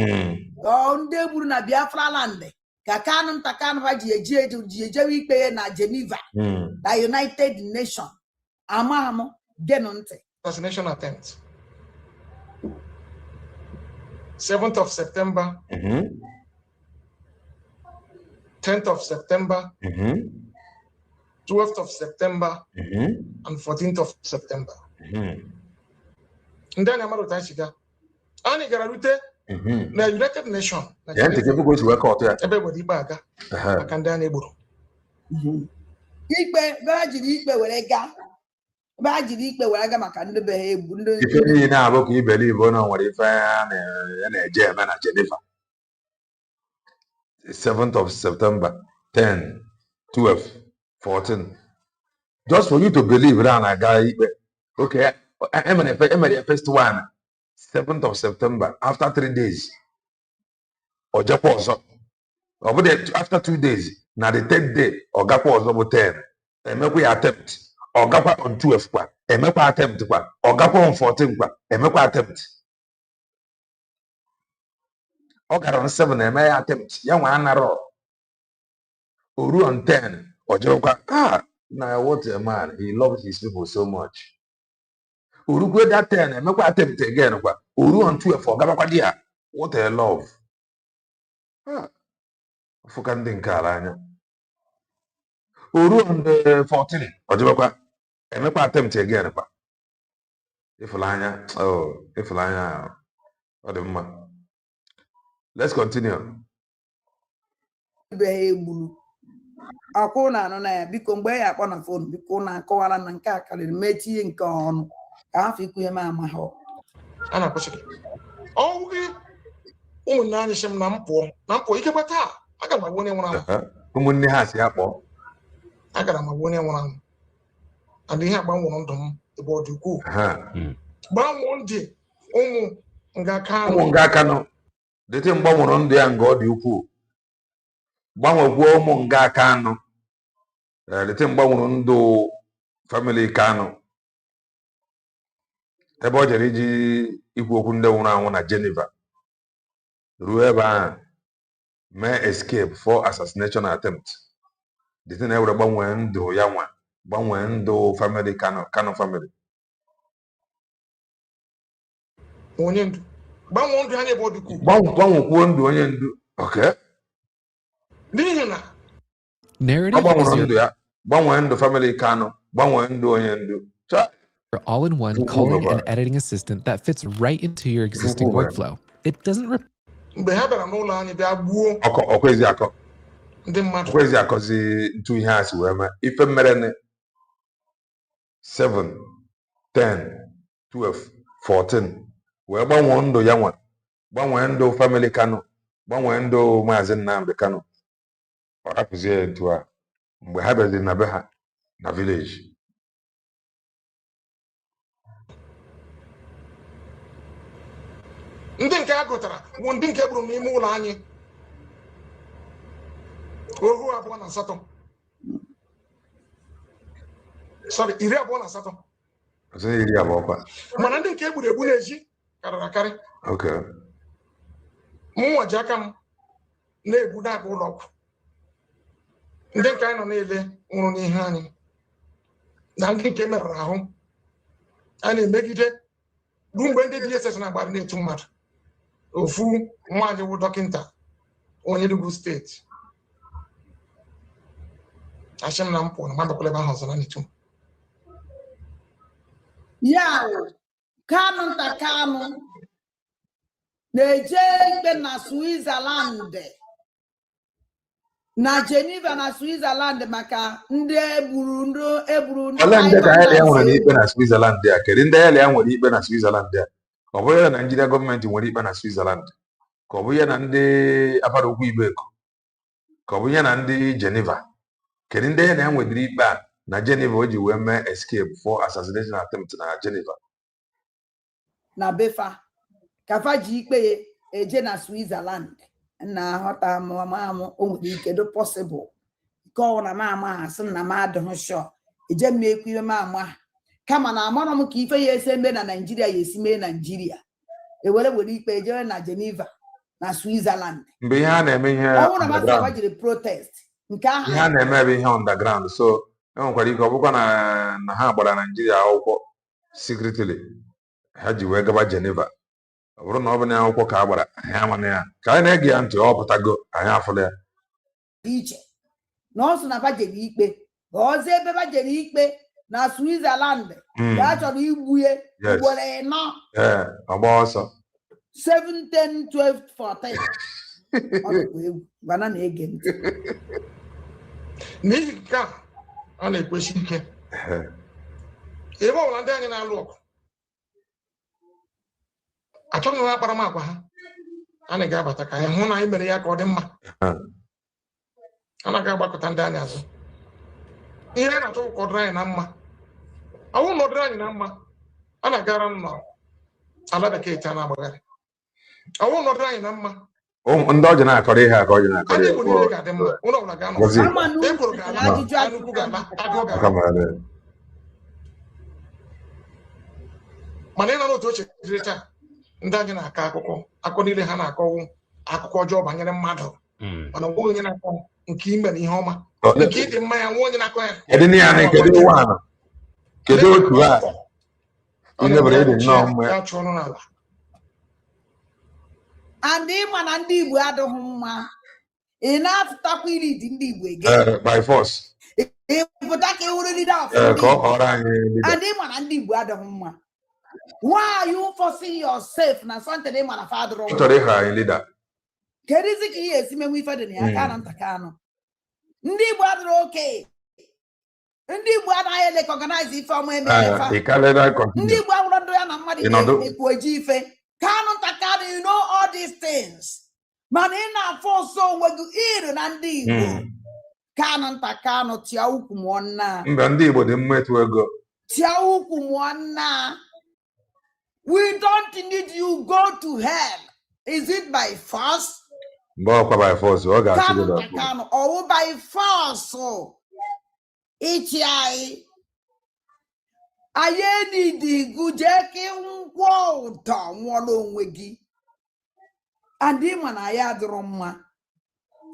ọ ndị egburu na Biafra land ka Kanu nta Kanu ha ji ejewe ikpe na Geneva na United Nations amaham genu ntị assassination attempt 7th of September 10th of September 12th of September and 14th of September ndị anya mmadụ ta shiga anyị gara rute na United Nations ebe were ikpe aga maka ndị a na-egburu ikpe ba jiri ikpe were ga maka ndị be ha egbu ndị ife niile na-abụ ka ibeli Igbo na nwere ife ya na-eje eme na Geneva 7th of September 10 12 14 just for you to believe that na aga ikpe okay emere first one 7th of September after 3 days ojekwa ọzọ ọ bụ after 2 days na the 3rd day ọgakwa ọzọ bụ 10 emekwa ya attempt ọgakwa on 12 kwa emekwa attempt kwa ọgakwa on 14 kwa emekwa attempt ọ gara on 7 eme ya attempt ya nwa anarọ oru on 10 ojekwa na what a man, he loves his people so much. Urugwe that 10 emekwa attempt again kwa oru on 12 ọgakwa dia what a love. Fuka ndị nke ala anya oru on 14 ojekwa emekwa attempt again kwa ifulanya ọ dị mma. Let's continue. Akwụ na anọ na ya biko mgbe ya akpọ na fon biko na akọwara na nke a karịrị metie nke ọnụ ka afọ ikwu ya ma ama ha a na-akpọchi ọnwụ ụmụnne anyị sị m na mpụ ikekwe taa aga m agwa onye nwụrụ anwụ ụmụnne ha si akpọ agara m agwa onye nwụrụ anwụ adị ihe agbanwụrụ ndụ m ebe ọ dị ukwuu gbanwụọ ndị ụmụ nga Kanu dịtị mgbanwụrụ ndụ ya nga ọ dị ukwuu gbanwegwuo ụmụ nga Kanu dịtị mgbanwụrụ ndụ family Kanu ebe ọ jere iji ikwu okwu ndị nwụrụ anwụ na Geneva ruo ebe ahụ mee escape for assassination attempt dịtị na ewere gbanwee ndụ ya nwa gbanwee ndụ family Kanu family onye ndu gbanwee ndụ ha n'ebe ọ dị ukwuu gbanwekwuo ndụ onye ndu okay n'ihi na gbanwee ndụ family Kanu gbanwee ndụ onye ndu all-in-one calling and editing assistant that fits right into your existing workflow. It doesn't mgbe ha bịara n'ụlọ anyị bịa gbuo ọkwezi akọ ndị mmadụ ọkwezi akọzi ntu ihe a si wee mee ife mere 7 10 12 14 wee gbanwee ndụ ya nwa gbanwee ndụ family Kanu gbanwee ndụ Maazị Nnamdi Kanu ọ rapụzie ntu a mgbe ha bịaziri na be ha na village ndị nke a gụtara bụ ndị nke gburu n'ime ụlọ anyị ohu 28 sorry iri abụọ na asatọ ọsọ iri abụọ kwa mana ndị nke egburu egbu na-eji karịrị akarị okay mụnwa ji aka m na-egbu na-aga ụlọ ọgwụ ndị nke anyị nọ na-ele nwụrụ n'ihe anyị na ndị nke merụrụ ahụ a na-emegide ruo mgbe ndị DSS na-agbara na-etu mmadụ ofu nwaanyị wụ dọkịta onye Enugu steeti achị m na mpụ na mmadụ ebe ahụ ọzọ na n'etu ya Kanu nta Kanu na-eje ikpe na Switzerland na Geneva na Switzerland maka ndị egburu ndị ole ndị ka ya nwere n'ikpe na Switzerland a kedu ndị ya nwere ikpe na Switzerland a ọ bụrụ ya na Nigeria gọọmenti nwere ikpe na Switzerland ka ọ bụ ya na ndị Afarakwu Ibeko ka ọ bụ ya na ndị Geneva kedu ndị ya na nwedịrị ikpe a na Geneva o ji wee mee escape for assassination attempt na Geneva na befa kafa ji ikpe eje na Switzerland na aghọta amụ o nwere ike do possible nke ọ na mama ha sị na mmadụ hụ sure eje m ekwu iwe mama kama na amara m ka ife ya ese mbe na Nigeria ya esi mee Nigeria were ikpe eje na Geneva na Switzerland mgbe ihe a na-eme ihe ọ na masị jiri protest nke ahụ ihe a na-eme bụ ihe underground so enwekwara ike ọ bụkwa na ha gbara Nigeria akwụkwọ secretly ha ji wee gaba Geneva ọ bụrụ na ọ bụ na akwụkwọ ka a gbara anyị amana ya ka anyị na-ege ya ntị ọ pụtago anyị afụla ya iche na ọ sị na bajere ikpe ọzọ ebe bajere ikpe na Switzerland ya chọrọ igbu ya ugboro ịnọ ọgba ọsọ 7, 10, 12, 14 ọ dịkwa egwu bana na-ege ntị n'ihi nke a na-ekwesị ike ebe ọbụla ndị anyị na-alụ ọgụ achọghị m akparamagwa ha a na ga-abata ka anyị hụ na anyị mere ya ka ọ dị mma a na-aga agbakọta ndị anyị azụ ihe a na-achọ ka ọ dịrị anyị na mma ọwụ na ọ dịrị anyị na mma a na-agara m na ala bekee a na-agbagharị ọwụ na ọ dịrị anyị na mma ndị ọjị na-akọrọ ihe a ka ọjị na-akọrọ ihe niile ga-adị mma ụlọ ọbụla ga-anọ ekworo ga-ala anụkwu ga-ala agụ ga-ala mana ị nọ n'otu oche jiri taa ndị anyị na-akọ akụkọ niile ha na-akọwụ akụkọ ọjọọ banyere mmadụ mana nwa onye na-akọ nke ime na ihe ọma nke ịdị mma ya nwa onye na-akọ ya kedu otu a onye bere ịdị nnọọ mma ya chụọ ọnụ n'ala and ịma na ndị Igbo adịghị mma ị na-afụtakwa iri dị ndị Igbo by force ịpụta ka ewuru leader of and ịma na ndị Igbo adịghị mma. Why are you forcing yourself na something ịma na father leader kedizi ka ihe esi menwe ife dị na ya ka na nta ka ndị Igbo adịrị oke ndị Igbo anaghị recognize ife ọma emefa ndị Igbo awụrụ ndụ ya na mmadụ na-ekwu eji ife Kanu nta Kanu, you know all these things mana ị na-afọ ọsọ onwe gị iri na ndị Igbo Kanu nta Kanu tia ukwu mụọnna mba ndị Igbo dị mma etu ego tia ukwu mụọnna. We don't need you go to hell. Is it by force? By force. Kanu or by force. Ichi ayeni di gujeki unkwota nwolo onwe gi. Andi mana ya dịrọ mma.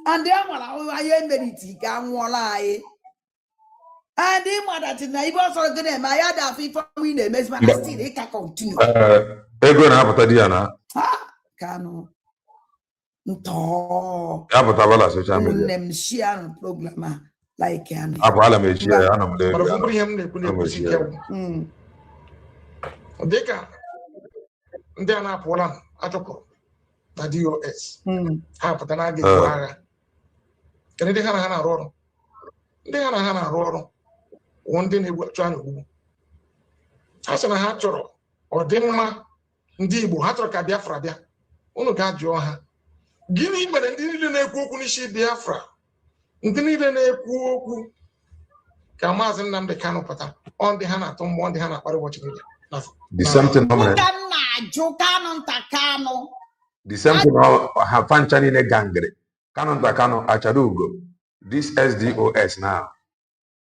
Andi amara aye meriti ka nwola aye. Andi mana tina ibo so gene ma ya da fi family na emezi mana still e ka continue. Ego na apụta di ya na. Kanu. Nto. Ya apụta bala social media. Nem share program like yani. Apo ala me share ya na mle. Bara fumbri hem na-ekwu na-ekwusi ike. Dịka ndị a na-apụla achụpụrụ na DOS. Ha pụta na aga ebu agha. Kedu ndị ha na ha na-arụ ọrụ? Ndị ha na ha na-arụ ọrụ wụ ndị na-egbu anya ogbugbu. Ha sị na ha chọrọ ọdịmma ndị Igbo, ha chọrọ ka Biafra bịa. Unu ga-ajụọ ha gịnị mere ndị niile na-ekwu okwu n'isi Biafra, ndị niile na-ekwu okwu ka Maazị Nnamdi Kanu pụta, ọ ndị ha na-atụ mmụọ, ndị ha na-akparị ụbọchị niile. The same thing ha fancha niile gangere Kanu nta Kanu Achalugo this SDOS now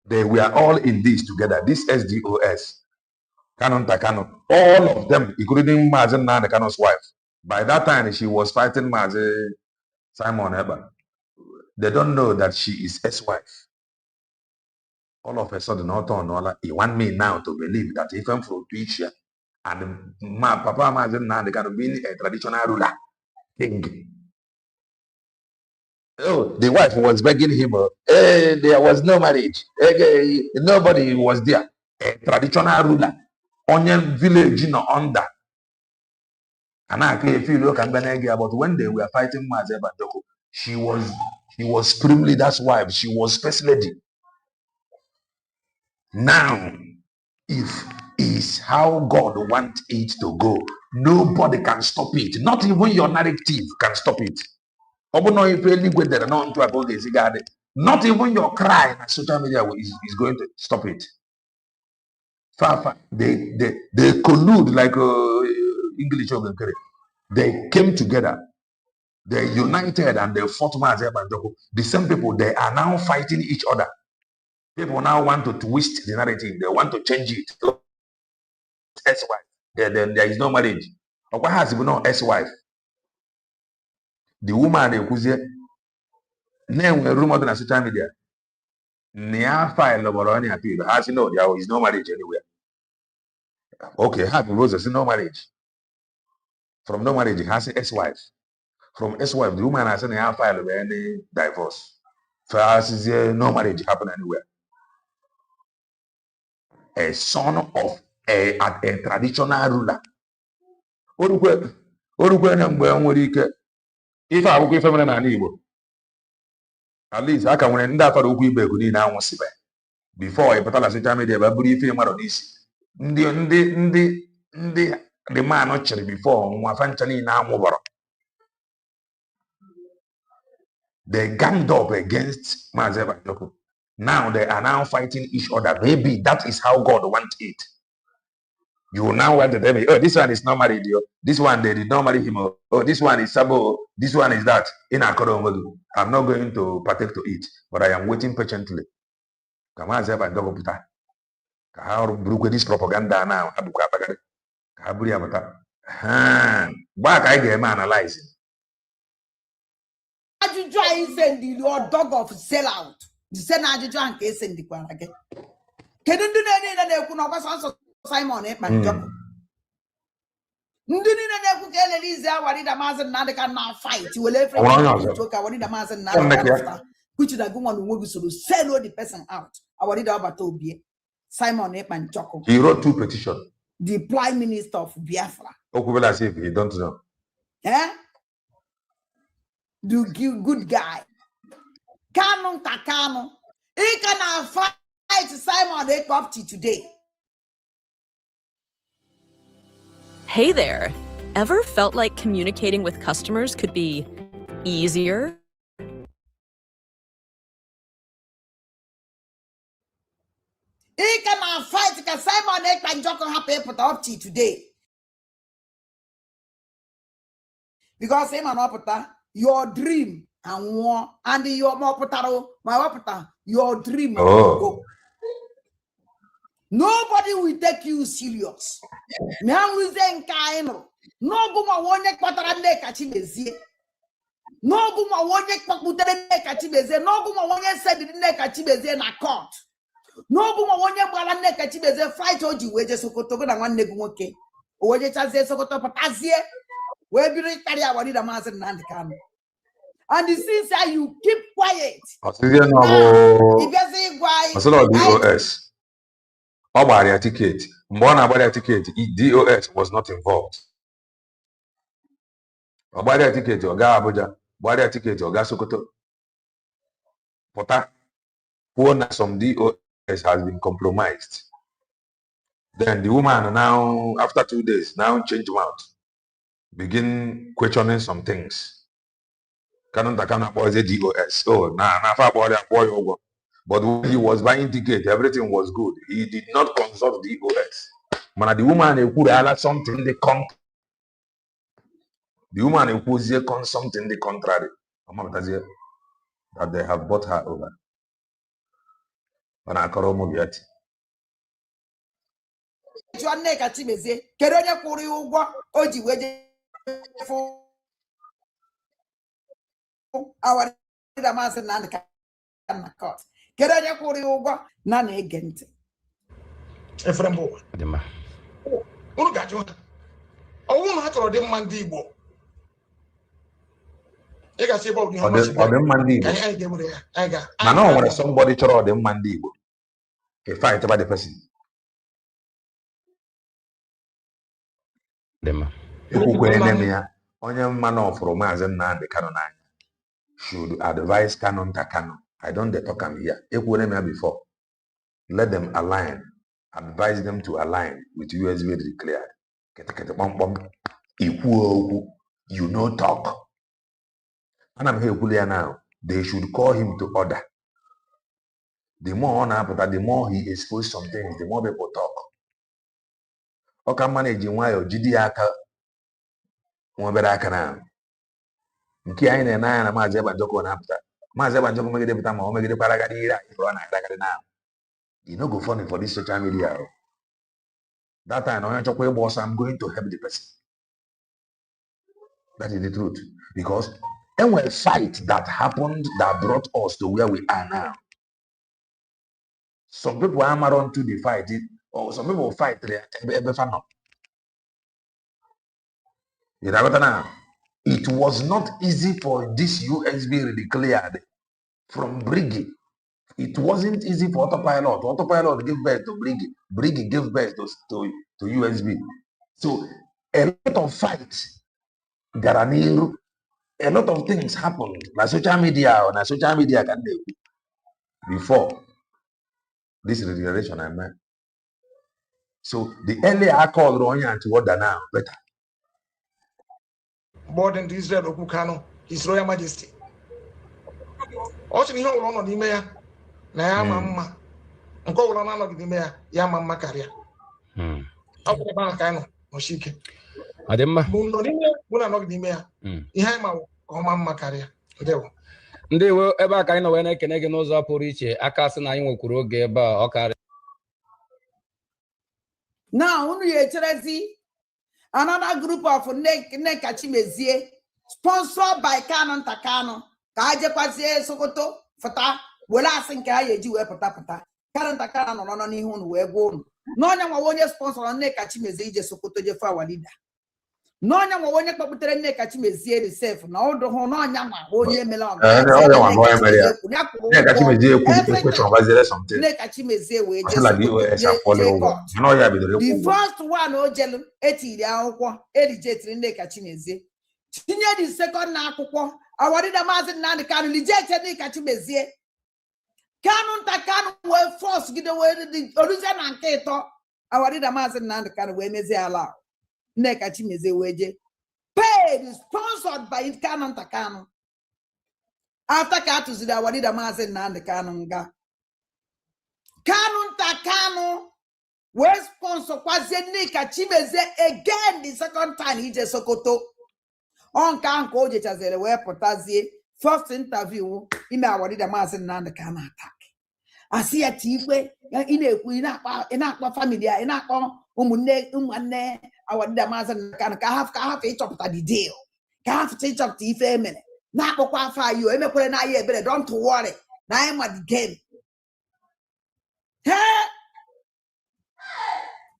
They were all in this together. This SDOS, Canon Takano, all of them, including Mazen Nanakano's wife. By that time, she was fighting Mazen Simon Eber. They don't know that she is ex-wife. All of a sudden, he want me now to believe that if I'm from Tunisia and my Papa Mazen Nanakano being a traditional ruler, king. Oh, the wife was begging him, there was no marriage. Nobody was there. A traditional ruler. Onion village under. And I can feel look and but when they were fighting Mazeba Doko, she was supreme leader's wife. She was first lady. Now, if is how God wants it to go, nobody can stop it. Not even your narrative can stop it. Not even your cry on social media is going to stop it. They collude like English. They came together. They united and they fought Mazeba. The same people, they are now fighting each other. People now want to twist the narrative. They want to change it. Ex-wife. There is no marriage. What has no ex-wife? The woman they could say, name a rumor on social media. Near file or any appeal. As you know, there is no marriage anywhere. Okay, happy Moses, no marriage. From no marriage, he has an ex-wife. From ex-wife, the woman has a file of any divorce. For us, is no marriage happen anywhere. A son of a traditional ruler. If I will give feminine and evil, at least I can win that for the week now. Before I put a social media, but brief him on this. The man actually before Mwafanchani now. They ganged up against Mazeba Joko. Now they are now fighting each other. Maybe that is how God wants it. You will now want to tell me, oh, this one is not married. This one, they did not marry him. Oh, this one is Sabo. This one is that. I'm not going to partake to it, but I am waiting patiently. Mazeba Joko Puta. This propaganda now. Back I get analyzing. Ajụjụ anyị sendiri or dog of sellout. The same ajụjụ ahụ ka esendikwara gị. Kedu ndị niile na-ekwu na ọgbasa nsọ Simon Ekpa Njọkụ? Ndị niile na-ekwu ka elele izi awarida Maazị Nnamdị ka na fight wele efe ka awarida Maazị Nnamdị ka which na gị nwa na onwe gị soro sell the person out. Awarida ọbata obie Simon Ekpa Njọkụ. He wrote 2 petitions. The Prime Minister of Biafra. Okubela as if he don't know. The good guy. Kanu Takano. He can fight Simon Ekpa today. Hey there. Ever felt like communicating with customers could be easier? He can fight because Simon Ekpa Njọkụ happy put up to today. Because him and Opata, your dream and war and your Mopataro, my Opata, your dream. Oh. Nobody will take you serious. Now we say Kaino. No guma wonye kwatarande kachibezi. No guma wonye kwakutene kachibezi. No guma wonye said ne kachibezi na court. No guma wonye balane kachibezi fight oji weje sokoto na nwanne gumoke. Oje chaze sokoto patazie. We be carry awarida Maazị Nnamdị Kanu. And the since you keep quiet. DOS. Obaria ticket. Mbona Obaria ticket. DOS was not involved. Obaria ticket Oga Abuja. Obaria ticket Oga Sokoto. Pota. Some DOS has been compromised. Then the woman now, after 2 days, now changed out. Begin questioning some things. Canon Takana was a DOS. Oh, boy. But when he was buying ticket, everything was good. He did not consult DOS. Man, the woman could have something the contrary. The woman who could something the contrary. That they have bought her over. Ona akọrọ ụmụ gị ati. Jụọ Nneka Chimezie, kedu onye kwụrụ ya ụgwọ o ji wee je awarịda Maazị Nnamdi Kanu na court? Kedu onye kwụrụ ya ụgwọ na na-ege ntị? Efere mbụ unu ga-ajụ ha ọnwụ na ha chọrọ dị mma ndị Igbo ị ga-asị ebe ọ dị mma ndị Igbo mana ọ nwere somebody chọrọ dị mma ndị Igbo a fight about the person. Onye mma na ọfụrụ Maazị Nnamdi Kanu n'anya should advise Kanu nta Kanu. I don't dey talk am here. Ekwuole m ya before. Let them align. Advise them to align with USB declared. Kete pom ikwu okwu, you no talk. Ana m ha ekwule ya now. They should call him to order. The more on apụta, the more he expose some things, the more people talk. Ọ ka mma na-eji nwayọọ jide ya aka nwebere aka na nke anyị na-ene anya na Maazị Ebanjoko na-apụta. Maazị Ebanjoko megide pụta ma ọ megide kparagara ire anyị fọrọ na-agagharị na you no go funny for this social media. That time onye chọkwa ịgba ọsọ, I'm going to help the person. That is the truth. Because a fight that happened that brought us to where we are now. Some people are on to the fight, or some people fight there. It was not easy for this USB declared from Briggy. It wasn't easy for Autopilot. Autopilot gave birth to Briggy. Briggy gave birth to USB. So a lot of fights, Garanir, a lot of things happened. Social media can do before this regeneration I met. So the earlier I called Ronya to order now, better. Born in Israel Okukano, His Royal Majesty. Also, you know, on the mayor, Nayama, and call on the mayor, Yama Macaria. Out the Bancano, Moshike. Adema. Muna not the mayor. Ihama, or Mamma Caria. Ndị we ebe aka anyị nọ wee na-ekene gị n'ụzọ pụrụ iche aka sị na anyị nwekwuru oge ebe a ọ karị. Now, unu ya echerezi another group of Nneka Chimezie sponsored by Kanu nta Kanu ka ha jekwazie Sokoto fụta were asị nke ha eji wee pụta Kanu nta Kanu nọ n'ihu unu wee gwa unu n'ọnya nwa onye sponsor Nneka Chimezie ije Sokoto jefe awalida n'ọnya nwa onye kpọpụtere Nneka Chimezie reserve na ọdụ hụ n'ọnya nwa onye mere Nneka Chimezie wee je the first one o jelu etiri akwụkwọ elijetiri Nneka Chimezie tinye the second na akwụkwọ awarida Maazị Nnamdi Kanu lijete Nneka Chimezie Kanu nta Kanu wee force gide wee oluzie na nke ịtọ awarida Maazị Nnamdi Kanu wee mezie ala Nneka Chimezie wee je paid sponsored by Kanu nta Kanu after ka atụziri awarida Maazị Nnamdi Kanu nga Kanu nta Kanu wee sponsor kwazie Nneka Chimezie again the second time ije Sokoto on ka o jechazere wee pụtazie first interview ime awarida Maazị Nnamdi Kanu attack asị ya tikwe ị na-ekwu ị na-akpa family ị na-akpọ ụmụnne awarida Maazị Nnamdi Kanu ka ha ịchọpụta the deal ka ha ịchọpụta ife emere na-akpọkwa afọ anyị emekwere na anyị ebere don't worry na anyị ma the game.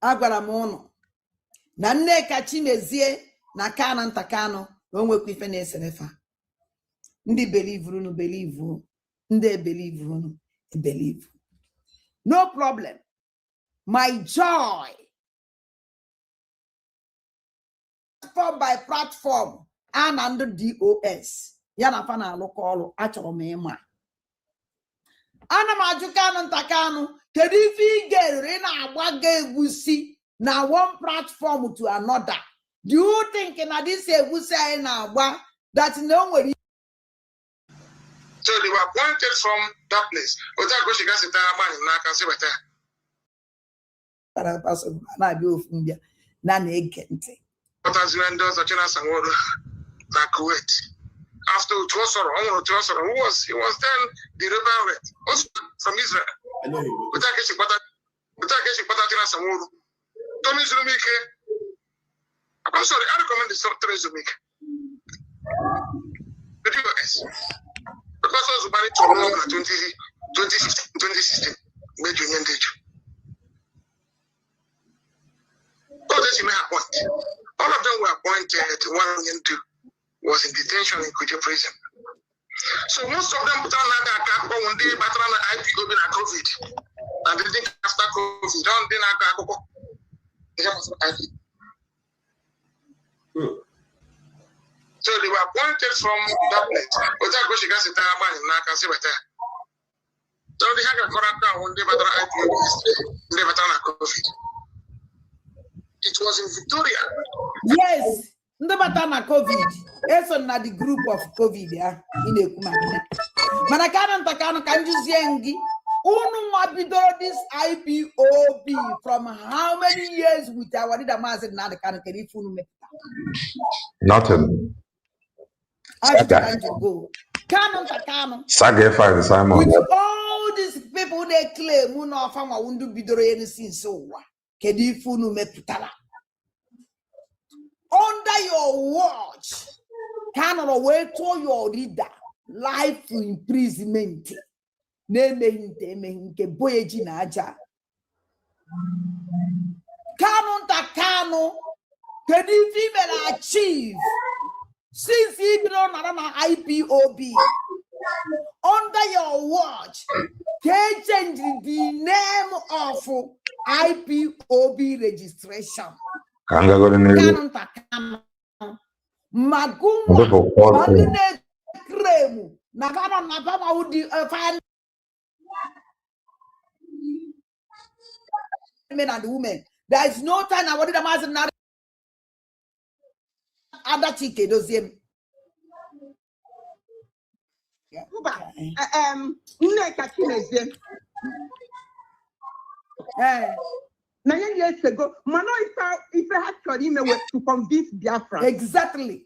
Agwara m ụnụ na Nneka Chimezie na Kanu nta Kanu na onwekwa ife na-eserefa ndị believe unu believe ndị believe unu believe no problem. My joy by platform and under DOS ya na fa na-alụkọ ọrụ achọrọ m ịma ana m ajụ Kanu nta Kanu kedu ife ị ga-erere na-agbaga egwusi na one platform to another? Do you think na this egwusi anyị na-agba that no nwere? So they were appointed from that place. Na-abịa ofu mbịa na na-ege ntị na Kuwait after Tuasoro, who was then the rebel also from Israel. Tommy Zumike. I'm sorry, I recommend the Tommy Zumike. The US. Because I was married to 2016, made union date. All this you may appoint. All of them were appointed, 1 and 2 was in detention in Kujo prison. So most of them put on that one day, but on the IPO in COVID. And they think after COVID, don't they not so they were appointed from that place. But that goes against the man in Naka. So they had a correct one day, but the IPO never done a COVID. It was in Victoria. Yes, never done a COVID. It's not the group of COVID, yeah, in the Kumana. Manakana can you see this IPOB from how many years with our leader mass and not the kind of nothing. I can't go. Canon. Saga 5 Simon. With all these people they claim, Muno Fama won't do bidore anything so. Kedifunu meputala. Under your watch, cannot wait to your leader life imprisonment. Name nke boyeji na aja. Canon takano, Kedifimela achieve. Since he belong on IPOB, under your watch, they changed the name of IPOB registration. Canon takano, Maguma, Magune Kremu, Nagana Napama would find men and women. There is no time I wanted a mass and not other ticket does him. Nine years ago, Mano if I had to email to convince Biafra. Exactly.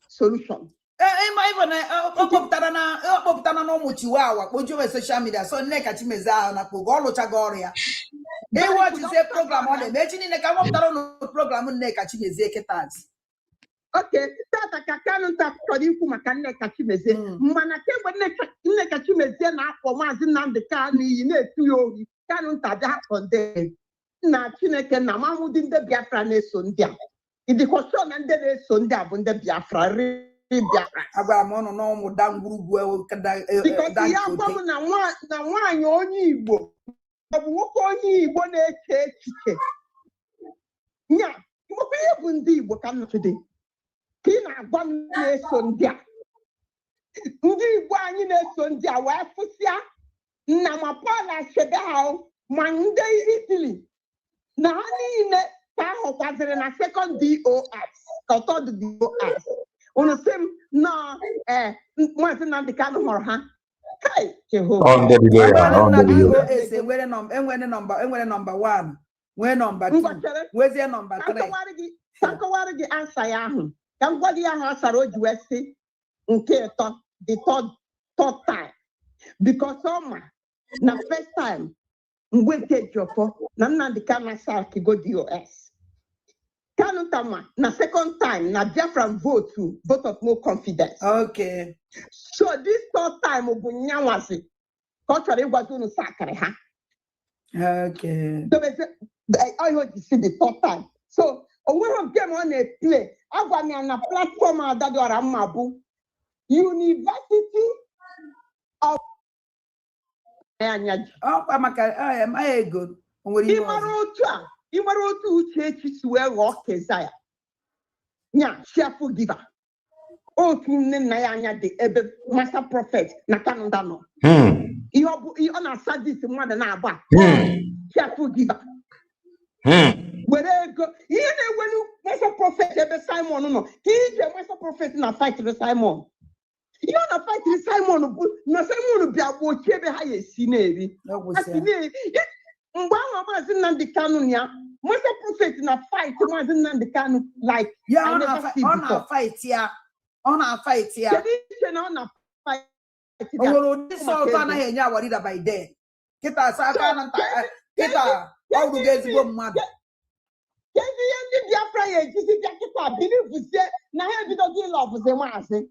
Solution. Social media so neka chimeza na kugolo chagoria. They want to say program on the imagine the program neka chimeze ketanzi. Okay, tata kakano ta kodi kuma kanne kachimeze. Mana kembo nne kachimeze na akwo mazi Nnamdi Kanu yi na etu yohi. Kanu ta da konde. Na Chineke na mamudi nde Biafra na-eso ndị a. Idikọsọ na ndị na-eso ndị a bụ ndị Biafra Biafra. Agba mono no mu dangurugwe kada because ya gwa na nwaanyị onye Igbo. Ọ bụ nwoke onye Igbo na-eche echiche. Nya, nwoke ihe bụ ndị Igbo ka nnọchide. Ka ị na-agwa m na-eso ndị a. Ndị Igbo anyị na-eso ndị a wee fụsịa nna ma Paul Ashebe ahụ ma ndị Italy na ha niile ka ahụ kwaziri na second DOS ka third DOS. Unu sị m na Maazị Nnamdi Kanu hụrụ ha. Hey, Jehovah. Enwere number 1, nwee number 2, nwezie number 3. Ka nkọwara gị ansa ya ahụ. Ka m gwa gị ahụ asara o ji wee sị nke ịtọ, the third time. Because ọma na first time mgbe nke Jọfọ na Nnamdi Kanu asa go DOS. Kanu Tama na second time na Biafra vote of no confidence. Okay. So this third time bụ nyanwazi ka ọ chọrọ ịgwazi unu sakịrị ha. Okay. So I heard you see the third time. So onwere game ọ na-play agwa m ya na platform adadora mma bụ University of Anyaji. Ego. Ị mara otu Uchechi si wee ghọọ Kezaya. Nya, cheerful giver. Otu nne nna ya anya dị ebe master prophet na Canada nọ. Ihe ọ na-asa dis mmadụ na-agba. Cheerful giver. Were ego. Ihe na-ewelu master prophet ebe Simon nọ. Ka ije master prophet na fight Simon. Ihe ọ na fight Simon bụ na Simon bịa gbochie ebe ha ya esi na-eri. Mbwa mazi Nnamdi Kanu ya. Most prophet na fight mazi Nnamdi Kanu like yeah, I never see on before. a fight here. On a fight here. On a fight. Oh, this all Ghana here, yeah, what did I by then? Kita sa Ghana, kita all the guys go mad. Can you Biafra ye? This is Biafra. Believe you say na here we don't get love for them ase.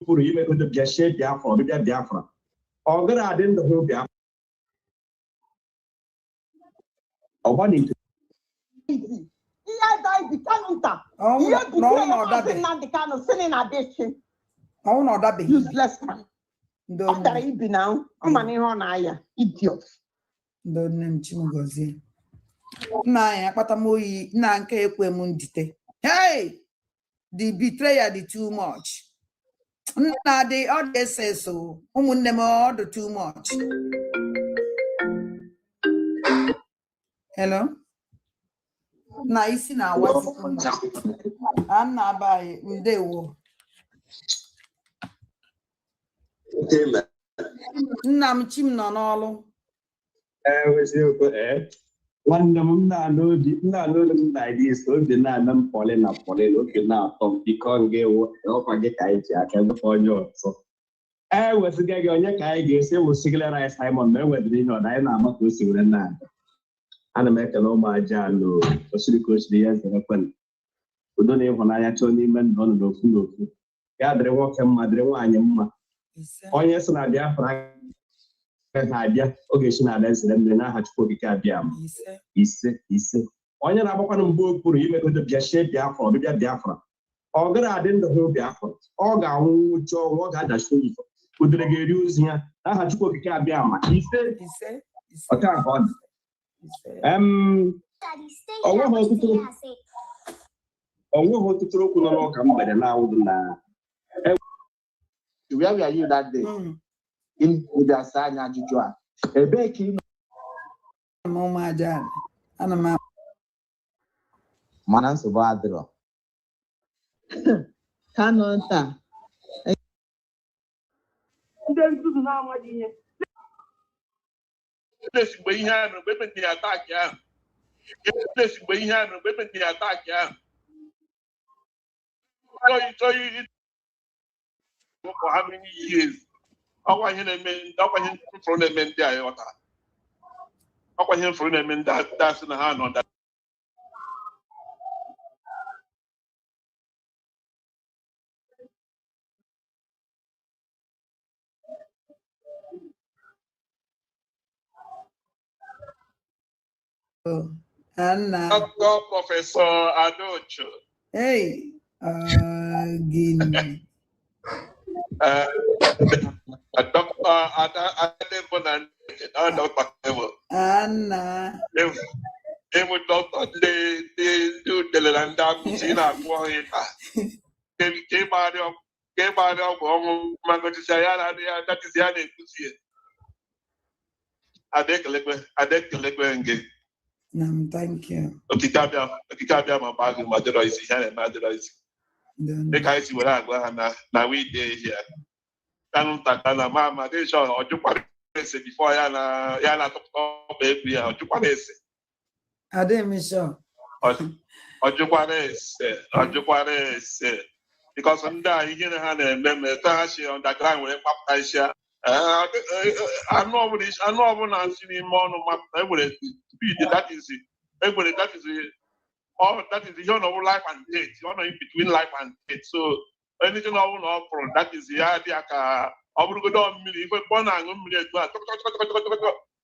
Puru ime ko de Biafra, Biafra, be Biafra. Ogara aden the whole Biafra. Obani to. Iya dai di kanunta. Oh, Iya di no, that be. Na di kanu sinin addition. Oh, no, that be useless man. Don't that be now. I'm an on aya idiot. Don't name Chimugozi. Na akpata moyi na nke ekwe m ndite. Hey, the betrayer the too much. Na the other says so. Umunne mo order too much. Hello. Na isi na wasi. Anna bai ndewo. Nna m chim nọ n'ọlụ. Nwanne m na-anụ ideas oge na-ana m pọlị na oge na-atọ biko nga ọkwa gị ka anyị ji aka ebe onye ọzọ wezụga gị onye ka anyị ga-esi wụsigara anyị Simon ma enwedịrị ihe ọda anyị na-ama ka o si were na-ada ana m ekele ụmụ aja alụ osiri ka o siri ya zerekwen udo na ịhụnanya chọọ n'ime ndụ ọnụ n'ofu n'ofu ya dịrị nwoke mma dịrị nwaanyị mma onye so na Biafra abịa oge si na-ada ezere mmiri n'aha Chukwu okike abịa ma ise onye na-agbakwanụ mgbe okpuru imegodo Biafra ọbịbịa Biafra ọ gara adị ndụ hụ Biafra ọ ga-anwụ nwụchi ọnwụ ọ ga-adachi oyi udere ga-eri ozi ya n'aha Chukwu okike abịa ma ise ọka nke ọ dị onweghị ọtụtụ okwu nọ n'ụka mgbede na-awụdụ na where were you that day? In Udasa anya ajụjụ a ebee ka ị nọ mana nsogbu adịrọ Kanu nta ndị nzuzu na-amaghị ihe mgbe ihe ahụ mgbe ekpentị ya ataki ahụ mgbe ihe ahụ mgbe ekpentị ya ataki ahụ for how many years ọkwa ihe mfụrụ na-eme ndị a ghọtara ọkwa ihe mfụrụ na-eme ndị asị na ha nọ Dr. Professor Adocho. Hey, Guinea. Dr. Anna. Emu doctor de landa kusina kwa hita. Ke bari ọgwụ magoti sayara that is ya na ekusie. Adekelekwe nge. Thank you. Okikabia ma bagi madero isi ya madero isi. Dịka isi were agwa ha na we dey here. Kanu takana mama dey sure ojukwara ese before ya na top egwu ya ojukwara ese. Ademisho. Ojukwara ese. Because ndị a ihe na ha na-eme meta ha si underground were kpapụta isi ya. Anụ ọbụla si n'ime ọnụ mapụta enwere speed that is ihe ọ nọ life and death ọ nọ in between life and death so anything ọ bụla ọ fụrụ that is ya dị ka ọ bụrụgodo mmiri ife ọ na-aṅụ mmiri etu a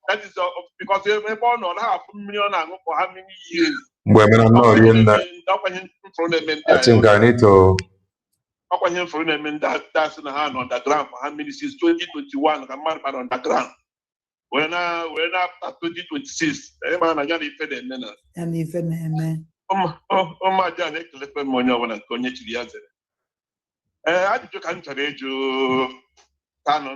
that is because ebe ọ nọ na-afụ mmiri ọ na-aṅụ for how many years ọkwa ihe mfụrụ na-eme ndị asị na ha nọ underground for how many since 2021 ka mmadụ bara underground wee na after 2026 ebe a na ya na ife na-eme ụmụaja na-ekelekwe m onye ọbụla nke onye chiri ya zere ajụjụ ka m chọrọ ịjụ Kanu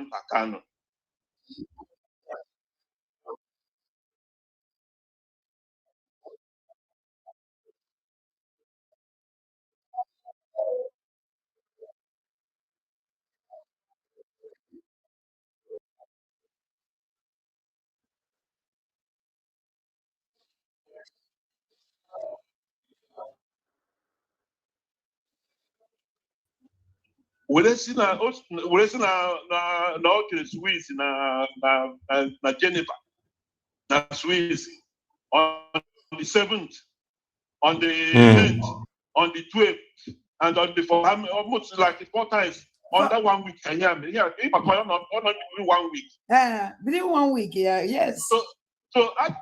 Welesi na okay Swiss na Geneva na Swiss on the 7th, on the 10th, on the 12th, and on the 4th, almost like 4 times under 1 week. Yeah, if I call not 1 week. Within 1 week, yeah, yes. So I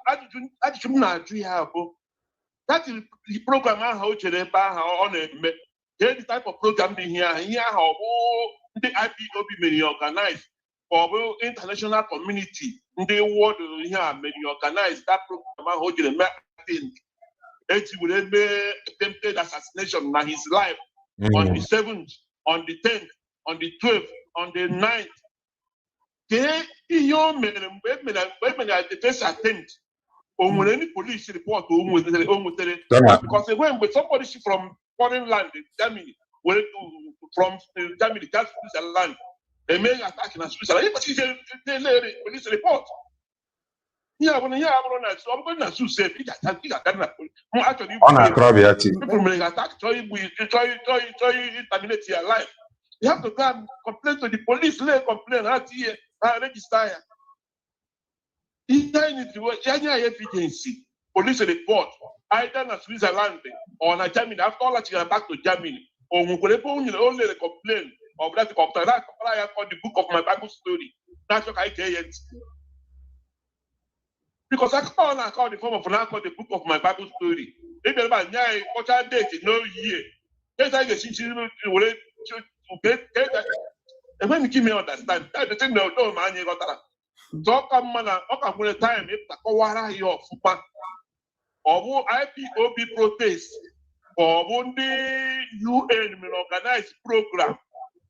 should not do that is the program how on the type of program here how the IPOB may organize for international community the world here may organize that program how it will attempted assassination in his life on the 7th, on the 10th, on the 12th, on the 9th. The first attempt on any police report because when somebody from foreign land, Germany, went from Germany, just Switzerland, they made attack in Switzerland. Police report. Yeah, when so I'm going to sue say actually on a people may attack try terminate your life. You have to go and complain to the police, lay complain register. Any evidence, police report, either in Switzerland or in Germany, after all that you are back to Germany, or we could only complain of that called the book of my Bible story. That's what I get. Because I call the form of the book of my Bible story. Maybe about what date in no year. Yes, I guess you will and when you give me understand, that's the thing no man you got that. Talk a man, okay, time if the Kawara your fupa or IPOB protest or one day UN organized program.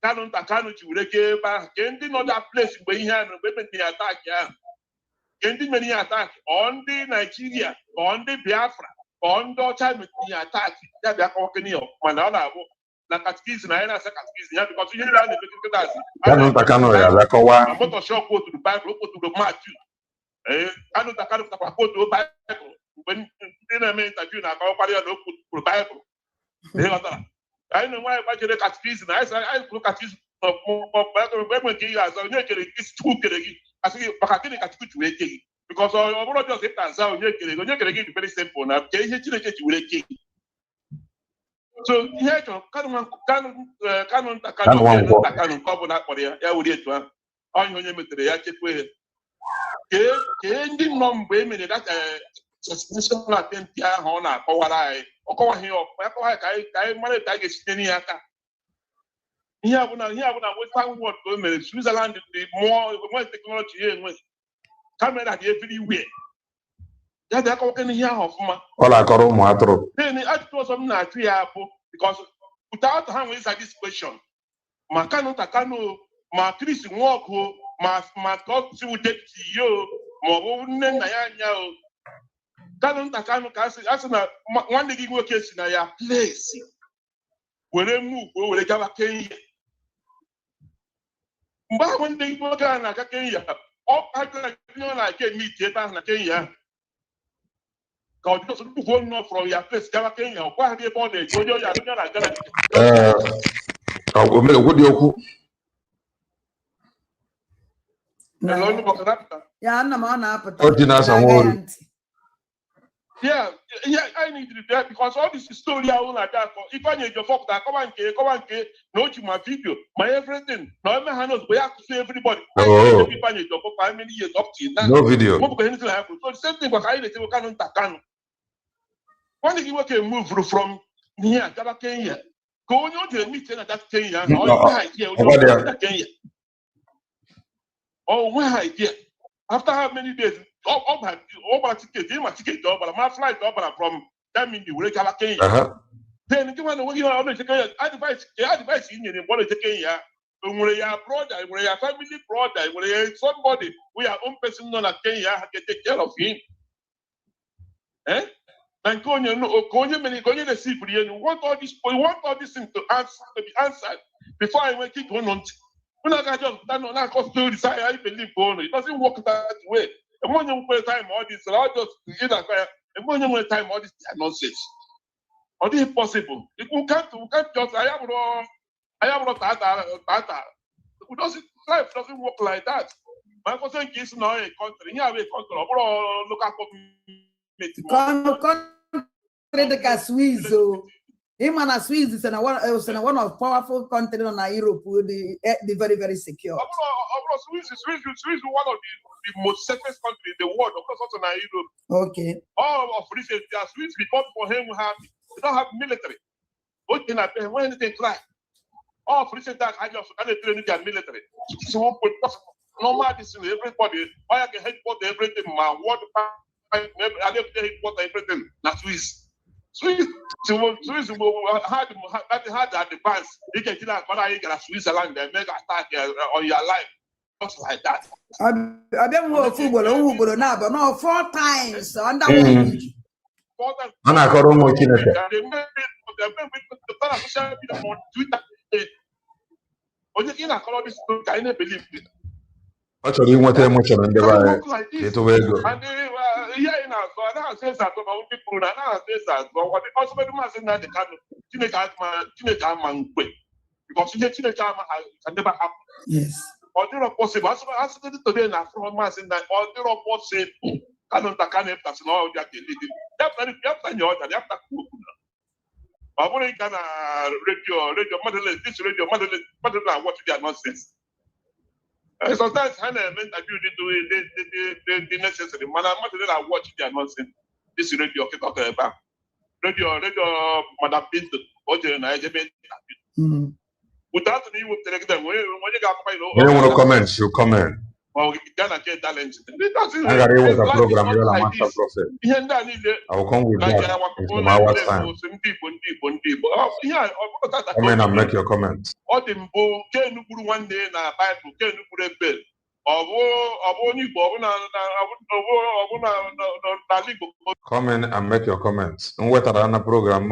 Canon Takanuchi will give back ending other place where he had the attack. Yeah. Ending many attack on the Nigeria, on the Biafra, on the time the attack. Yeah, they are talking of Manala. Na catechies na ina sa catechies ya because you learn the because Kanu takano ya zakowa. I'm not sure go to the Bible, go to the Matthew. Kanu takano takwa go to the Bible. When in a interview na ka pari no go to the Bible. I know why the catechies na I look at this of when you are so you can is too keregi. I say bakatini catechies we take because all just it and so you keregi very simple na ke you take so here canon cover that for ya we dey to onye metere ya chekwe ke ndị nọ mgbe emere that suspension attempt ahụ na akọwara anyị ọkọwa ihe ọkọwa ka anyị mara ka anyị ga-esite n'ihe aka ihe abụna western world ka o mere Switzerland dị more technology ya enwe camera dị everywhere ya dị akọwa ihe ahụ ọfụma ọ na-akọrọ ụmụ atụrụ ajụjụ ọzọ m na-ajụ ya bụ because without having answered this question ma Kanu Takano ma Chris Nwogo ma Kosi Udeti yo ma ọ bụ nne nna ya anya o Kanu Takano ka asị na nwanne gị nwoke si na ya place were move were gaba Kenya mgbe ahụ ndị gị nwoke a na-aga Kenya ọ kagara ọ na-aga meet ebe ahụ na Kenya ka ọ dịka sọrọ ugwu nọ from ya place gaba Kenya ọ gwaghị ebe ọ na-eji onye ọya onye na-aga na okwu dị okwu ya nna m ọ na-apụta yeah, I need to do that because all this story I want that for if I need your folk that come and no to my video, my everything. Now my hands we have to see everybody. If I need your folk, how many years up to now? No video. So the same thing but I need to Kanu Takano. When you can move from here to Kenya, go on to meet that Kenya. Kenya. Oh, where idea? After how many days? Over ticket, over my flight over from Germany, we have Kenya. Then you want to on the advice in your body to Kenya. When we are brother, when we are family brother, when we are somebody, we are own person on Kenya can take care of him. Eh? And go the sea for you want all this thing to be answered before I went to on. When I got just done on that cost to decide I believe going, it doesn't work that way. And when you put time all this, I'll just and when you time all this nonsense. Or is it possible? We can't just I have I am not that. Life doesn't work like that. My question is now a country. Here we country. Local Country like Swiss. Even as Swiss is one of powerful countries on Europe. The very, very secure. Swiss is one of the most safest countries in the world. Of course, also in Europe. Okay. All of recent, they are Swiss report for him. They don't have military. What can I pay? When anything like? All of recent that I just train their military. So normal this everybody. Why I can headquarter everything? My what? I have to headquarter everything. Not Swiss. Swiss had advance. You can kill that Switzerland and make attack on your life. Just like that. I don't know football now, but no 4 times under 1 week. 4 times. Actually, you want to emotion and the and here in our so I say that about people and I say that but what the possible man say that the teenage man quick because teenage man can never happen. Yes. Or the possible as today na from man say that or the possible can that's no that after your that after Baburi can radio motherless this radio motherless what their nonsense. Sometimes I meant that you do the necessary. Man, I'm not going to watch their nonsense. This radio, okay, about radio, Madam Pinto, what you're in without me, with them, when you got my you don't want to comment, you comment. Well, we cannot get talent. I got it was a program, you're a master prophet. I will come with that from our time. Come in and make your comments. One day in a Bible, come in and make your comments. And what are the program?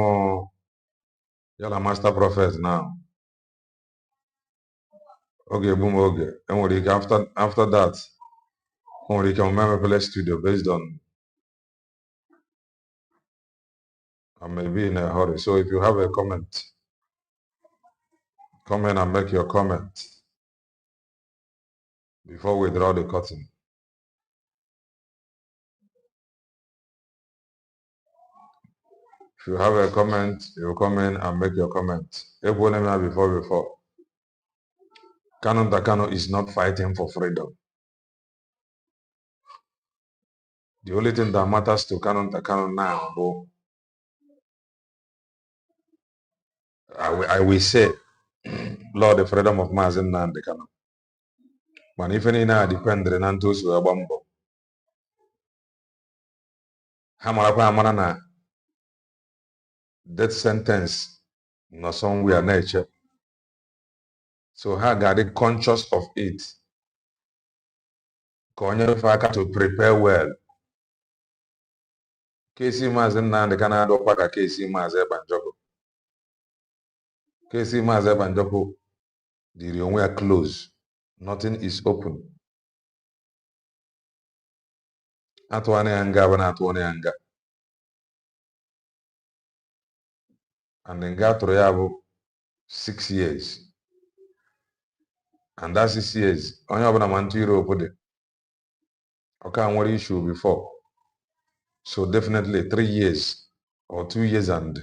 You're a master prophet now. Okay, boom, okay. And after that, we can remember play studio based on. I may be in a hurry. So if you have a comment, come in and make your comment before we draw the curtain. If you have a comment, you come in and make your comment. Before. Canon Takano is not fighting for freedom. The only thing that matters to Canon Takano now, I will say, Lord, the freedom of Mazin and the Canon. But if any now depend on those who are bumbo. Hamarapa death sentence, no somewhere nature. So how got it conscious of it? To prepare well. KC Mazin and the Canada Paka KC Maze Banjoko. KC Maze Banjoko, the room are closed. Nothing is open. Atwane anga. And then got to have 6 years. And that's 6 years. Only have a man to Europe. Okay, what issue before. So definitely 3 years or 2 years and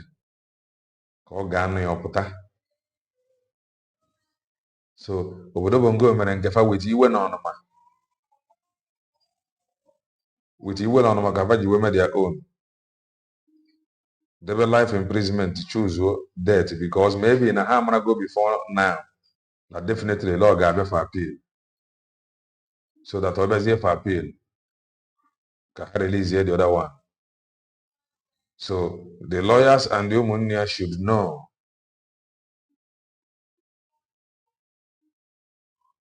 so obodo bongo mere nkefa with iwe na onoma. With iwe na onoma kafa ji we their own. They will life imprisonment to choose death because maybe in a hammer go before now. But definitely law gabe for appeal. So that always here for appeal. Can release here the other one. So the lawyers and the Umunia should know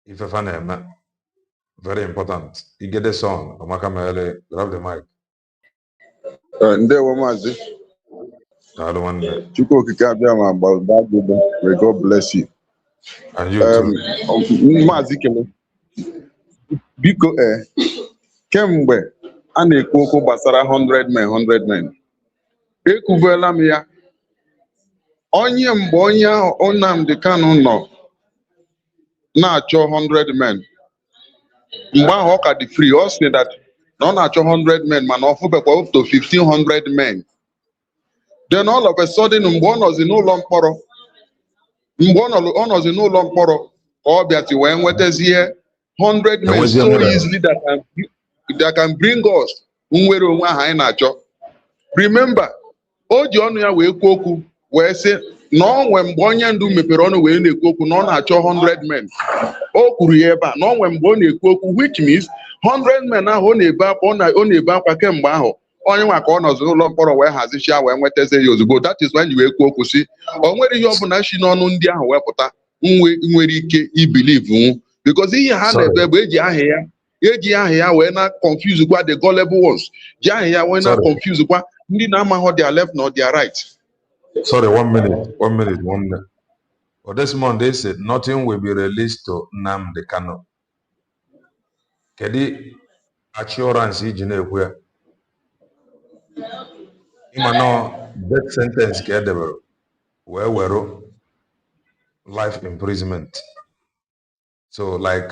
if a fan very important. You get the song. Omaka Mele, grab the mic. Ndewo Mazi. Chukwu okike abịa ma gbagbo. May God bless you. And you too. Mazi Kele. Biko kemgbe a na-ekwu okwu gbasara 100 men. Ekwubuela m ya. onye mgbe onye ahụ Nnamdi Kanu nọ na-achọ 100 men mgbe ahụ ọ ka dị free ọ sị that na ọ na-achọ 100 men mana ọ fụbekwa up to 1500 men. Then all of a sudden mgbe ọ nọzi n'ụlọ mkpọrọ ka ọ bịati wee nwetazie 100 men so easily that can bring us nnwere onwe ahụ anyị na-achọ. Remember, o ji ọnụ ya wee kwuo okwu wee sị na onwe mgbe onye ndu mepere ọnụ wee na-ekwu okwu na ọ na-achọ 100 men. O kwuru ya ebe a na onwe mgbe ọ na-ekwu okwu, which means 100 men ahụ ọ na-ebe akwa kemgbe ahụ onye nwa ka ọ nọzi n'ụlọ mkpọrọ wee hazichia wee nwetazie ya ozugbo. That is when you wee kwuo okwu si o nwere ihe ọbụla si n'ọnụ ndị ahụ wepụta nwere ike ibilivu because ihe ha na-ebe bụ eji aha ya wee na confuse kwa the gullible ones, ji aha ya wee na confuse kwa ndị na-amaghọ their left nor their right. Sorry, 1 minute. For this month, they said nothing will be released to Nnamdi Kanu. Kedu assurance iji na-ekwu ya? Ịma nọ death sentence ka edebere wee were life imprisonment. So like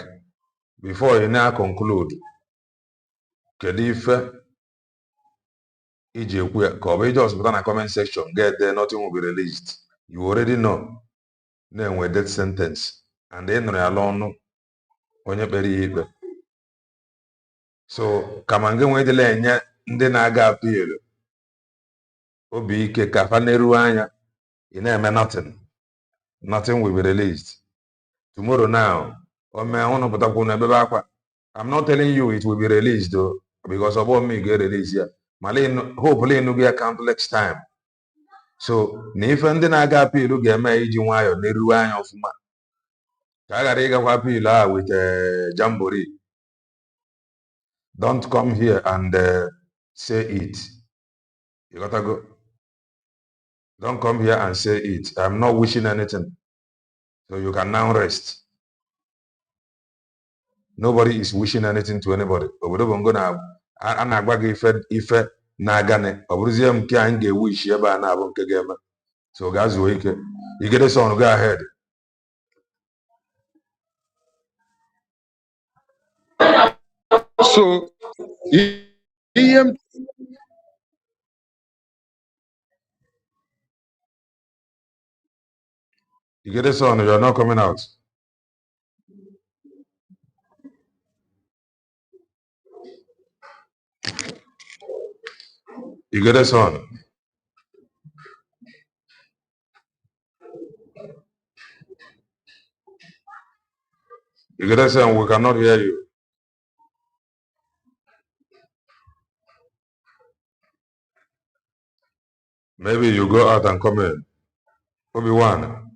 before you now conclude, kedu ife iji ekwu ya ka ọ bụ just put na comment section get there nothing will be released. You already know na-enwe death sentence and ị nụrụ ya n'ọnụ onye kpere ya ikpe. So kama nke nwee dịla enye ndị na-aga appeal obi ike ka fa na-eru anya ị na-eme nothing will be released. Tomorrow now ome ụnụ pụtakwu na ebebe akwa. I'm not telling you it will be released though, because of me get released ya. Hopefully ịnụgo ya complex time. So na ife ndị na-aga appeal ga-eme iji nwayọ na-eru anya ọfụma ka a ghara ịgakwa appeal a with jamboree. Don't come here and say it. You gotta go. Don't come here and say it. I'm not wishing anything. So you can now rest. Nobody is wishing anything to anybody. Obodo bụ ngo a na-agwa gị ife na-agane. Ọ bụrụzie m nke anyị ga-ewish ebe a na-abụ nke ga-eme. So gaa zuo ike. You get this on, go ahead. So you get this on, you're not coming out. You get this on. You get this on, we cannot hear you. Maybe you go out and come in. Obi-Wan.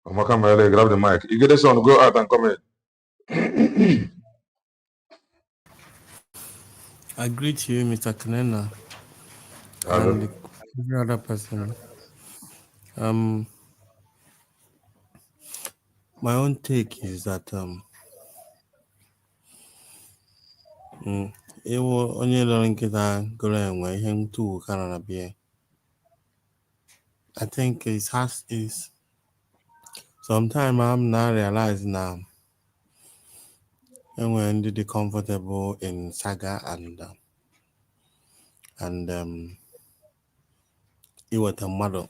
Omakamele, grab the mic. You get this on, go out and come in. I greet you, Mr. Kanena, and every other person. My own take is that onye lọrọ nkịta gụrụ enwe ihe ntụ kara na bịa. I think is sometimes I'm not realizing now when they comfortable in saga and iweta mmadụ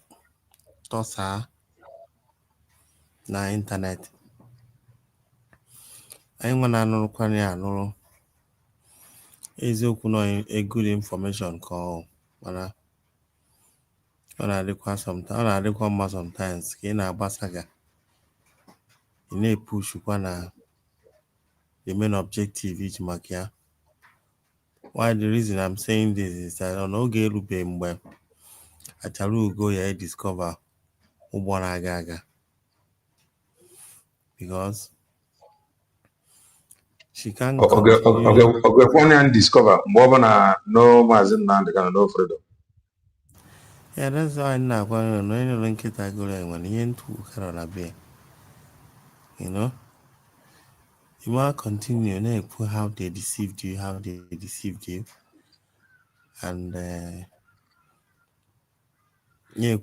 tọsa na internet. Anyị nwe na-anụrụkwana ya anụrụ eziokwu nọ a good information call mana ọ na-adịkwa mma sometimes ka ị na-agbasa ga ị na-epushkwa na the main objective iji maka ya. Why the reason I'm saying this is that on oge erube mgbe Achalugo ya discover ụgbọ na-aga aga because she can't continue. Okay, discover more than no mazin and no freedom. Yeah, that's why now when you link it, I go when you into Carolina, you know. You want to continue and how they deceived you, and yeah,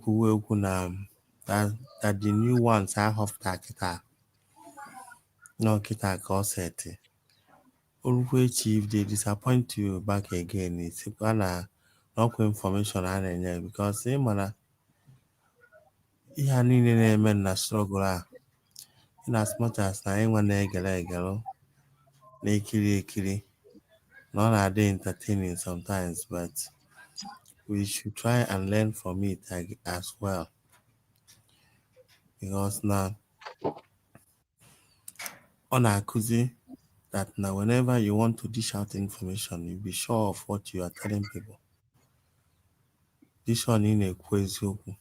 that the new ones I have that no kita cosset. Always if they disappoint you back again, it's no information and because they mana ihe niile na-eme na struggle in as much as na enwe na-egele na-ekiri not are they entertaining sometimes, but we should try and learn from it as well. Because now on akuzi that now whenever you want to dish out information, you be sure of what you are telling people. This one in a eziokwu.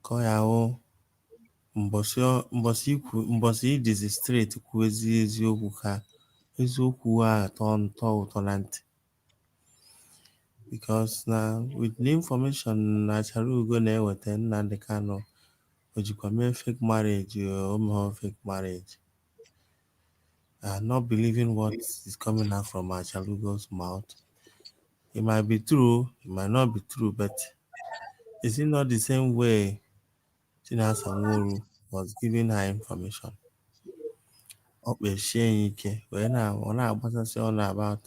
Ko ya o mbosi idizi straight kwu eziokwu ka eziokwu a atọ ụtọ na ntị. Because now with the information na Achalugo na-eweta Nnamdi Kanu ojikwa mee fake marriage or fake marriage. Not believing what is coming out from Achalugo's mouth. It might be true, it might not be true, but is it not the same way Tina Samuru was giving her information? Sharing when I was on about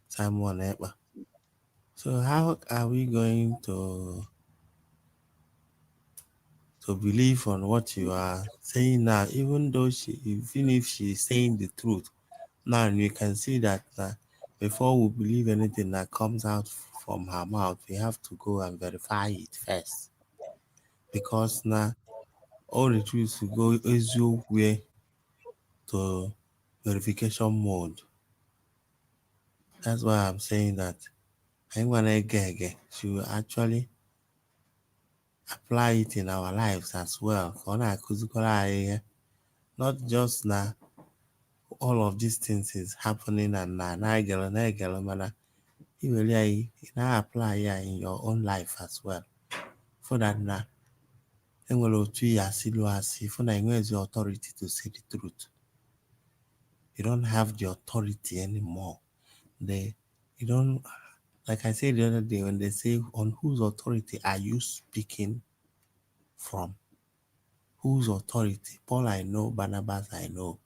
Simon Ekpa. So how are we going to believe on what you are saying now, even though even if she's saying the truth? Now you can see that before we believe anything that comes out from her mouth, we have to go and verify it first. Because now all the truth will go way to verification mode. That's why I'm saying that I'm gonna get to actually apply it in our lives as well. Not just now all of these things is happening and now you really now apply in your own life as well. For that now the authority to say the truth. You don't have the authority anymore. You don't, like I said the other day, when they say, on whose authority are you speaking from? Whose authority? Paul I know, Barnabas I know.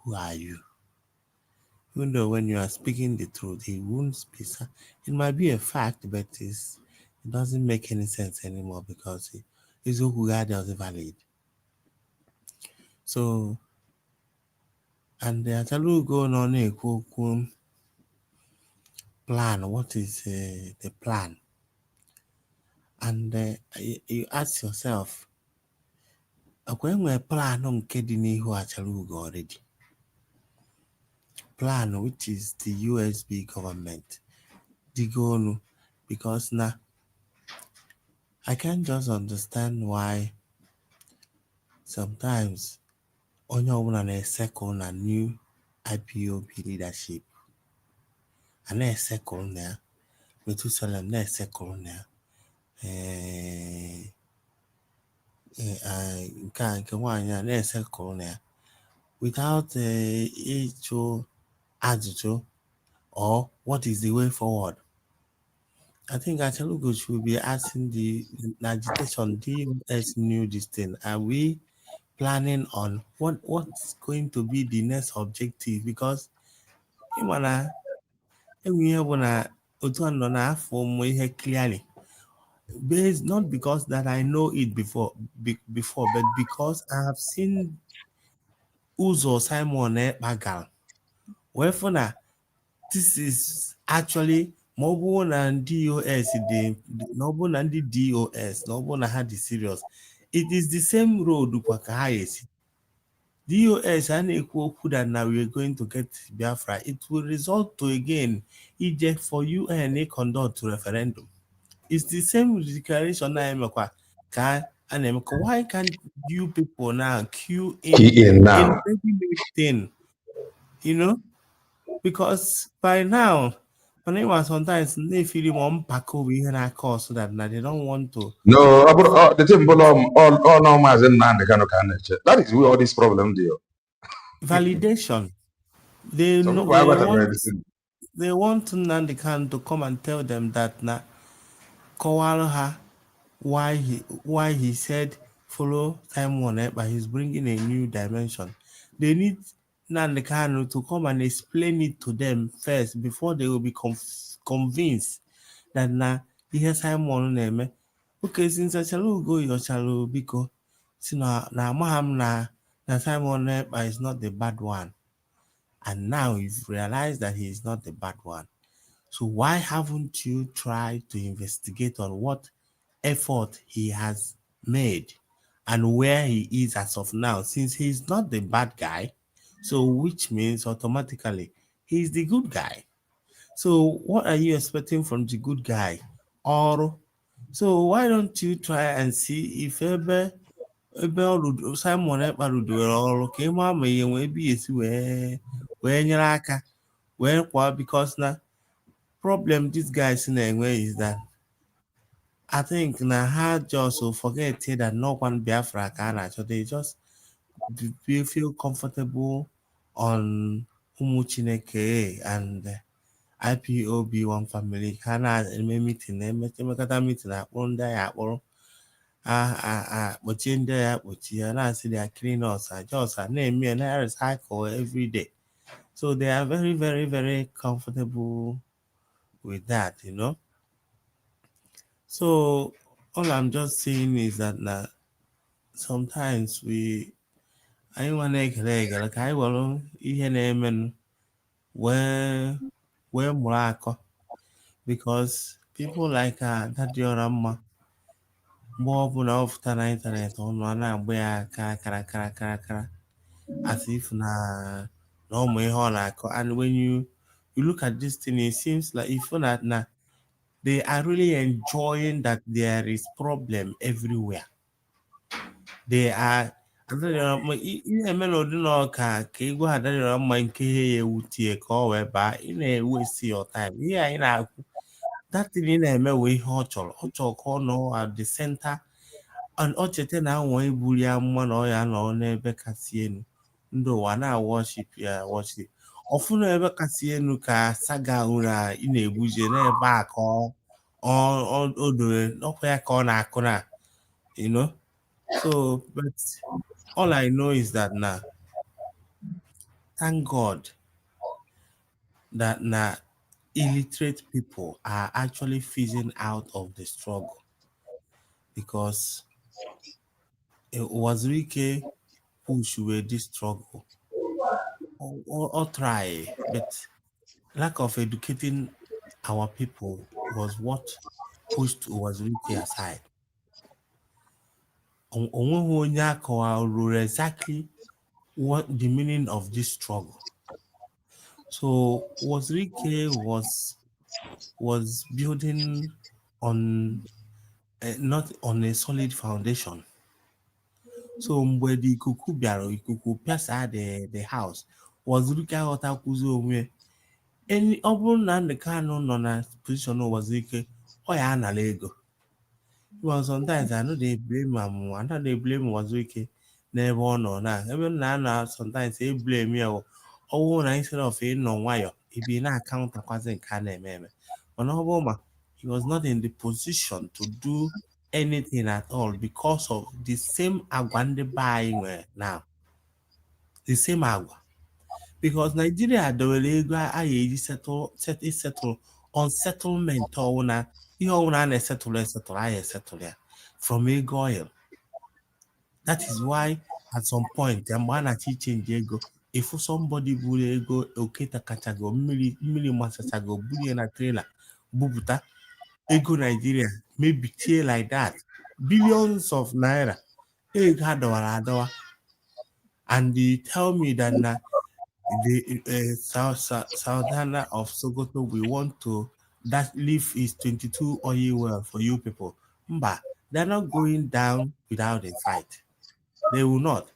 Who are you? Even though when you are speaking the truth, it won't be, it might be a fact, but it doesn't make any sense anymore because it's who God is valid. So, and the Achalugo on a plan. What is the plan? And you ask yourself, when we plan on n'ihu Achalugo already. Plan, which is the USB government. Digonu, because now I can't just understand why sometimes onye ọbụla na-esekụ na new IPOB leadership. A na-esekụ na ya, Methuselah na-esekụ na ya. Nke nwaanyị a na-esekụ na ya. Without ịjụ ajụjụ or what is the way forward. I think Achalugo should be asking the agitation, DS new this thing. Are we planning on what's going to be the next objective? Because clearly, based not because that I know it before, but because I have seen Uzo Simon Bagal. Wherefore, this is actually mobile and DOS, the noble and the DOS, noble and had the serious. It is the same road DOS and equal that now we are going to get Biafra. It will result to again Egypt for UN conduct referendum. It's the same declaration why can't you people now queue in now? thing? You know? Because by now, when it was sometimes they feel one pack over here and I call so that now they don't want to. No, the thing all normal in Nandi that is where all this problem deal. Validation. They want Nandi Khan to come and tell them that now Kowalha why he said follow Simon Ekpa. He's bringing a new dimension. They need Nnamdi Kanu to come and explain it to them first before they will be convinced that na ihe Simon na-eme. Okay, since Achalugo Isiocha biko si na amagha m na Simon Ekpa is not the bad one, and now you've realized that he is not the bad one. So why haven't you tried to investigate on what effort he has made and where he is as of now, since he's not the bad guy, so which means automatically he's the good guy. So what are you expecting from the good guy? Or so why don't you try and see if ebe Simon Ekpa rudoro ọrụ ka ịma ma ihe nwee ebe esi wee nyere aka wee kwa, because na problem these guys na-enwe is that I think na ha just forget that no one Biafra can, so they just feel comfortable on Umuchineke and IPOB one family. Kana meeting emekata meeting akpụrụ ndị ya akpụrụ kpochie ndị ya kpochie na-asị they are killing us, just na-eme na recycle every day. So they are very, very, very comfortable with that, you know. So all I'm just saying is that sometimes I want to like I will ihe na-eme wee mụrụ akọ, because people like that Diorama mgbe ọbụla ọ fụta na ịntanetị ọnụ a na-agba ya kara as if na ụmụ ihe ọ na-akọ. And when you look at this thing, it seems like if na they are really enjoying that there is problem everywhere. They are ihe melodi na ka igwe ha dadịrọ mma nke ihe ya ewutie ka ọ wee baa ị na-ewesi your time. Ihe anyị na-akwụ that thing ị na-eme wee ihe ọ chọrọ ka ọ nọ at the center, and ọ cheta na anwa iburu ya mma na ọ ya nọ n'ebe kasị elu, ndị ụwa na-worship ya worship ọfụna ebe kasị elu ka saga ụra ị na-ebuje n'ebe a ka o dore ọkwa ya ka ọ na-akụ na, you know. So but all I know is that now, thank God that now illiterate people are actually phasing out of the struggle, because it was really push away this struggle or try, but lack of educating our people was what pushed was really aside. Onye akọwa exactly what the meaning of this struggle. So Wazirike was building on not on a solid foundation. So mgbe the ikuku bịara, ikuku pesa the house, Wazirike aghọtakwuzi onwe ọ bụrụ na Nnamdi Kanu nọ na position Wazirike ọ ya anara ego. Well, sometimes I know they blame I know they blame Wazirike n'ebe ọ nọ na ebe na sometimes they blame ya ọwụ na instead of ịnọ nwayọ ibi na akaụntakwazi nke a na-eme eme, mana ọ bụ ma he was not in the position to do anything at all because of the same agwa ndị be anyị nwere now, the same agwa, because Nigeria dowere ego a ga-eji settle on settlement ọwụna ihe ọwụna a na-esetụlụ a ga-esetụlụ ya from ego oil. That is why at some point mgbe a na-achọ change ego, if somebody buru ego oketa kachago mmiri masachago buru na trailer bubuta ego Nigeria maybe tie like that billions of naira ego adọwara, and they tell me that na the Sultana of Sokoto we want to that leaf is 22 oil well for you people. Mba, they're not going down without a fight. They will not.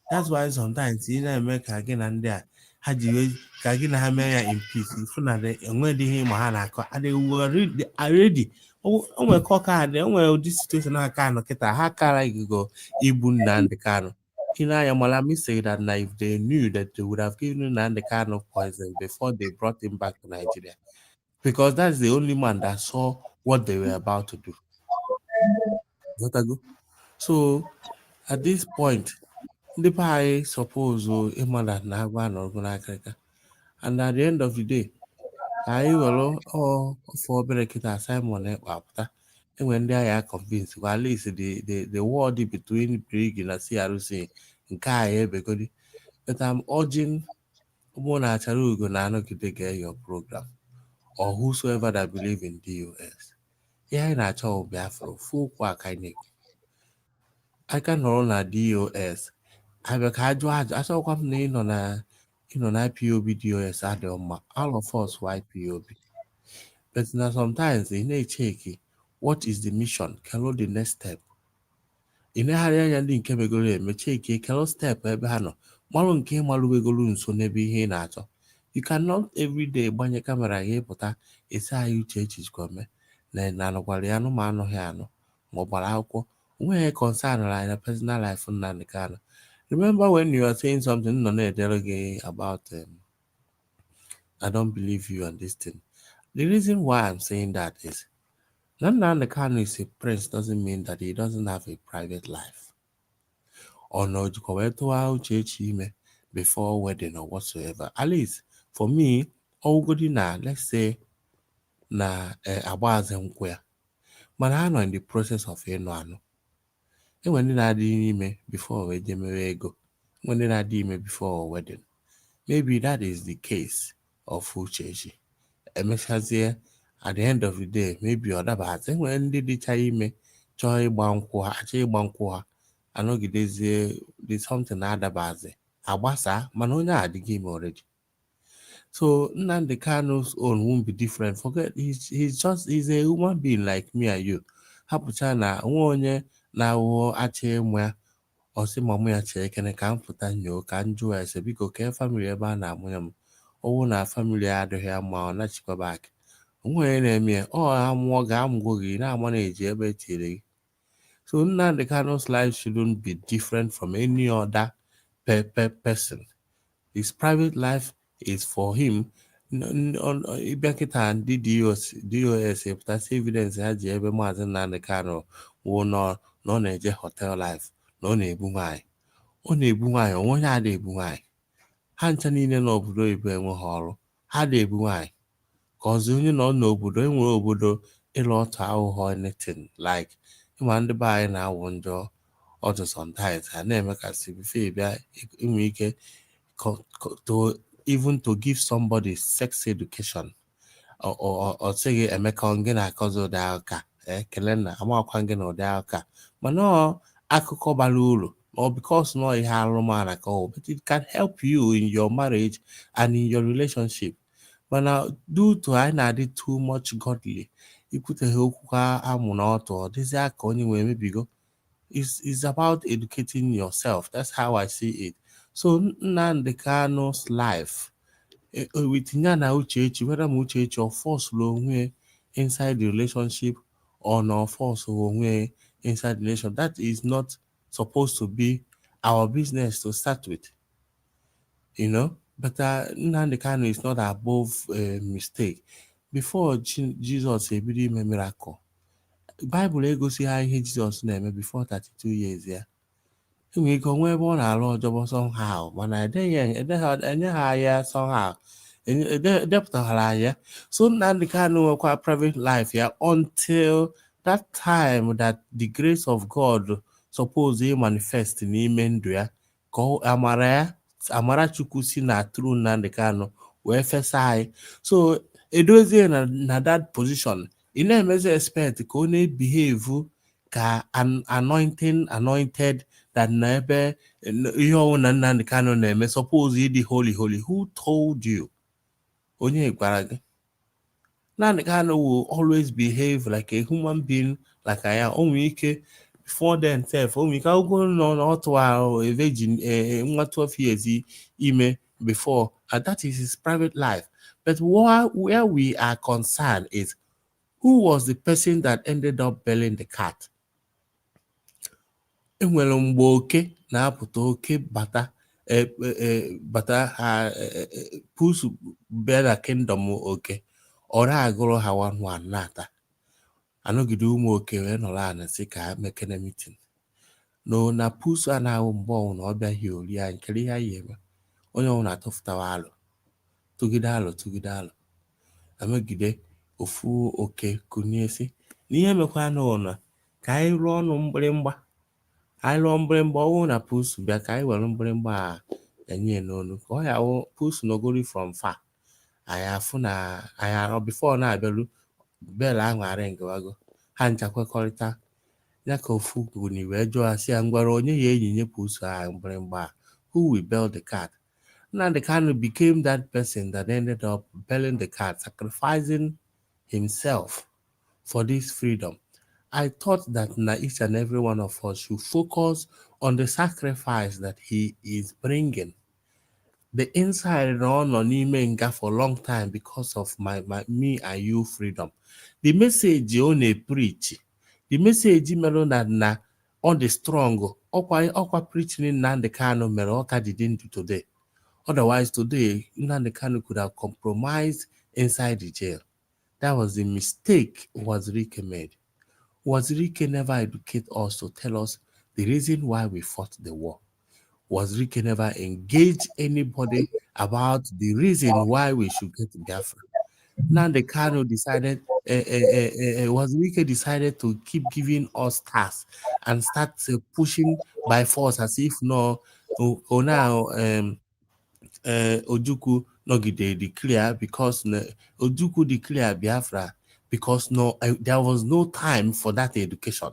That's why sometimes in America again and there, Haji Kagina Hamaya in peace. In front of the when they Mahana, and they were ready. Oh, my cocker, well, this situation I can't get a hacker. You go, Ibun and the Kano. Malami say that now if they knew that they would have given Nnamdi Kanu poison before they brought him back to Nigeria, because that's the only man that saw what they were about to do. So at this point, the pie suppose ịma na na-agba n'ọgụ n'akịrịka, and at the end of the day, ka anyị were ofe obere kịta Simon Ekpa apụta enwe ndị agha convince at least the word between Brig na CRC nke anyị ebegodi. But I'm urging ụmụ na Achalugo na anọgide get your program or whosoever that believe in DOS. Ihe anyị na-achọ Biafra full kwa aka anyị aka nọrọ na DOS abịa ka ajụ ajụ achọkwa m na ịnọ na IPOB DOS adịghị mma. All of us were IPOB. But now sometimes ị na-echeki what is the mission, kelo the next step. Ị na-agharị anya ndị nke megoro eme cheki kelo step ebe ha nọ malụ nke ịmalụwegoro nso n'ebe ihe ị na-achọ. You cannot every day gbanye kamera gị pụta esi anyị uche echichikwa me na anọkwara ya anụ ma anụghị anụ ma ọ gbara akwụkwọ onweghị concern like na personal life Nnamdi Kanu. Remember when you are saying something nọ na-edere gị about I don't believe you and this thing. The reason why I'm saying that is Nnamdi Kanu is a prince doesn't mean that he doesn't have a private life. Or no uche before wedding or whatsoever. At least for me, let's say na agbaze nkwụ ya. Mana ha nọ in the process of ịnụ anụ. Enwe ndị na-adị ime before ejemewe ego. Enwe ndị na-adị ime before wedding. Maybe that is the case of Uchechi. Emechazie at the end of the day, maybe ọ dabazi enwere ndị dịcha ime chọọ ịgba nkwụ ha, achọ ịgba nkwụ ha, anọgidezie the something na-adabazi agbasa mana onye adịghị ime already. So Nnamdi Kanu's own won't be different. Forget he's a human being like me and you. Hapụcha na nwa onye na-awụ achị ịmụ ya ọsị ma mụ ya chee ekene ka m pụta nyoo ka m jụọ ese biko kee family ebe a na-amụ ya m ọwụ na family ya adịghị ya mma ọ nachikwaba aka onwe na-eme ọ amụọ ga-amụgo gị na-ama na-eji ebe etinyere gị. So Nnamdi Kanu's life shouldn't be different from any other person. His private life is for him. Ịbịa kịta ndị DOS pụtasị evidence ha ji ebe Maazị Nnamdi Kanu wụ nọ ọ na-eje hotel life na ọ na-egbu nwaanyị. Ọ na-egbu nwaanyị onwe onye ada egbu nwaanyị. Ha ncha niile n'obodo oyibo enweghị ọrụ ha da-egbu nwaanyị ka ọzọ onye nọ n'obodo enwere obodo ịlụ ọtụ ahụhọ anything like ịma ndị be anyị na-awụ njọ ọtụ sometimes ha na-eme ka si bife bịa inwe ike even to give somebody sex education or sịghị emeka gị na-akọzi ụdị aka ekele na amakwa gị na ụdị aka mana akụkọ bara uru or because no ihe arụmara ka ọ but it can help you in your marriage and in your relationship. Mana due to anyị na-adị too much godly ikwuteghi okwu ka amụ na ọtọ dịzi aka onye nwere mebigo is about educating yourself. That's how I see it. So Nnamdi Kanu's life with na Uchechi, whether Uchechi or force onwe inside the relationship or no force onwe inside the relationship, that is not supposed to be our business to start with, you know. But Nnamdi Kanu is not above mistake. Before Jesus ebido ime miracle, Bible egosi ha ihe Jesus na-eme before 32 years ya. Enwere ike onwe ebe ọ na-alụ ọjọbọ somehow mana enye ha ya somehow edepụtara ya. So Nnamdi Kanu nwekwa private life ya until that time that the grace of God suppose manifest n'ime ndụ ya ka amara Chukwu si na through Nnamdi Kanu wee fesa anyị. So edozie na that position ị na-emezi expect ka ọ na-ebehave ka anointed that na ebe ihe ọwụ na Nnamdi Kanu na-eme suppose ịdị holy. Who told you? Onye gwara gị? Nnamdi Kanu will always behave like a human being like I am. Onwe ike before then self onwe ike agụgụ nọ n'ọtụ ahụ a virgin nwa 12 years ime before and that is his private life. But where we are concerned is who was the person that ended up belling the cat? Enwere mgbe oke na-apụta oke bata push bear the kingdom oke ọra agụrụ ha one nata anọgide ụmụ oke wee nọrọ ana sị ka ha mekene mitin no na pusu a na-ahụ mgbe ọnwụ na ọ bịaghị ori anyị kere ihe anyị eme onye ọnwụ na-atụfụtawa alụ tụgide alụ amegide ofu oke kunie si n'ihe mekwa anụ na ka anyị rụọ ọnụ mgbịrịmgba ọnwụ na pusu bịa ka anyị were mgbịrịmgba a enye n'onu ka ọ ya wụ pusu nọgori from far anyị afụ na anyị arọ bifo na-abịaru bel ahụ arịngawago ha ncha kwekọrịta ya ka ofu guni wee jụọ ha sị ya ngwara onye ya enyinye pusu ahụ mgbịrịmgba a who will bell the cat. Nnamdi Kanu became that person that ended up belling the cat, sacrificing himself for this freedom. I thought that each and every one of us should focus on the sacrifice that he is bringing. The inside on Imenga for a long time because of me and you freedom. The message you only preach, the message na on the strong, okwa preaching in Nnamdi Kanu mere oka didn't do today. Otherwise, today, Nnamdi Kanu could have compromised inside the jail. That was the mistake Wazirike made. Wazirike never educated us to tell us the reason why we fought the war. Wazirike never engaged anybody about the reason why we should get Biafra. Nnamdi Kanu decided, Wazirike decided to keep giving us tasks and start pushing by force as if now, Ojukwu nọgide declare because Ojukwu declare Biafra because there was no time for that education.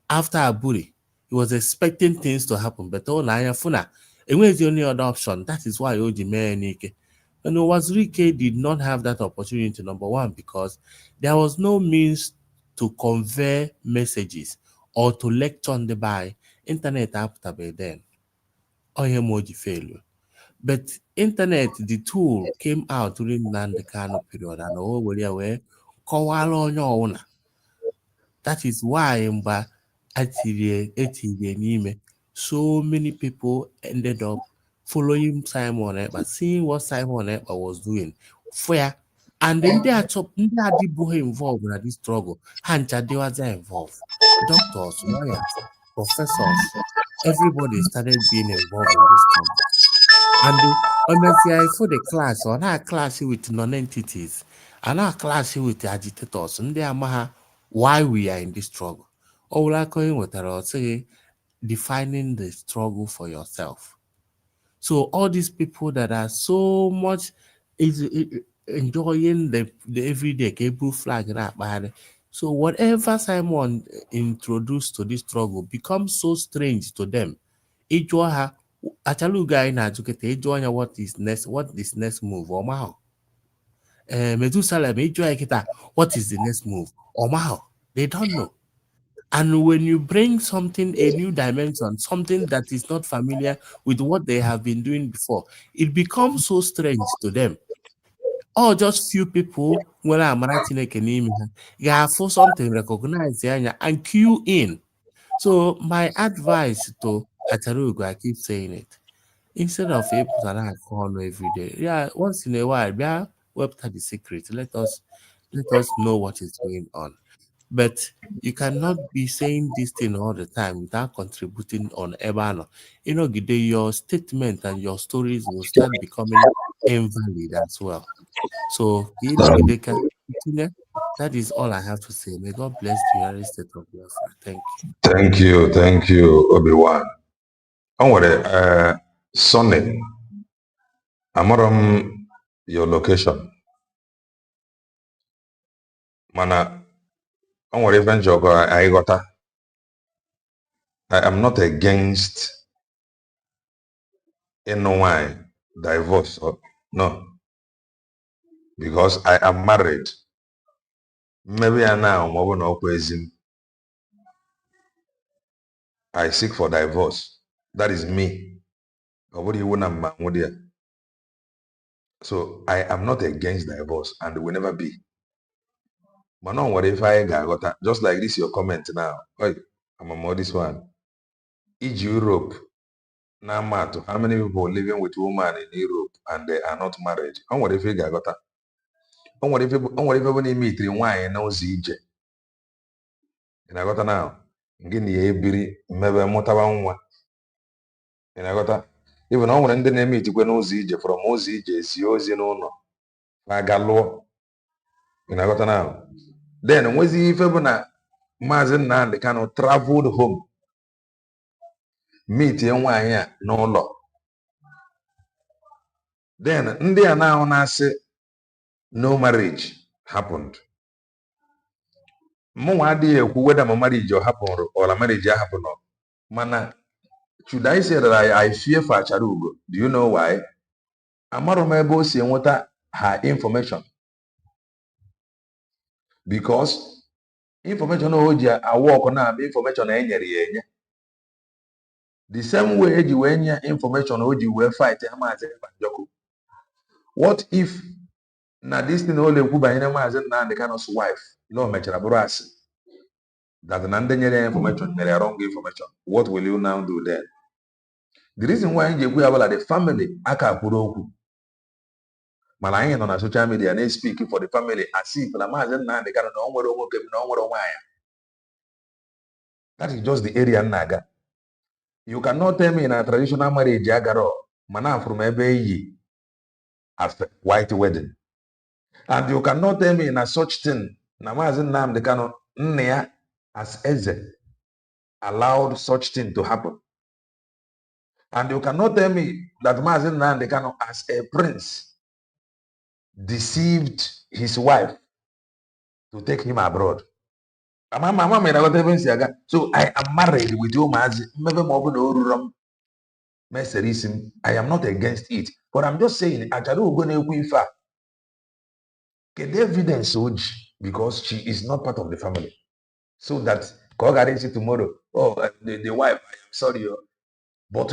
After Aburi, he was expecting things to happen, but Funa, it was the only other option. That is why Oji Nike. And Wazirike did not have that opportunity, number one, because there was no means to convey messages or to lecture on the by internet after then. Oyemoji failure. But internet, the tool came out during the Kanu period and all were owner. That is why so many people ended up following Simon Ekpa, seeing what Simon Ekpa was doing. Fair. And then they are involved in this struggle. They were involved. Doctors, lawyers, professors, everybody started being involved in this struggle. And honestly, for the class, or not class with non-entities, and not class with the agitators, and they are why we are in this struggle. Or like going with say defining the struggle for yourself. So all these people that are so much enjoying the everyday cable flag that bad. So whatever Simon introduced to this struggle becomes so strange to them. Achalugo guy na educate what is next move or how Methuselah what is the next move or how they don't know. And when you bring something a new dimension, something that is not familiar with what they have been doing before, it becomes so strange to them. Or just few people when I'm writing for something recognize and cue in. So my advice to Achalugo, I keep saying it. Instead of able to corner every day, yeah, once in a while, yeah, website the secret. Let us know what is going on. But you cannot be saying this thing all the time without contributing on Ebano. Your statement and your stories will start becoming invalid as well. So that is all I have to say. May God bless the United States of Biafra. Thank you. Thank you, Obi-Wan. Onwere Sonny, amaram your location. Mana onwere even jogo I got. I am not against NY divorce. No. Because I am married. Maybe I now I seek for divorce. That is me. So I am not against divorce and will never be. But no, what if I got just like this your comment now? I'm on this one. In Europe, now matter how many people living with women in Europe and they are not married? And what if you got that? And what if when you meet in wine knows EJ? ị na-aghọta na gị na ya ebiri mmebe mụtaba nwa ị na-aghọta even na ọ nwere ndị na-eme itikwe n'ụzọ ije from ụzọ ije esi ozi n'ụlọ na-aga lụọ ị na-aghọta na then nwezi ife bụ na Maazị Nnamdi Kanu traveled home meet nwaanyị a n'ụlọ then ndị a na-ahụ na-asị no marriage happened. Mụnwa adịghị ekwu whether my marriage happened or a marriage happened. Mana, should I say that I fear for Achalugo? Do you know why? Amarụ m ebe o si enweta her information. Because information o ji awọkụ na information enyere ya enye. The same way eji wee nye information o ji wee fight Maazị Banjoko. What if na this thing ole ekwu banyere Maazị Nnamdi Kanu's wife no mechara bụrụ asị that na ndị nyere information nyere wrong information? What will you now do then? The reason why anyị ji ekwu ya bụla the family aka kwuru okwu mana anyị nọ na social media na speak for the family as if na Maazị Nnamdi Kanu na o nwere nwoke na o nwere nwaanyị. That is just the area Naga. You cannot tell me in a traditional marriage agaro mana from ebe iyi as white wedding. And you cannot tell me in a such thing na Maazị Nnamdi Kanu nne ya as Eze allowed such thing to happen. And you cannot tell me that Maazị Nnamdi Kanu as a prince deceived his wife to take him abroad. So I am married with you, Maazị. I am not against it. But I'm just saying, Achalugo na-ekwu ife a. Get evidence because she is not part of the family. So that say tomorrow, oh, the wife, I am sorry. But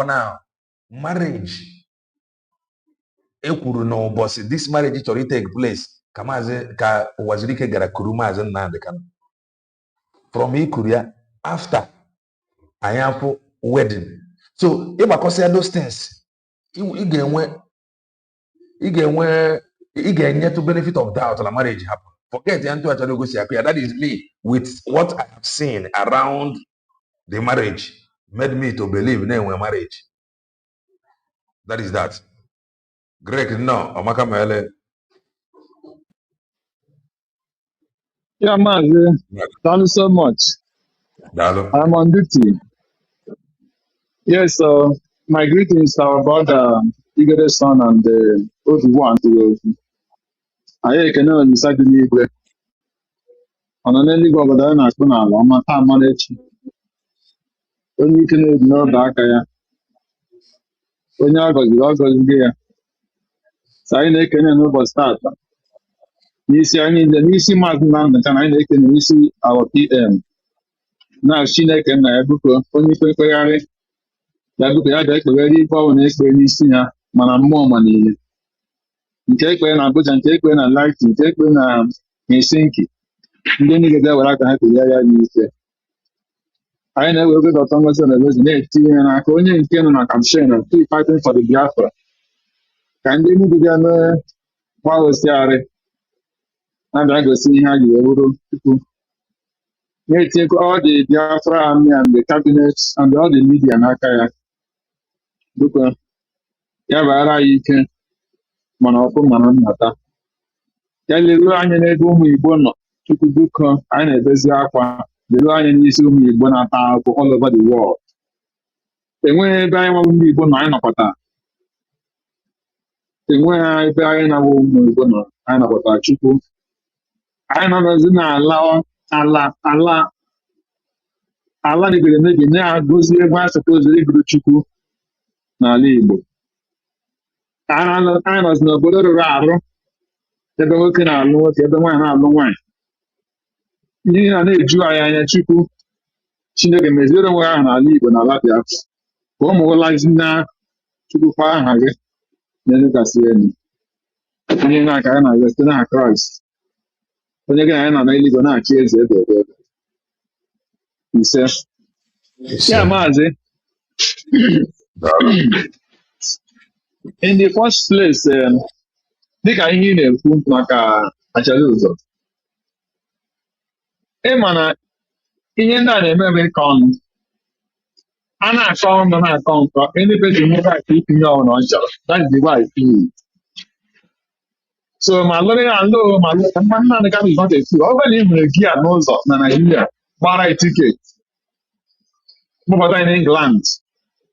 now, marriage, this marriage should take place. Ka Wazirike gara kuru Maazị Nnamdi Kanu. From Ikuria, after Ayapo wedding. So, if I consider those things, you get to benefit of doubt la marriage happen. Forget the Anto Achalugo si appear. That is me with what I have seen around the marriage made me to believe in a marriage. That is that. Greg, no, Amaka Mele. Yeah, man. Thank you so much. Dalo. I'm on duty. Yes, my greetings are about Igede son and the Obi-Wan to I can know inside the Igwe. On an early go over there, and I can know my time manage. When you can ignore back, when you are going there. So I can know about start. You see, I need the Nisi Martin, and I can see our PM. Now, she can book only for ya bụ ya ga ekpere ife ọbụla ekpere n'isi ya mana mmụọ ma niile nke ekpere na Abuja nke ekpere na Light nke ekpere na Helsinki ndị niile ga-ewere aka ha kpere ya n'ike anyị na-ewe oge dọta ngozi na-egozi na-etinye ya n'aka onye nke nọ na campaign of fighting for the Biafra ka ndị niile ga mee gbaghosigharị na-abịa gosi ihe ha ji wee bụrụ tupu na-etinyekwa all the Biafra army and the cabinet and all the media n'aka ya bụkwa ya bara anyị ike mana ọkụ mana nnata ya leruo anya n'ebe ụmụ Igbo nọ tupu bụkọ anyị na-edezi akwa leruo anya n'isi ụmụ Igbo na-ata akwụkwọ all over the world. Enweghị ebe anyị nwabụ ndị Igbo nọ anyị nọkọta enweghị ebe anyị na-awụ ụmụ Igbo nọ anyị nọkọta Chukwu anyị nọzi n'ala ala mebiri emebi na-agụzi ebe anyị sọpụziri iguru Chukwu n'ala Igbo. Anyị nọzi n'obodo rụrụ arụ ebe nwoke na-alụ nwoke ebe nwaanyị na-alụ nwaanyị ihe a na-eju anyị anya Chukwu Chineke meziere onwe ahụ n'ala Igbo na ala Biafra ka ụmụ ụlazi na Chukwu kwa aha gị na-enegasị elu onye na-aka ya na-aga site n'aha Kraịst onye gị na ya nọ n'eluigwe na-achị eze ebe ebe ise ya maazị. In the first place, dịka ihe ị na-ekwu maka Achalugo Emana, in that American, and I found an account for any person who has keeping on that's the way I feel. So my lawyer and low, my man is not a fool. Over him, the gear knows of Nigeria, buy a ticket. But in England,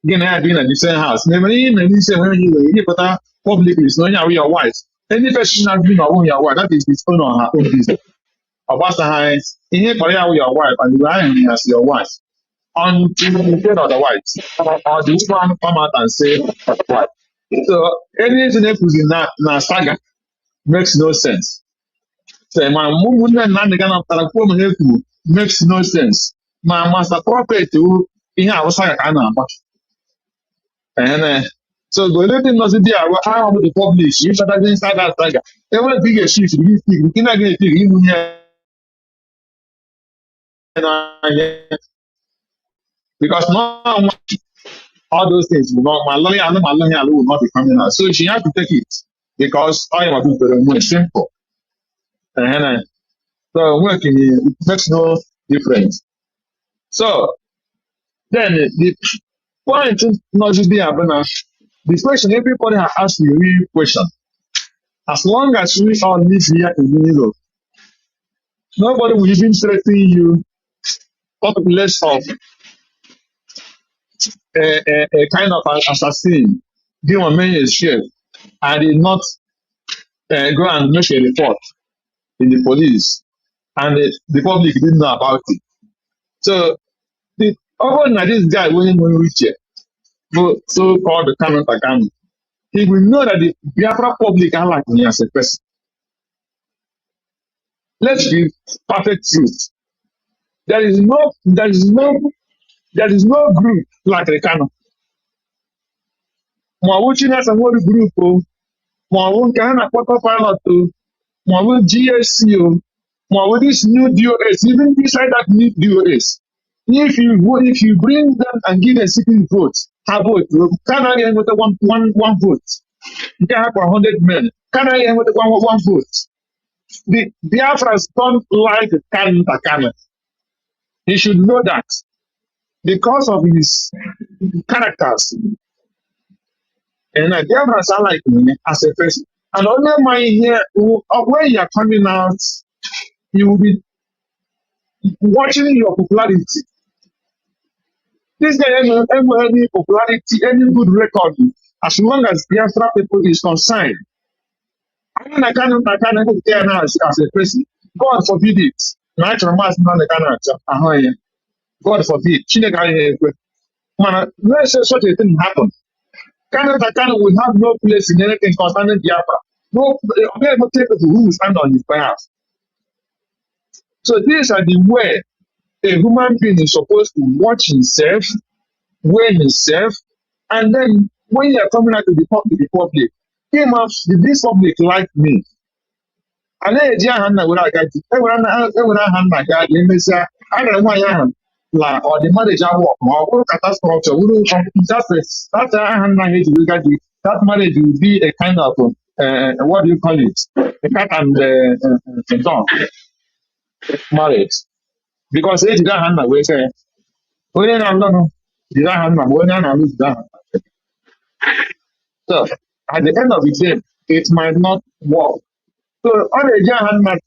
again, I had been at the same house. Never in the same way you put a public is knowing how your wife. Any person has been on your wife, that is his own or her own business. About the high, in here for your wife, and you are as your wife. Until you get otherwise, or the woman come out and say, what? So anything that is in that saga makes no sense. So my woman and the kind of telephone makes no sense. My master prophet who in our saga and so the only thing doesn't be how to publish if that inside that saga. Every big shift you speak, you cannot get it because no all those things will not, my lawyer will not be coming out. So she has to take it because I am a bit very more simple. And so working it makes no difference. So then the point is not just be happening. The question everybody has asked me a real question. As long as we all live here in Europe, nobody will even threaten you talk less of a kind of assassin. Give a man a share. I did not go and make a report in the police, and the public didn't know about it. So the other this guy when reach here, so called the Canon Takami, he will know that the Biafra public are like me as a person. Let's be perfect truth. There is no group like the Canon. Mwawuchi as a whole group, Mwawun Kana Papa Pilot, Mwawun GSC, Mwawun this new DOS, even beside that new DOS. If you bring them and give a second vote, have vote, can I end with one vote? You can have 100 men. Can I end with one vote? The Biafrans don't like Kanu. He should know that because of his characters. And Biafrans are like me as a person. And only my here, when you are coming out, you will be watching your popularity. This guy has any popularity, any good record, as long as Biafra people is concerned. I can't care now as a person. God forbid it. Natural mass man God forbid. Man, let's say such a thing happen. Canada will have no place in anything concerning Biafra. No, okay, no people who will stand on his behalf. So these are the way a human being is supposed to watch himself, weigh himself, and then when you are coming out to the public, came out, did this public like me? And then the hand where I got everyone hand like that, I don't know why I am like or the marriage I work or catastrophe, that's a hand marriage we got that marriage will be a kind of what do you call it? A cat and a dog marriage. Because it is that hand we say, when I don't know, the hand when I lose that. So at the end of the day, it might not work. So all the young man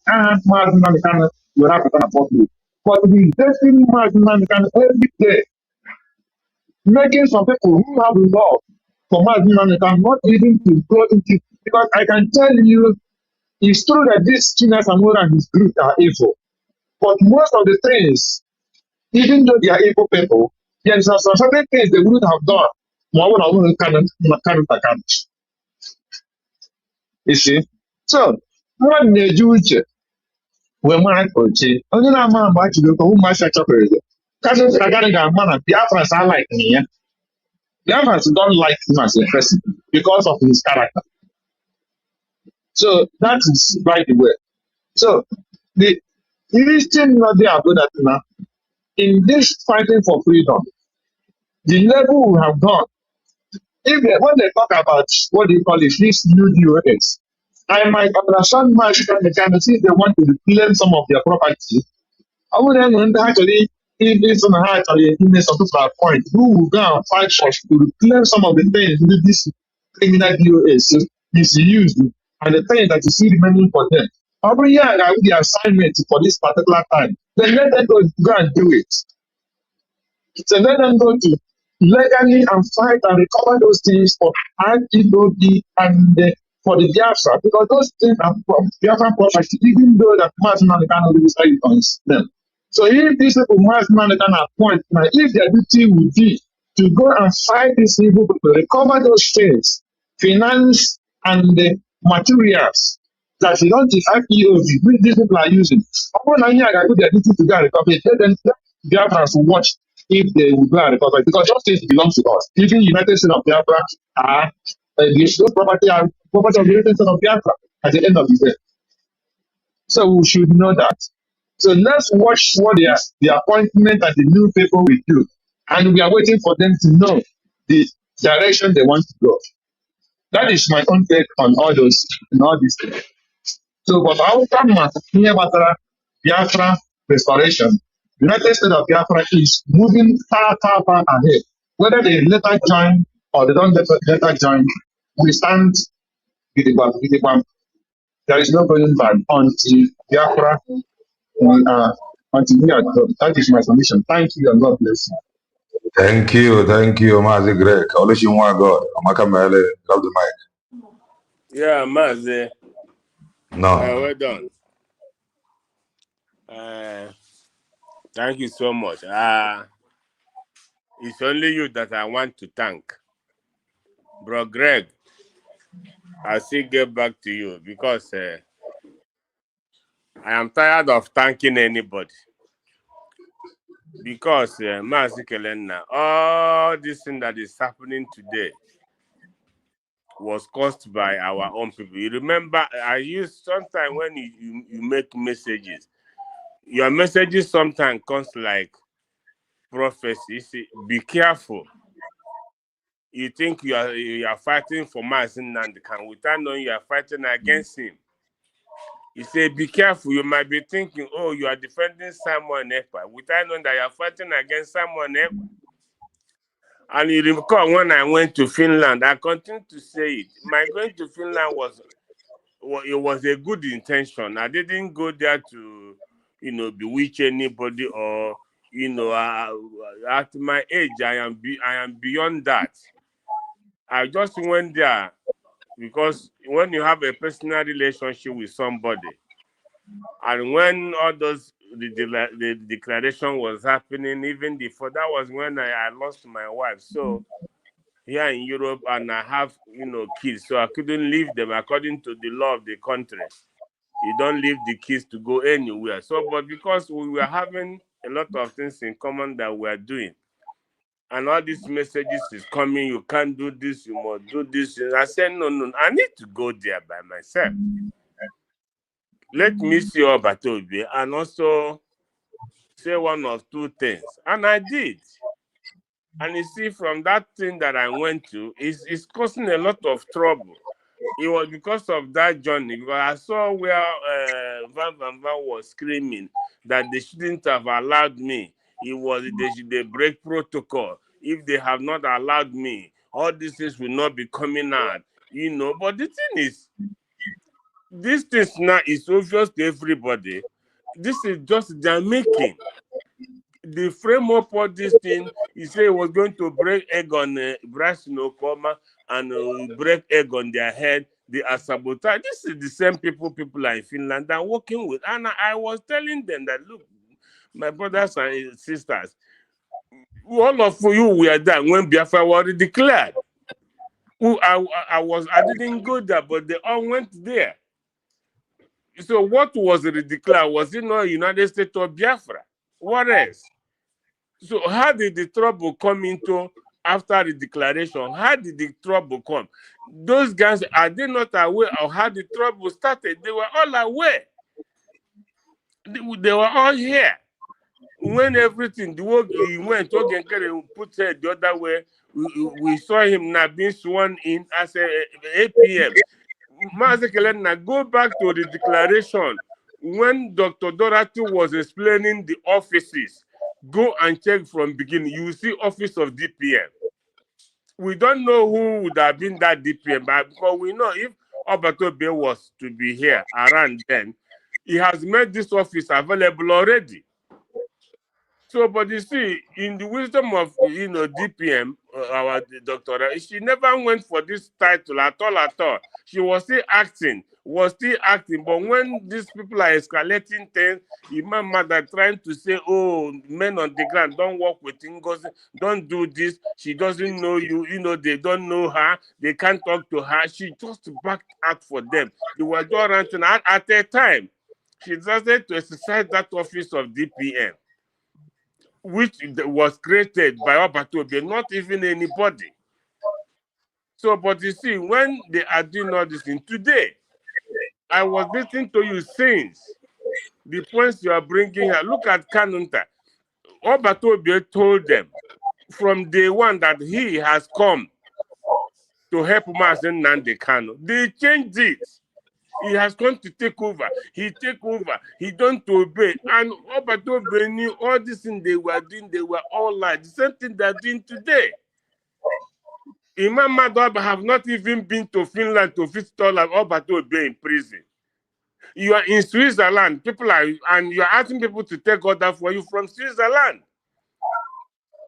will have to afford you. But the destiny man can every day making some people who have love for man can not even to go into because I can tell you it's true that this Chinas and his group are evil. But most of the things, even though they are evil people, there are some certain things they wouldn't have done. You see? So what they do when man coach, only na man back to the who much chocolate. Because I got a man and Biafrans are like me. Biafrans don't like him as a person because of his character. So that is by the way. So the still not there about that now. In this fighting for freedom, the level we have gone. If they, when they talk about what do you call it, this new DOS, I might understand much and they can see they want to reclaim some of their property. I wouldn't actually, if it's on actually, some people are point, who will go and fight for to clear some of the things that this criminal DOS misused and the things that you see remaining for them. Every year, I will the assignment for this particular time. Then let them go and do it. So let them go to legally and fight and recover those things for IPOB and for the Biafra, because those things are from Biafra property, even though that Martin cannot decide on them. So if these people Martin can appoint, now if their duty would be to go and fight these evil people, recover those things, finance and the materials that belong to IPOB, which these people are using. Upon any I put their duty to go and recover it, let them Biafrans to watch if they will go and recover it, because those things belong to us. Even United States of Biafra are those property are property of the United States of Biafra at the end of the day. So we should know that. So let's watch what the appointment and the new people will do. And we are waiting for them to know the direction they want to go. That is my own take on all those and all these things. So, but our government here about Biafra restoration, United States of Biafra is moving far ahead. Whether they later join or they don't later join, we stand with the bump. There is no going back until Biafra until we are done. That is my submission. Thank you and God bless you. Thank you, Mazi Greg. Olushimwa God. Amaka Mele, love the mic. Yeah, Mazi. No. Well done. Thank you so much. It's only you that I want to thank. Bro Greg, I'll still get back to you because I am tired of thanking anybody. Because, Mazi Kelena, all this thing that is happening today was caused by our own people. You remember, I used sometimes when you make messages, your messages sometimes comes like prophecy. See, be careful. You think you are fighting for Mazi Nandekan without knowing you are fighting against him. You say, be careful. You might be thinking, oh, you are defending Simon Ekpa without knowing that you are fighting against Simon Ekpa. And you recall when I went to Finland, I continue to say it. My going to Finland was a good intention. I didn't go there to, bewitch anybody or, at my age, I am beyond that. I just went there because when you have a personal relationship with somebody, and when all those the declaration was happening, even before that was when I lost my wife. So here in Europe, and I have kids, so I couldn't leave them according to the law of the country. You don't leave the kids to go anywhere. So, but because we were having a lot of things in common that we are doing, and all these messages is coming, you can't do this, you must do this. And I said, no, I need to go there by myself. Let me see Obatobe and also say one or two things. And I did. And you see, from that thing that I went to, it's causing a lot of trouble. It was because of that journey, because I saw where Van was screaming that they shouldn't have allowed me. They break protocol. If they have not allowed me, all these things will not be coming out. But the thing is, this thing now is obvious to everybody. This is just their making. The frame up of this thing, he said he was going to break egg on Brass Nokoma and break egg on their head. They are sabotaged. This is the same people are in Finland are working with. And I was telling them that, look, my brothers and sisters, all of you were there when Biafra was declared. I didn't go there, but they all went there. So what was declared? Was it not United States of Biafra? What else? So how did the trouble come into after the declaration? How did the trouble come? Those guys, are they not aware of how the trouble started? They were all aware. They were all here. When everything, the work he went, put it the other way, we saw him now being sworn in as a APM. Mazi Kelena, go back to the declaration. when Dr. Dorothy was explaining the offices, go and check from beginning. You will see office of DPM. We don't know who would have been that DPM, but because we know if Obatobe was to be here around then, he has made this office available already. So, but you see, in the wisdom of, DPM, our doctor, she never went for this title at all. She was still acting. But when these people are escalating things, Imam Mother trying to say, oh, men on the ground don't work with Ngozi, don't do this, she doesn't know you, they don't know her, they can't talk to her. She just backed out for them. They were just ranting at a time. She decided to exercise that office of DPM, which was created by Obatobe, not even anybody. So, but you see, when they are doing all this thing today, I was listening to you since the points you are bringing here. Look at Kanunta. Obatobe told them from day one that he has come to help Mazen Nnamdi Kanu. They changed it. He has come to take over. He take over. He don't obey. And Obatobe knew all this thing they were doing, they were all like the same thing they're doing today. Imam Madhab have not even been to Finland to visit all of Obatobe in prison. You are in Switzerland, and you are asking people to take order for you from Switzerland.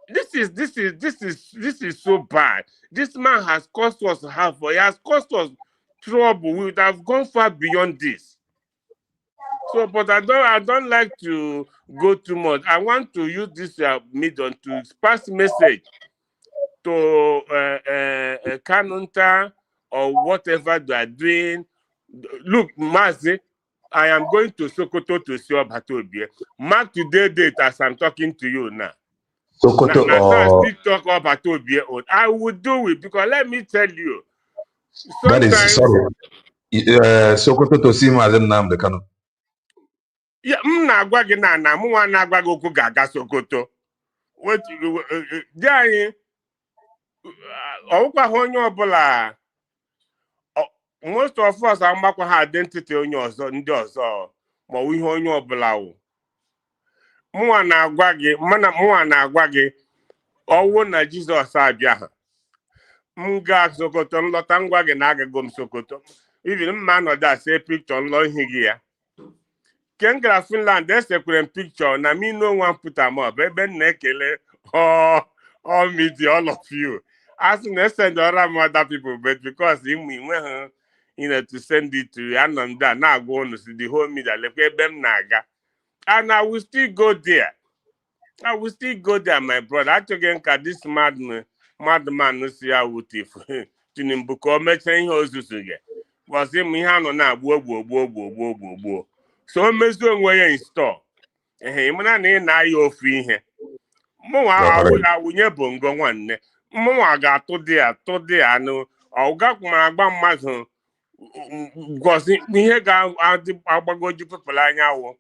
This is so bad. This man has cost us he has cost us trouble. We would have gone far beyond this. So, but I don't like to go too much. I want to use this medium to pass message to Kanunta or whatever they are doing. Look, Mazi, I am going to Sokoto to see Obatobe. Mark today's date as I'm talking to you now. Sokoto I still talk Obatobe. I will do it because let me tell you. That is sorry. Sokoto to see Mazen Nnamdi Kanu. Yeah, m na-agwa gị na mụ nwa na-agwa gị okwu ga-aga Sokoto. Dị anyị, ọwụkwa onye ọbụla, most of us agbakwa ha identity onye ọzọ, ndị ọzọ, ma ọ ihe onye ọbụla wụ. Mụnwa na-agwa gị, ọwụ na Jizọs abịa ha. M gaa Sokoto, nlọta ngwa gị na agago m Sokoto. Even mma anọdụ ase picture nlọ ihe gị ya. Ken gara Finland, esekwere m picture na me no one put am up. Ebe m na-ekele all media, all of you. As in send other people, but because we went, to send it to Ananda, now go on to see the whole media, like naga. And I will still go there. My brother. I again this madman no see how with if Tinimbuko mention Hosusuge. Was him Mihano na bo. So mezo onwe in store. Muna na yo free here. Awunye bongo nwanne. Mụnwa ga-atụ dị anụ ọgakwumara agba mmadụ gosi ihe ga-agbagoju pepụl anyanwụ.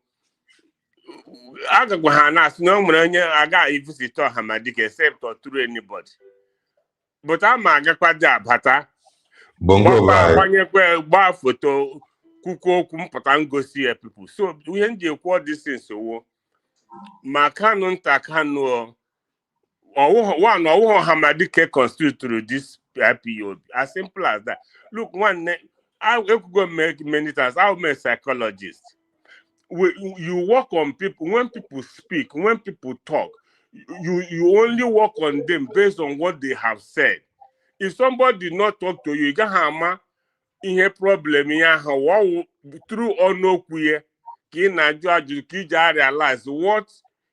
Agagwa ha na-asị na o nwere onye agaghị visitọ ha ma dịka except or through anybody. But ama agakwa dị abata. Gbanyekwe gbaa foto kwukwu okwu mpụta ngosi ya people. So ihe ndị ekwu all these things wo ma Kanu nta Kanu one or Hamadike constitute through this IPO. As simple as that. Look, I could go make many times. I'm a psychologist. You work on people when people speak, when people talk. You only work on them based on what they have said. If somebody did not talk to you, you can have problem. Through or no queer, realize what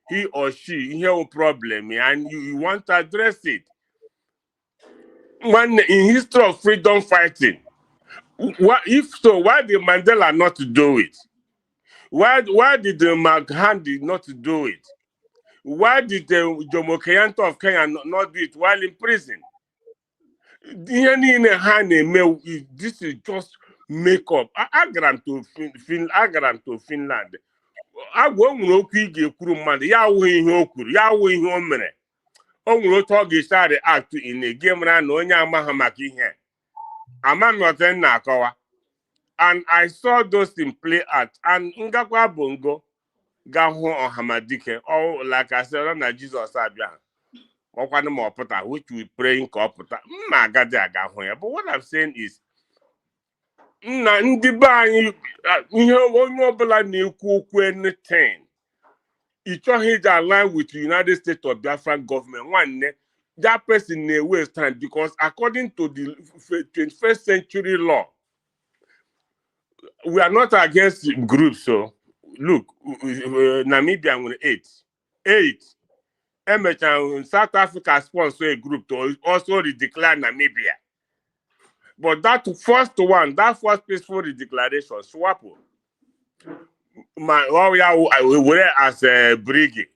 he or she have a problem and you want to address it. When in history of freedom fighting, why did Mandela not do it? Why did Mahatma not do it? Why did Jomo Kenyatta of Kenya not do it while in prison? This is just make up. I grant to Finland. I won't know mmadụ ya awụghị ihe o kwuru ya awụghị ihe o mere o nwere otu ọ ga-esi act in a game na onye amaghị maka ihe ama m ọtọ na-akọwa And I saw those things play out. And Ngakwa Bongo, Gaho or Hamadike, or like I said, on Jesus Abia, or one more pota, which we pray in Kopota. But what I'm saying is, ndị be anyị ihe onye ọbụla na-ekwu okwu anything ị chọghị iji align with the United States of Biafra government nwanne that person na-waste time because according to the 21st century law we are not against groups. So look, Namibia nwere 8 emechara South Africa sponsor a group to also redeclare Namibia. But that first peaceful declaration, SWAPO, we as a brigade,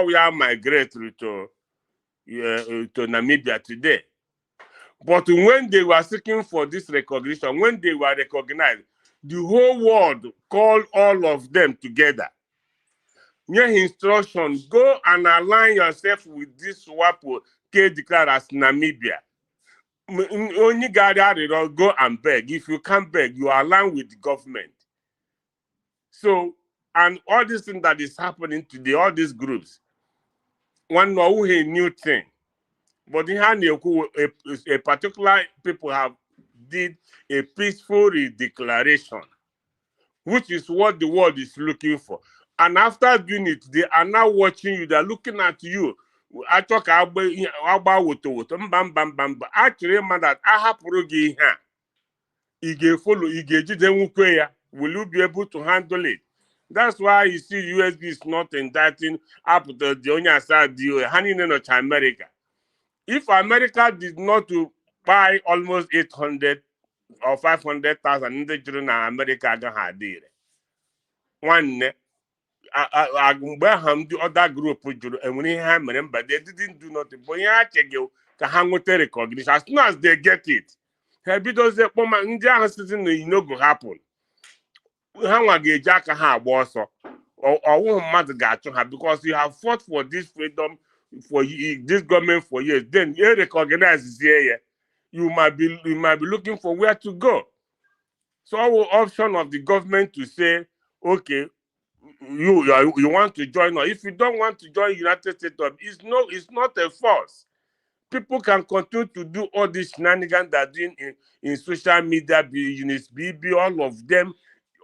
we are migrate to Namibia today. But when they were seeking for this recognition, when they were recognized, the whole world called all of them together. Your instruction, go and align yourself with this SWAPO declared as Namibia. Only go and beg. If you can't beg, you align with the government. So, and all this thing that is happening today, all these groups, one know a new thing. But in hand, a particular people have did a peaceful declaration, which is what the world is looking for. And after doing it, they are now watching you. They are looking at you. I talk about actually, man, that I have here. You follow, will you be able to handle it? That's why you see USB is not indicting up the only side deal handing in America. If America did not to buy almost 800 or 500,000 in the children America had one the other group and when he hammered, but they didn't do nothing. But yeah, check you to hang with the recognition as soon as they get it. Maybe those that no go happen. How Jack have also or matter got to have because you have fought for this freedom for this government for years. Then you recognize here, you might be looking for where to go. So our option of the government to say, okay, you want to join, or if you don't want to join United States, it's not a force. People can continue to do all these shenanigans that are doing in social media, BB, all of them.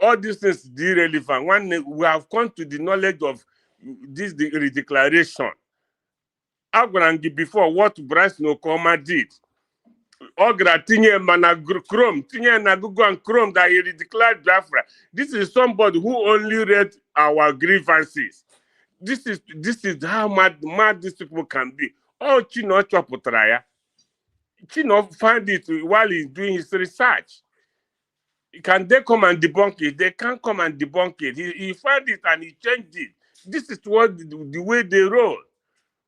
All these things are irrelevant. When we have come to the knowledge of this declaration, before what Bryce Nokoma did, tinye mana Chrome, tinye na Google and Chrome that he declared Biafra. This is somebody who only read our grievances. This is how mad these people can be. Oh, Chino chọpụtara ya. Chino find it while he's doing his research. Can they come and debunk it? They can't come and debunk it. He found it and he changed it. This is what the way they roll.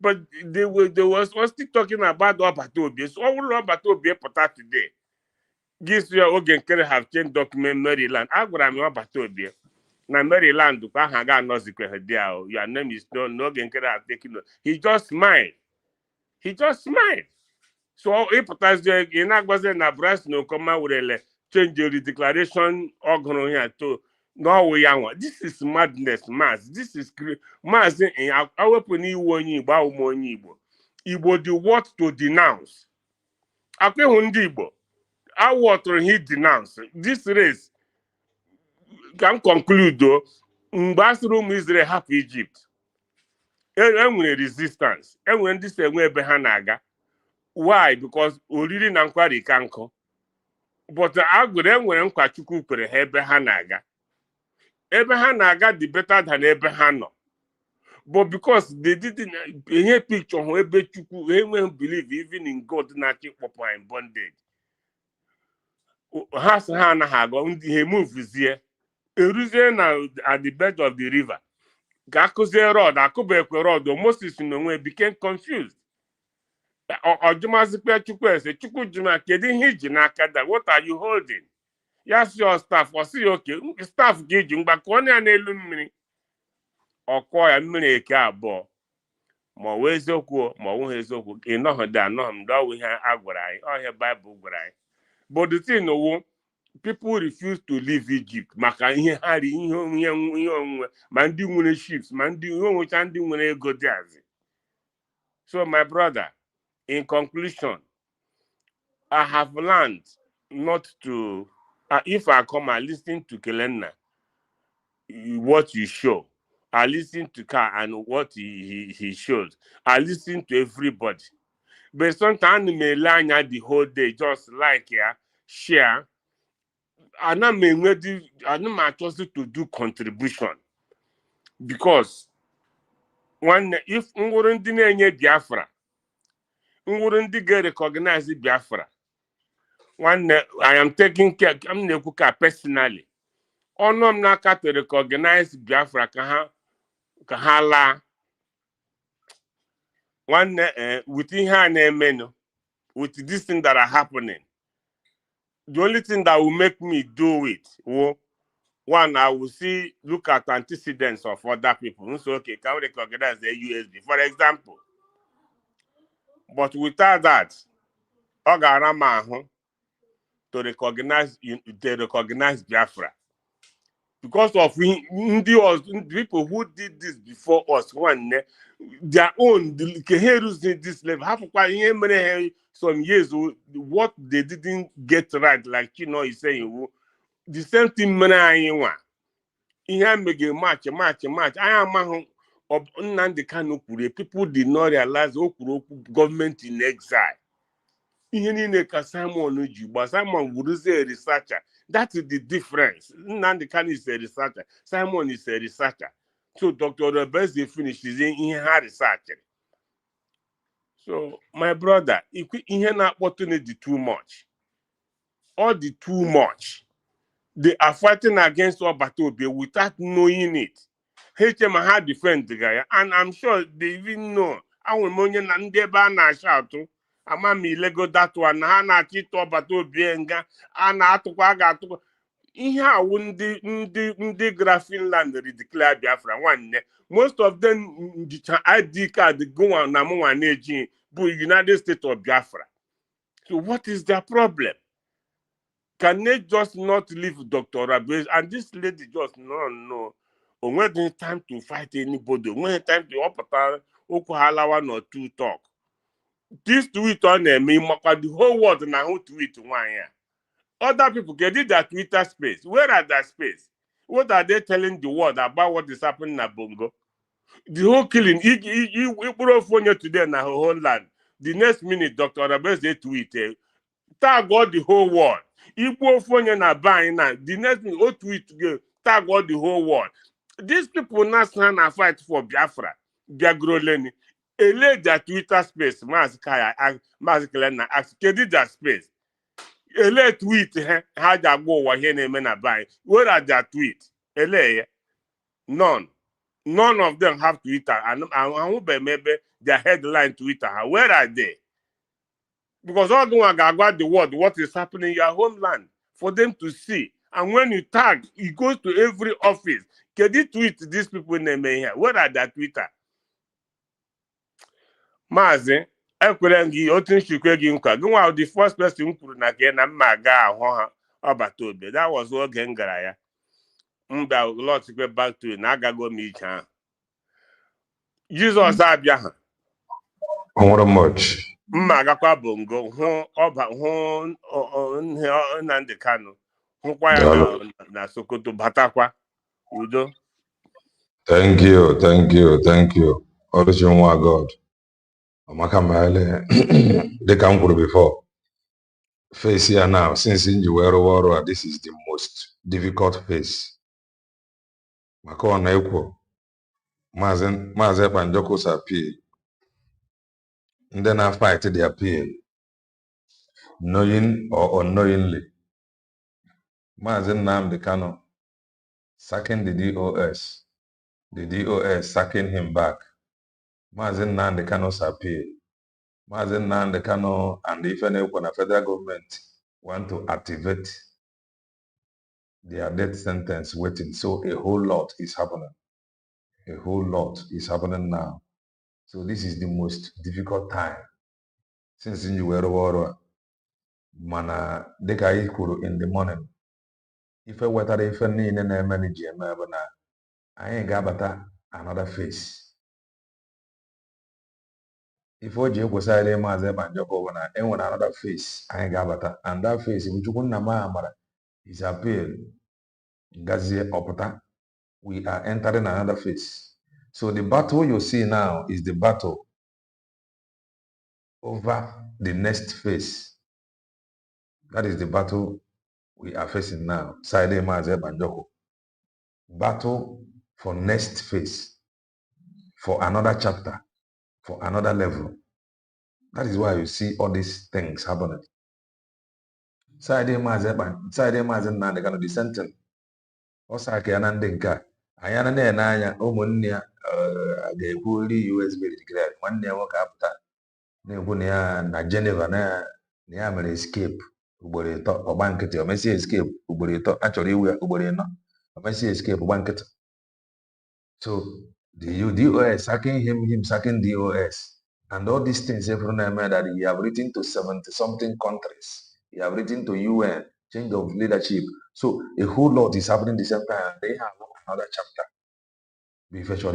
But they were still talking about Obatobi. So all Obatobi put today. This year, Ogenkere have changed document Maryland. I got me Obatobi. Now Maryland, your name is no Ogenkere have taken. He just smiled. He just smiled. So he put us there. In Agwaze na Bryce Nokoma will change the declaration here to Norway. This is madness, mass. This is mass in our penny one Igbo. Igbo the what to denounce. Akwe Hundibo. Our water he denounced. This race can conclude though. Mbasrum Israel half Egypt. And resistance. And when this way Behanaga. Why? Because oriri na nkwari kanko. But agwere enwere nkwa Chukwu kwere ha ebe ha na-aga. Ebe ha na-aga dị better than ebe ha nọ. But because they didn't enye picture hụ ebe Chukwu enweghị believe even in God na-achị kpọpụ ha in bondage. Ha sị ha anaghị agọ ndị ha emuvuzie. Eruzie na at the bed of the river. Ka akụzie rod akụbekwe rod Moses n'onwe became confused. Ojumazikpe Chukwu ese Chukwu juma kedu ihe iji n'aka da what are you holding? Yes, your staff or see okay staff gị ji mgbakọ onye ya n'elu mmiri ọkọ ya mmiri eke abụọ ma ọ wụ eziokwu ma ọ wụghị eziokwu ịnọghị da anọghị m dọwụ ihe a gwara anyị ọhịa Baịbụl gwara anyị but the thing wụ people refuse to leave Egypt maka ihe ha ri ihe onwe ma ndị nwere ships ma ndị onwecha ndị nwere ego dị azị. So my brother, in conclusion, I have learned not to if I come and listen to Kelenna, what you show, I listen to Ka and what he shows, I listen to everybody. But sometimes I may line the whole day just like share. I'm choose to do contribution because if ndị na-enye Biafra, ndị ga-recognize Biafra, I am taking care. I'm na-ekwu ka personally. Ọnụ m n'aka to recognize Biafra ka ha laa. With ihe a na-eme, with this thing that are happening, the only thing that will make me do it, one, I will look at antecedents of other people. So, okay, can we recognize the USB, for example? But without that, ọ ga-ara m ahụ to recognize Biafra. Because of people who did this before us, their own, this level, some years, what they didn't get right, like is saying, the same thing, match. I am Nnamdi Kanu, people did not realize government in exile. Simon would say a researcher. That is the difference. Nnamdi Kanu is a researcher. Simon is a researcher. So Dr. Rebels finishes in her research. So my brother, if we not opportunity too much, or the too much, they are fighting against Obatobe without knowing it. HM had defend the guy, and I'm sure they even know. I will money and they shout. Amami lego that one ha na-achị ọbata obienga a na-atụkwa ga-atụkwa ihe awụ ndị gra Finland declare Biafra nwanne. Most of them ID card go na mụnwa na-eji bụ United States of Biafra. So what is their problem? Can they just not leave Dr. Rabes? And this lady just no. When there's time to fight anybody, when time to opera halawa no two talk. This tweet on me, the whole world now who tweet one year. Other people get their Twitter space. Where are their space? What are they telling the world about what is happening in Bongo? The whole killing, he put off phone today in our whole land. The next minute, Dr. Arabes they tweet, tag all the whole world. He put off phone in a buying now. The next minute, all tweet together, tag all the whole world. These people now stand and fight for Biafra, Biagroleni. Ele their Twitter space, Kelena ask, their space. Ele tweet, how they go over here and buy. Where are their tweets? Ele, none. None of them have Twitter. And I hope maybe their headline Twitter. Where are they? Because all the one got the word, what is happening in your homeland for them to see. And when you tag, it goes to every office. Can you tweet these people name here? Where are their Twitter? Maazị ekwere gị otu nchikwe gị nkwa gị nwa the first person kwuru na ke na mma aga ahụ ha ọbata obe. That was oge m gara ya mba lọtikwe back to na agago m ije ahụ Jizọs abịa ha mma agakwa Bongo hụ Nnamdi Kanu hụkwa ya na Sokoto batakwa udo. Thank you. Nwa God. Amaka Male, they come for before. Face here now, since in Juwero, this is the most difficult phase. Mako na equal. Mazen Banjoko's appeal. And then I fight the appeal. Knowing or unknowingly. Mazen Nnamdi Kanu sacking the DOS. The DOS sacking him back. Mazen Nnamdi Kanu's appeal. Mazen Nnamdi Kanu and the federal government want to activate their death sentence waiting. So a whole lot is happening. A whole lot is happening now. So this is the most difficult time since in Juwero Mana Deka Ikuru in the morning. ife wetara ife niile na-eme na ji eme bụ na anyị ga-abata another phase. Ife o ji ekwesịrị maazị Banjoko bụ na enwere another phase anyị ga-abata, and that phase bụ Chukwu nna m amara is appeal gazie ọpụta. We are entering another phase. So the battle you see now is the battle over the next phase. That is the battle we are facing now. Saide Maazị Banjoko. Battle for next phase, for another chapter, for another level. That is why you see all these things happening. Saide Maazị Nnamdi Kanu, the same thing. Osaka ya na ndị nke a. Anyị na-ene anya ụmụnne ya ga-ekwu ri US declare. Nwanne ya nwoke apụta na-ekwu na ya na Geneva na ya mere escape ugboro ịtọ, ọgba nkịtị, o mesie escape ugboro ịtọ, a chọrọ iwu ya ugboro ịnọ, o mesie escape ọgba nkịtị. So the DOS sacking him sacking DOS, and all these things that he have written to 70 something countries, he have written to UN, change of leadership. So a whole lot is happening at the same time. They have another chapter before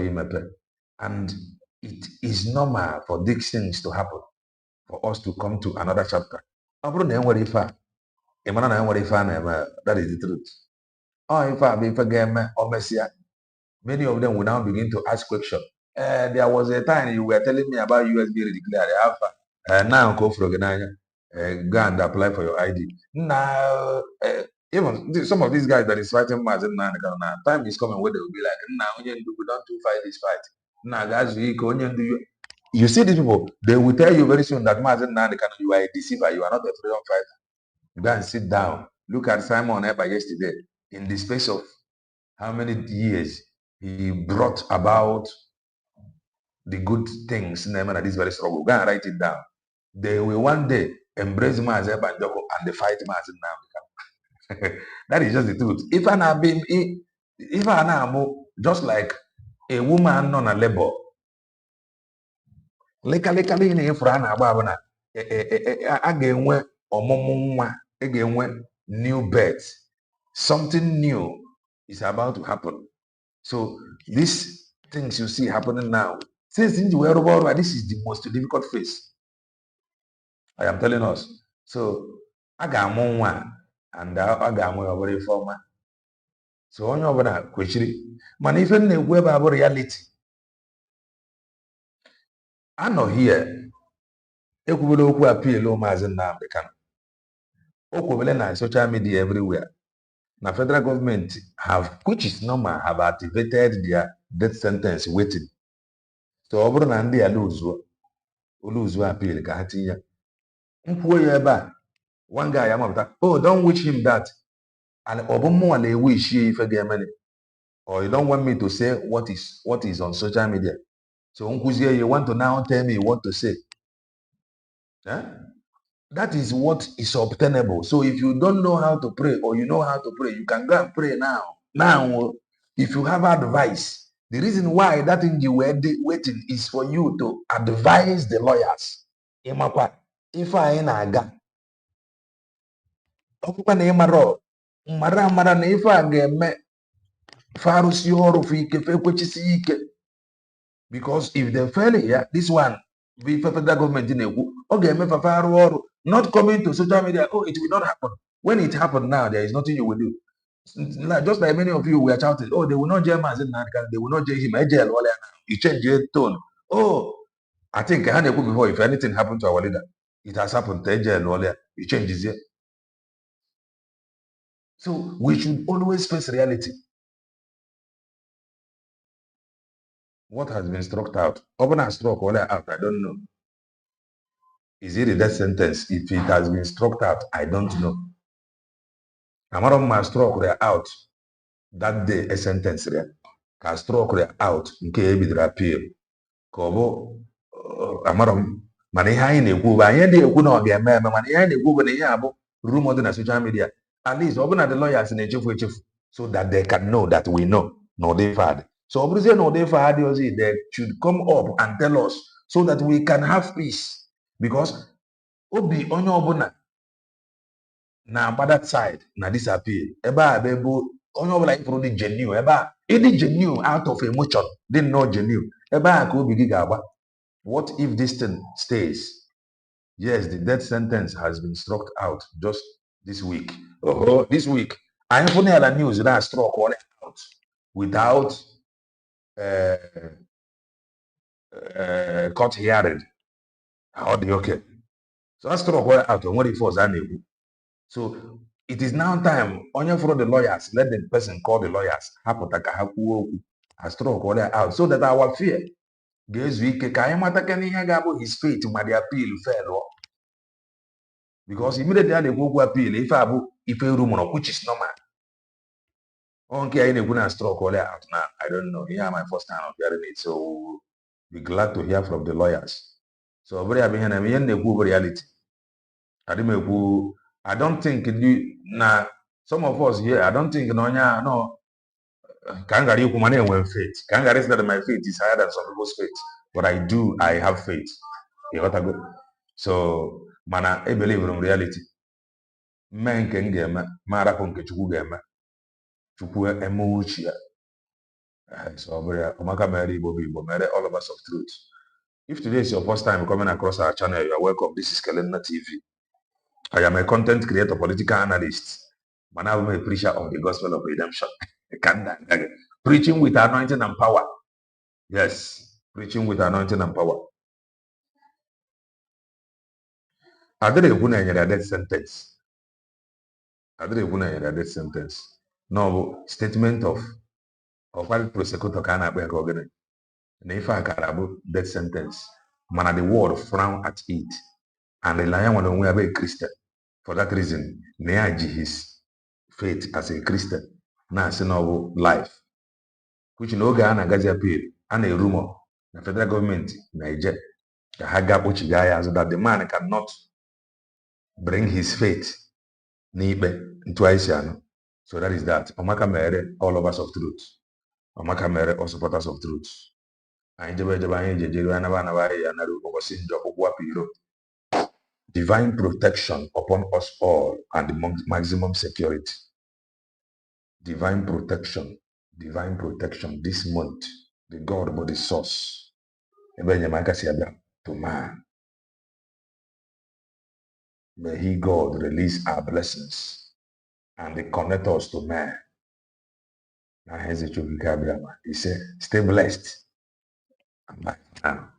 and it is normal for these things to happen, for us to come to another chapter. That is the truth. Many of them will now begin to ask questions. There was a time you were telling me about USB declared Alpha. Now go for go and apply for your ID. Now, even some of these guys that is fighting Mazen now, time is coming where they will be like, now we don't do fight this fight. Now guys, you see these people, they will tell you very soon that Mazen now you are a deceiver, you are not a freedom fighter. Go and sit down. Look at Simon Eber yesterday. In the space of how many years he brought about the good things in this very struggle. Go and write it down. They will one day embrace Maazị Banjoko and they fight Maazị Nnamdi. That is just the truth. If I am just like a woman on a labor, lekalekale na ifuru a na-agba abụ na a ga-enwe ọmụmụ nwa, a ga-enwe new birth. Something new is about to happen. So these things you see happening now, since this is the most difficult phase. I am telling us. So I got one and I got one over former. So on your question, man, even the web about reality. I know here. Ekubulo appeal Maazị Nnamdi Kanu. Okubele na social media everywhere. Now federal government have, which is normal, have activated their death sentence waiting. So over na ndị lose appeal ka ha tinye. One guy amapụta, oh, don't wish him that. And wish or you don't want me to say what is on social media. So you want to now tell me what to say. Huh? That is what is obtainable. So if you don't know how to pray or you know how to pray, you can go and pray now. Now, if you have advice, the reason why that thing you were waiting is for you to advise the lawyers. If I ain't aga, mara na ife a ga-eme farụsi ọrụ for ike fekwechisi ike, because if they fail here, this one the federal government na-ekwu ọ ga-eme farụ ọrụ, not coming to social media. Oh, it will not happen. When it happened now, there is nothing you will do. Just like many of you were shouting, oh, they will not jail Maazị Nnamdi Kanu, they will not jail him. You change your tone. Oh, I think I had a before, if anything happened to our leader, it has happened to jail. You change his year. So we should always face reality. What has been struck out? Open and struck all out, I don't know. Is it a death sentence? If it has been struck out, I don't know. Amara ma struck out that day a sentence there. Ka struck out nke ebidoro appeal. Ka ọ bụ amara mana ihe anyị na-ekwu bụ anyị na-ekwu na ọ ga-eme eme, mana ihe anyị na-ekwu bụ na ihe abụ rumor dị na social media. At least ọ bụ na the lawyers na-echefu echefu so that they can know that we know no they fad. So ọ bụrụzie na ọ dị fad ozi, they should come up and tell us so that we can have peace, because obi onye ọbụla Now, by that side, now this appeal. Eba bebo, only like for the genuine. Eba, any genuine out of emotion, didn't know genuine. Eba could be gigaba. What if this thing stays? Yes, the death sentence has been struck out just this week. Oh, this week. I have only had a news that I struck all out without court hearing. How do you okay? So I struck all out on what it was. So it is now time. Only for the lawyers, let the person call the lawyers. I struck all out so that our fear. His faith in the appeal fair. Because immediately they go appeal if a room which is normal. Okay, I didn't stroke all out now. I don't know. Yeah, my first time of hearing it. So be glad to hear from the lawyers. So very behind me and the reality. I don't think now some of us here, I don't think no Kangari kumane when faith. Kangari is that my faith is higher than some people's faith. But I have faith. You got to go. So mana I believe in reality. Men can get mara ponke chuku chukwu emochia. So Omaka Mary Bobby Bomere, all of us of truth. If today is your first time coming across our channel, you are welcome. This is Kelena TV. I am a content creator, political analyst. Man, I am a preacher of the gospel of redemption. Preaching with anointing and power. Yes, preaching with anointing and power. I did a death sentence. Death sentence. No statement of what prosecutor can happen. Na ife akara bụ death sentence mana the world frown at it and the lion nwere onwe ya bụ a Christian. For that reason na ya ji his faith as a Christian na-asị na ọ bụ life which na oge a na-agazi appeal a na-erumo na federal government na-eje ka ha ga kpochiga ya azụ that the man cannot bring his faith n'ikpe ntụgharị anụ. So that is that. Ọmaka mere all lovers of truth. Ọmaka mere all supporters of truth. Divine protection upon us all and the maximum security. Divine protection this month. The God but the source. To man. May He, God, release our blessings and connect us to man. He said, stay blessed. Bye now.